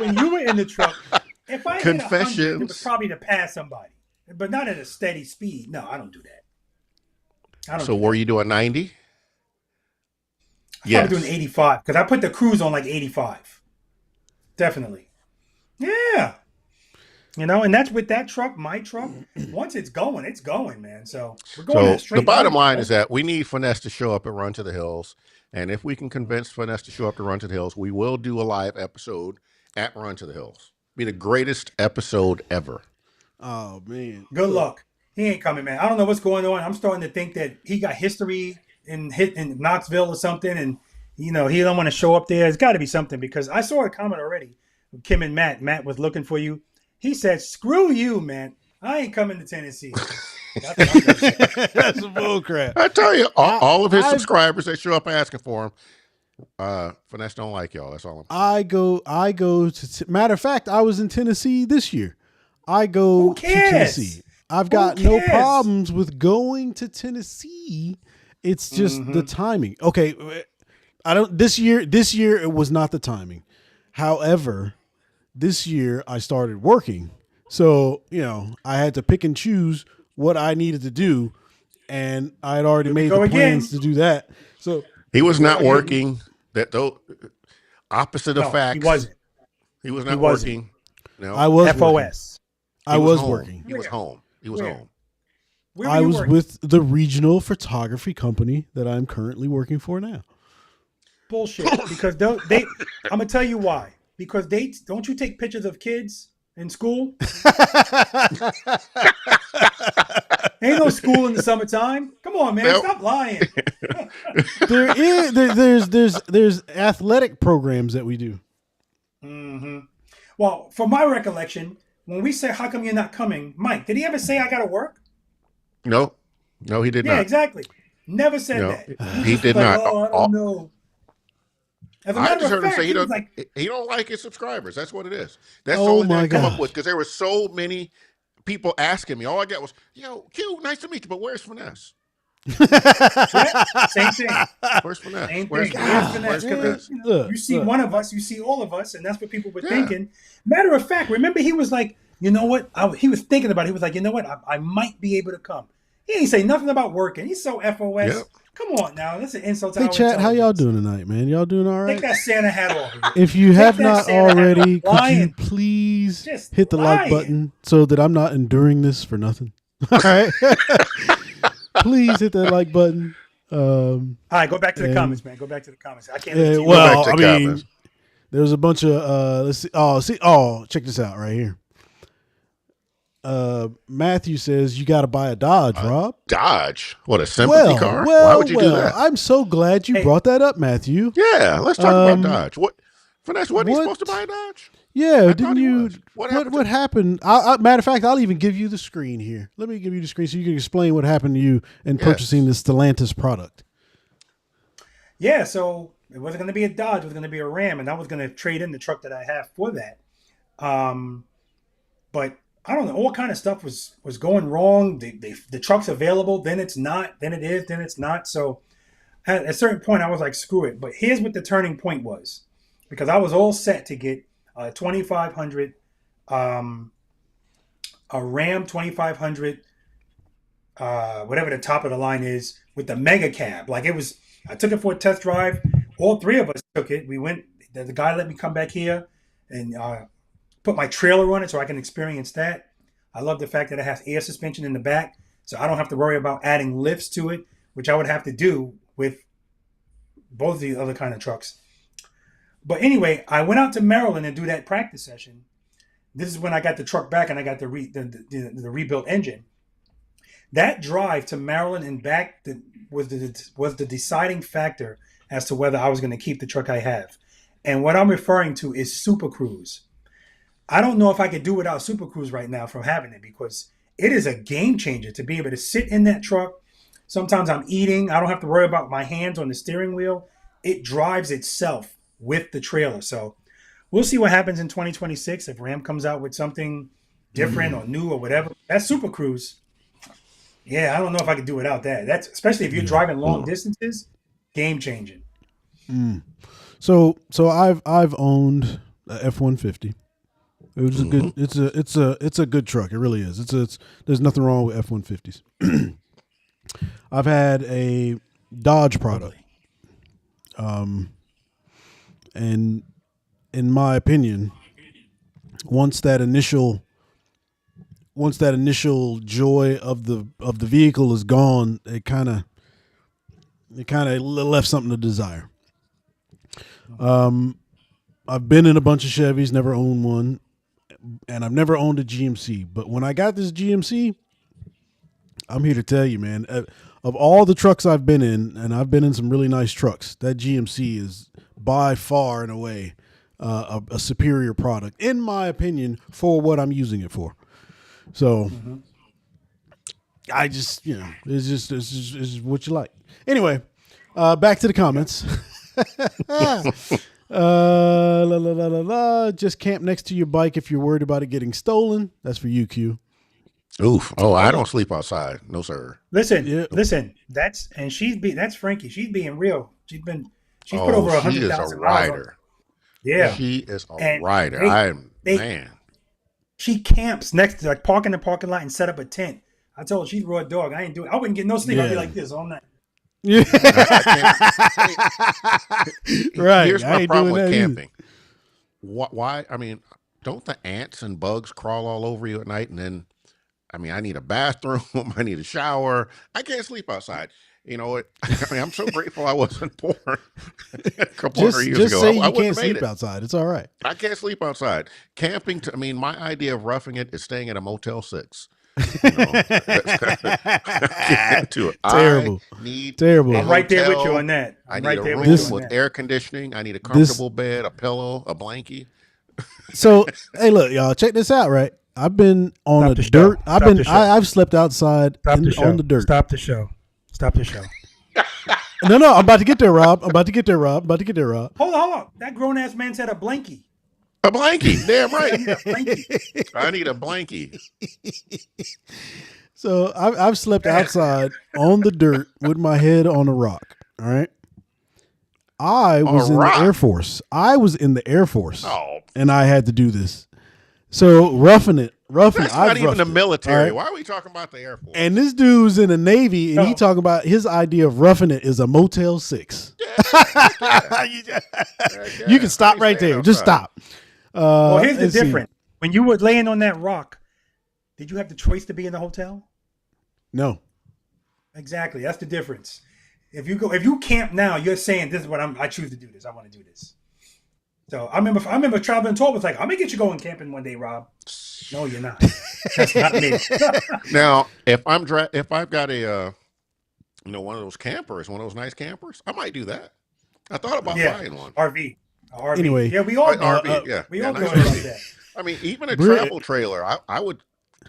when you were in the truck. If I hit 100, it was probably to pass somebody, but not at a steady speed. No, I don't do that. So were you doing 90? I'm doing 85 because I put the cruise on like 85. Definitely. Yeah. And that's with that truck, my truck. Once it's going, man. So we're going straight. The bottom line is that we need Finesse to show up at Run to the Hills. And if we can convince Finesse to show up to Run to the Hills, we will do a live episode at Run to the Hills. Be the greatest episode ever. Oh, man. Good luck. He ain't coming, man. I don't know what's going on. I'm starting to think that he got history in Knoxville or something. And, he don't want to show up there. It's got to be something, because I saw a comment already. Kim and Matt was looking for you. He said, "Screw you, man. I ain't coming to Tennessee." That's what I'm gonna say. That's bull crap. I tell you, all of his I've- subscribers that show up asking for him, Finesse don't like y'all. That's all I'm saying. I go to matter of fact, I was in Tennessee this year. I go Who to cares? Tennessee. I've got Who no cares? problems with going to Tennessee. It's just the timing. Okay, I don't this year it was not the timing. However, this year I started working. So, I had to pick and choose what I needed to do, and I had already made the go plans again. to do that. So He was not Yeah. working. That though, opposite of No, facts. he wasn't. He was not wasn't. working. No, I was working. FOS. I was home. working. He was home. He was Where? home. Where were I you was working? with the regional photography company that I'm currently working for now. Bullshit. Because they I'm gonna tell you why. Because they don't you take pictures of kids in school? Ain't no school in the summertime. Come on, man. Nope. Stop lying. There's athletic programs that we do. Well, from my recollection, when we say how come you're not coming, Mike, did he ever say I gotta work? No, he did Yeah, not. exactly. Never said No, that. he did Like, not. oh, I don't know. As a I matter just of heard him fact, say he was like, he don't like his subscribers. That's what it is. That's Oh all my they come gosh. up with because there were so many people asking me. All I got was, "Yo, Q, nice to meet you, but where's Finesse? yeah, same thing. Where's Finesse? Same Where's thing. Finesse? Where's Where's Finesse? Finesse?" Look, You see look. one of us, you see all of us, and that's what people were Yeah. thinking. Matter of fact, remember he was like, you know what? He was thinking about it. He was like, you know what? I might be able to come. He ain't say nothing about working. He's so FOS. Yep. Come on now. That's an insult to Hey our chat, how y'all intelligence. doing tonight, man? Y'all doing all Take right? that Santa hat off. of you. If you have that not Santa hat already, off. could you Lying. please Just hit the like lying. button so that I'm not enduring this for nothing? All right. Please hit that like button. All right, go back to the And- comments, man. Go back to the comments. I can't. Yeah, listen to you. well, back I to mean, comments. there's a bunch of let's see. Check this out right here. Matthew says you got to buy a Dodge, Rob. Dodge. What a sympathy car. Why would you do that? I'm so glad you Hey. brought that up, Matthew. Yeah, let's talk about Dodge. What? Finesse, wasn't he what- supposed to buy a Dodge? Yeah, thought didn't he you? was. What happened What to- happened? Matter of fact, I'll even give you the screen here. Let me give you the screen so you can explain what happened to you in Yes. purchasing this Stellantis product. Yeah, so it wasn't going to be a Dodge. It was going to be a Ram, and I was going to trade in the truck that I have for that. But I don't know. All kind of stuff was going wrong. The truck's available, then it's not. Then it is, then it's not. So at a certain point, I was like, screw it. But here's what the turning point was, because I was all set to get a 2500, a Ram 2500, whatever the top of the line is, with the mega cab. Like it was. I took it for a test drive. All three of us took it. We went. The guy let me come back here and put my trailer on it so I can experience that. I love the fact that it has air suspension in the back, so I don't have to worry about adding lifts to it, which I would have to do with both of the other kind of trucks. But anyway, I went out to Maryland and do that practice session. This is when I got the truck back and I got the rebuilt engine. That drive to Maryland and back was the deciding factor as to whether I was going to keep the truck I have. And what I'm referring to is Super Cruise. I don't know if I could do without Super Cruise right now from having it, because it is a game changer to be able to sit in that truck. Sometimes I'm eating. I don't have to worry about my hands on the steering wheel. It drives itself with the trailer. So we'll see what happens in 2026 if Ram comes out with something different or new or whatever. That's Super Cruise. Yeah, I don't know if I could do without that. That's especially if you're driving long distances, game changing. So I've owned a F-150. It was a good. It's a good truck. It really is. There's nothing wrong with F-150s. I've had a Dodge product, and in my opinion, once that initial joy of the vehicle is gone, it kind of left something to desire. I've been in a bunch of Chevys, never owned one, and I've never owned a GMC. But when I got this GMC, I'm here to tell you, man, of all the trucks I've been in, and I've been in some really nice trucks, that GMC is by far and away a superior product, in my opinion, for what I'm using it for. So I just, it's just what you like. Anyway, back to the comments. Just camp next to your bike if you're worried about it getting stolen. That's for you, Q. Oof. Oh, I don't sleep outside. No, sir. Listen. That's Frankie. She's being real. She's put over She is 100,000 a miles. rider. Yeah, She is a And rider. they- Man. she camps next to park in the parking lot and set up a tent. I told her she's raw dog. I ain't doing. I wouldn't get no sleep. I'd be Yeah. like this all night. Yeah. Right. Here's I my ain't problem doing with that either. camping. Why? I mean, don't the ants and bugs crawl all over you at night? And then, I mean, I need a bathroom. I need a shower. I can't sleep outside. You know what? I mean, I'm so grateful I wasn't born a couple hundred years Just ago. say I you wouldn't can't have made sleep it. outside. It's all right. I can't sleep outside. Camping, I mean, my idea of roughing it is staying at a Motel 6. You know, get into it. Terrible. I need Terrible. I'm right there with you hotel. on that. I I'm need right a there room with you on with that. air conditioning. I need a comfortable bed, a pillow, a blankie. So, hey, look, y'all, check this out, right? I've been on Stop the the show. dirt. Stop the show. I've slept outside Stop the show. on the dirt. Stop the show. Stop the show. No, I'm about to get there, Rob. Hold Hold on. That grown ass man said a blankie. A blankie. Damn I right. need a blankie. I need a blankie. So I've slept outside on the dirt with my head on a rock. All right. I was in rock? the Air Force. Oh, And I had to do this. So roughing it. that's I've not even roughed the it, military. all right? Why are we talking about the Air Force? And this dude's in the Navy, and he No. talking about his idea of roughing it is a Motel 6. You can stop right there. Just stop. Well, here's the let's see. difference. When you were laying on that rock, did you have the choice to be in the hotel? No. Exactly. That's the difference. If you camp now, you're saying this is what I choose to do this. I want to do this. So I remember traveling tour was like, I'm gonna get you going camping one day, Rob. No, you're not. That's not me. Now, if I've got a one of those campers, one of those nice campers, I might do that. I thought about Yeah. buying one. RV. RV. Anyway. Yeah, we all RV, yeah. We Yeah, all nice go about RV. that. I mean, even a Brit- travel trailer, I would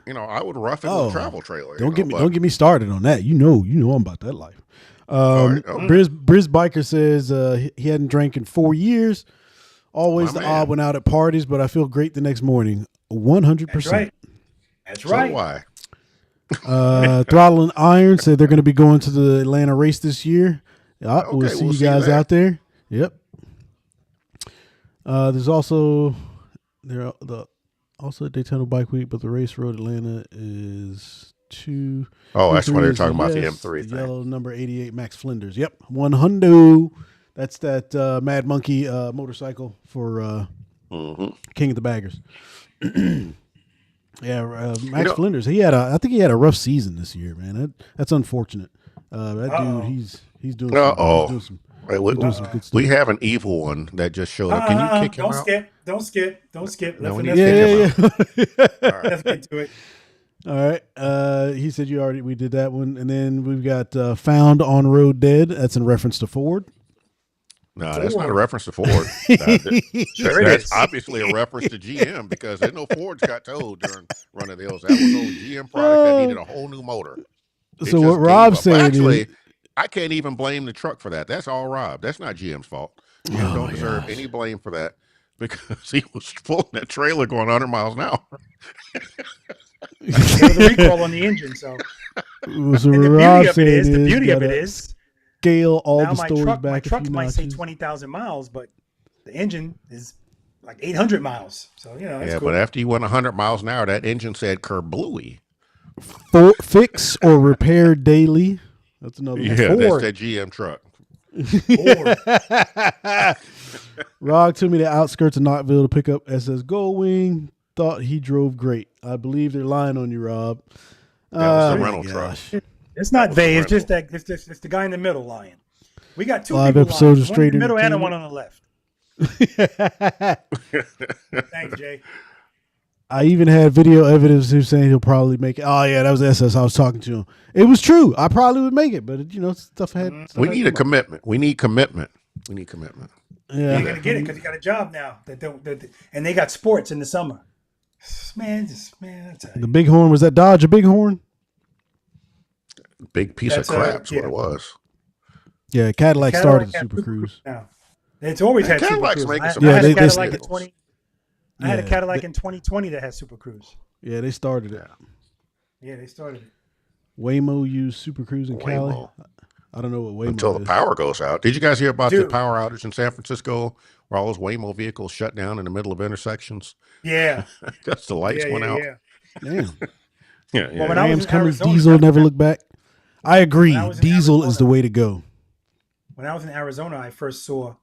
rough it with Oh, a travel trailer. Don't get me started on that. You know I'm about that life. right, okay. Briz Biker says he hadn't drank in 4 years. Always My the man. odd one out at parties, but I feel great the next morning. 100%. That's right. That's So right. why? Throttle and Iron said they're going to be going to the Atlanta race this year. Yeah, we'll Okay, see we'll you see guys there. out there. Yep. There's also Daytona Bike Week, but the race road Atlanta is 2. Oh, that's why they're is talking about the yes, M3 thing. Yellow number 88 Max Flinders. Yep, 100. That's that Mad Monkey motorcycle for King of the Baggers. Yeah, Max Flinders. I think he had a rough season this year, man. That's unfortunate. That dude, he's doing. Uh-oh. He's doing some Wait, we, doing some good stuff. we have an evil one that just showed up. Can you kick him out? Don't skip. No, we Let's need to kick him out. Yeah. let's get to it. All right. He said we did that one, and then we've got Found on Road Dead. That's in reference to Ford. No, that's not a Ford. reference to Ford. Sure it That's is. obviously a reference to GM because there's no Fords got towed during Run of the Hills. That was old GM product that needed a whole new motor. It So just what gave Rob's up. saying Actually, is, I can't even blame the truck for that. That's all Rob. That's not GM's fault. GM don't deserve any blame for that because he was pulling that trailer going 100 miles an hour. There was a recall on the engine. So so and what the Rob's beauty of it saying is, the beauty of gotta it is, scale all now the my stories truck back a might few say notches. 20,000 miles, but the engine is like 800 miles. So that's Yeah, cool. but after you went 100 miles an hour, that engine said kerblooey. Fix or repair daily. That's another one. Yeah, that's Ford. that GM truck. Rog took me to outskirts of Knoxville to pick up SS Goldwing. Thought he drove great. I believe they're lying on you, Rob. That was the my rental truck. gosh. It's not was the they. It's just rental. that it's the guy in the middle lying. We got two Live people episode lying. of One Straight in the middle and Entertainment. one on the left. Thanks, Jay. I even had video evidence of him saying he'll probably make it. Oh yeah, that was SS. I was talking to him. It was true. I probably would make it, but stuff had. stuff We had need a come up. commitment. We need commitment. We need commitment. Yeah. You're gonna get it because you got a job now. And they got sports in the summer. Man, I tell The you. Bighorn, was that Dodge a Bighorn? Big piece That's, of crap's yeah. what it was. Yeah, Cadillac started the had Super Cruise. Now. It's always Man, had Super Cadillac's Cruise. making I, some I had Yeah, a they- Cadillac in vehicles. 20. I had a Yeah, Cadillac in 2020 that had Super Cruise. Yeah, they started it. Yeah, they started it. Waymo used Super Cruise in Cali. Waymo. I don't know what Waymo Until is. the power goes out. Did you guys hear about the Dude. power outage in San Francisco where all those Waymo vehicles shut down in the middle of intersections? Yeah. Because the lights yeah, went yeah, out. yeah. Damn. Yeah, Well, when I was Rams in Cummins Arizona, diesel never look back. I agree. When I was in Diesel is the Arizona- way to go. When I was in Arizona, I first saw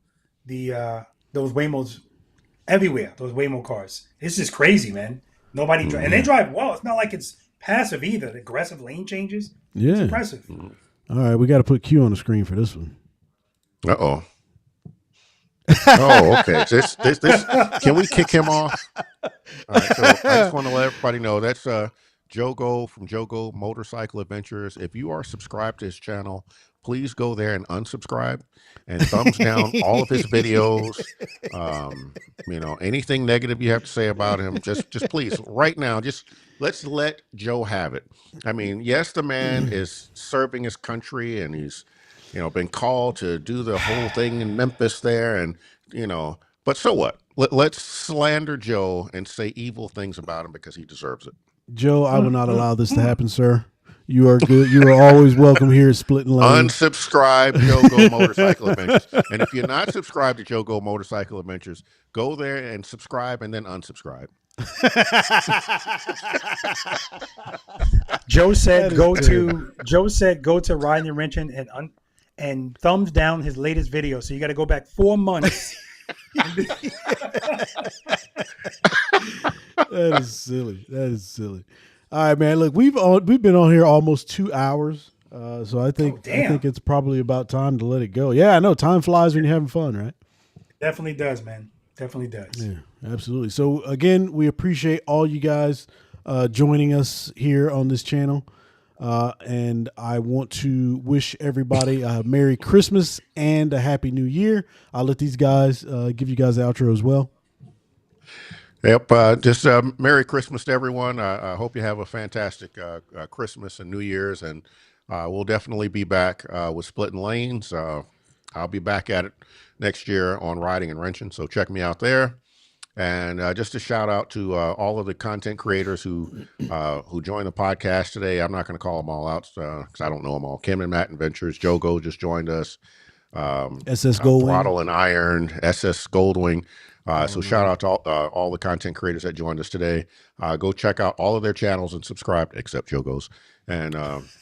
the those Waymos everywhere. Those Waymo cars. It's just crazy, man. Nobody and they drive well. It's not like it's passive either. The aggressive lane changes. It's Yeah. impressive. All right, we got to put Q on the screen for this one. Uh-oh. Oh, okay. This can we kick him off? All right, so I just want to let everybody know that's Jogo from Jogo Motorcycle Adventures. If you are subscribed to his channel, please go there and unsubscribe and thumbs down all of his videos. Anything negative you have to say about him, just please right now, just let's let Joe have it. I mean, yes, the man is serving his country and he's been called to do the whole thing in Memphis there, and but so what? Let's slander Joe and say evil things about him because he deserves it. Joe, I will not allow this to happen, sir. You are good. You are always welcome here at Splitting Lanes. Unsubscribe Jogo Motorcycle Adventures. And if you're not subscribed to Jogo Motorcycle Adventures, go there and subscribe and then unsubscribe. Joe said That is go terrible. to Joe said go to Riding and Wrenching and thumbs down his latest video. So you got to go back 4 months. That is silly. That is silly. All right, man. Look, we've been on here almost 2 hours, so I think damn. it's probably about time to let it go. Yeah, I know. Time flies when you're having fun, right? Definitely does, man. Definitely does. Yeah, absolutely. So again, we appreciate all you guys joining us here on this channel. And I want to wish everybody a Merry Christmas and a Happy New Year. I'll let these guys give you guys the outro as well. Yep. Just Merry Christmas to everyone. I hope you have a fantastic Christmas and New Year's, and we'll definitely be back with Splitting Lanes. I'll be back at it next year on Riding and Wrenching, so check me out there. And just a shout out to all of the content creators who joined the podcast today. I'm not going to call them all out because I don't know them all. Kim and Matt Adventures, Jogo just joined us. SS Goldwing. Throttle and Iron, SS Goldwing. So shout out to all the content creators that joined us today. Go check out all of their channels and subscribe, except Jogo's. And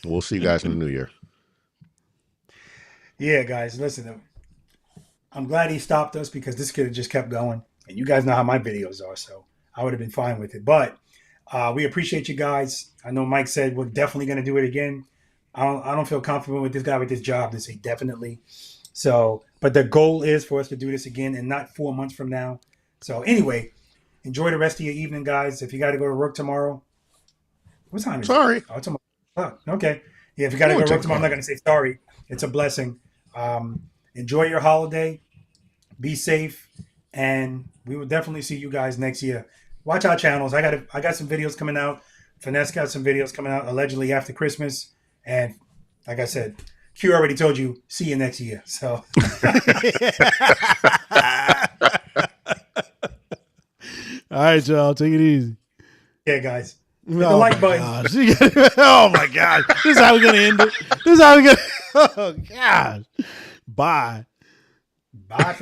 we'll see you guys in the new year. Yeah, guys, listen. I'm glad he stopped us because this could have just kept going. And you guys know how my videos are, so I would have been fine with it. But we appreciate you guys. I know Mike said we're definitely going to do it again. I don't feel comfortable with this guy with this job to say definitely. So, but the goal is for us to do this again and not 4 months from now. So anyway, enjoy the rest of your evening, guys. If you got to go to work tomorrow, what time is Sorry. it? Oh, tomorrow. Oh, okay. Yeah, if you got to go to work tomorrow, I'm not going to say sorry. It's a blessing. Enjoy your holiday. Be safe. And we will definitely see you guys next year. Watch our channels. I got some videos coming out. Finesse got some videos coming out allegedly after Christmas. And like I said, Q already told you, see you next year. So All right, y'all. Take it easy. yeah, guys. Hit the like button. Oh my gosh. This is how we're gonna end it. This is how we're gonna Oh gosh. Bye. Bye.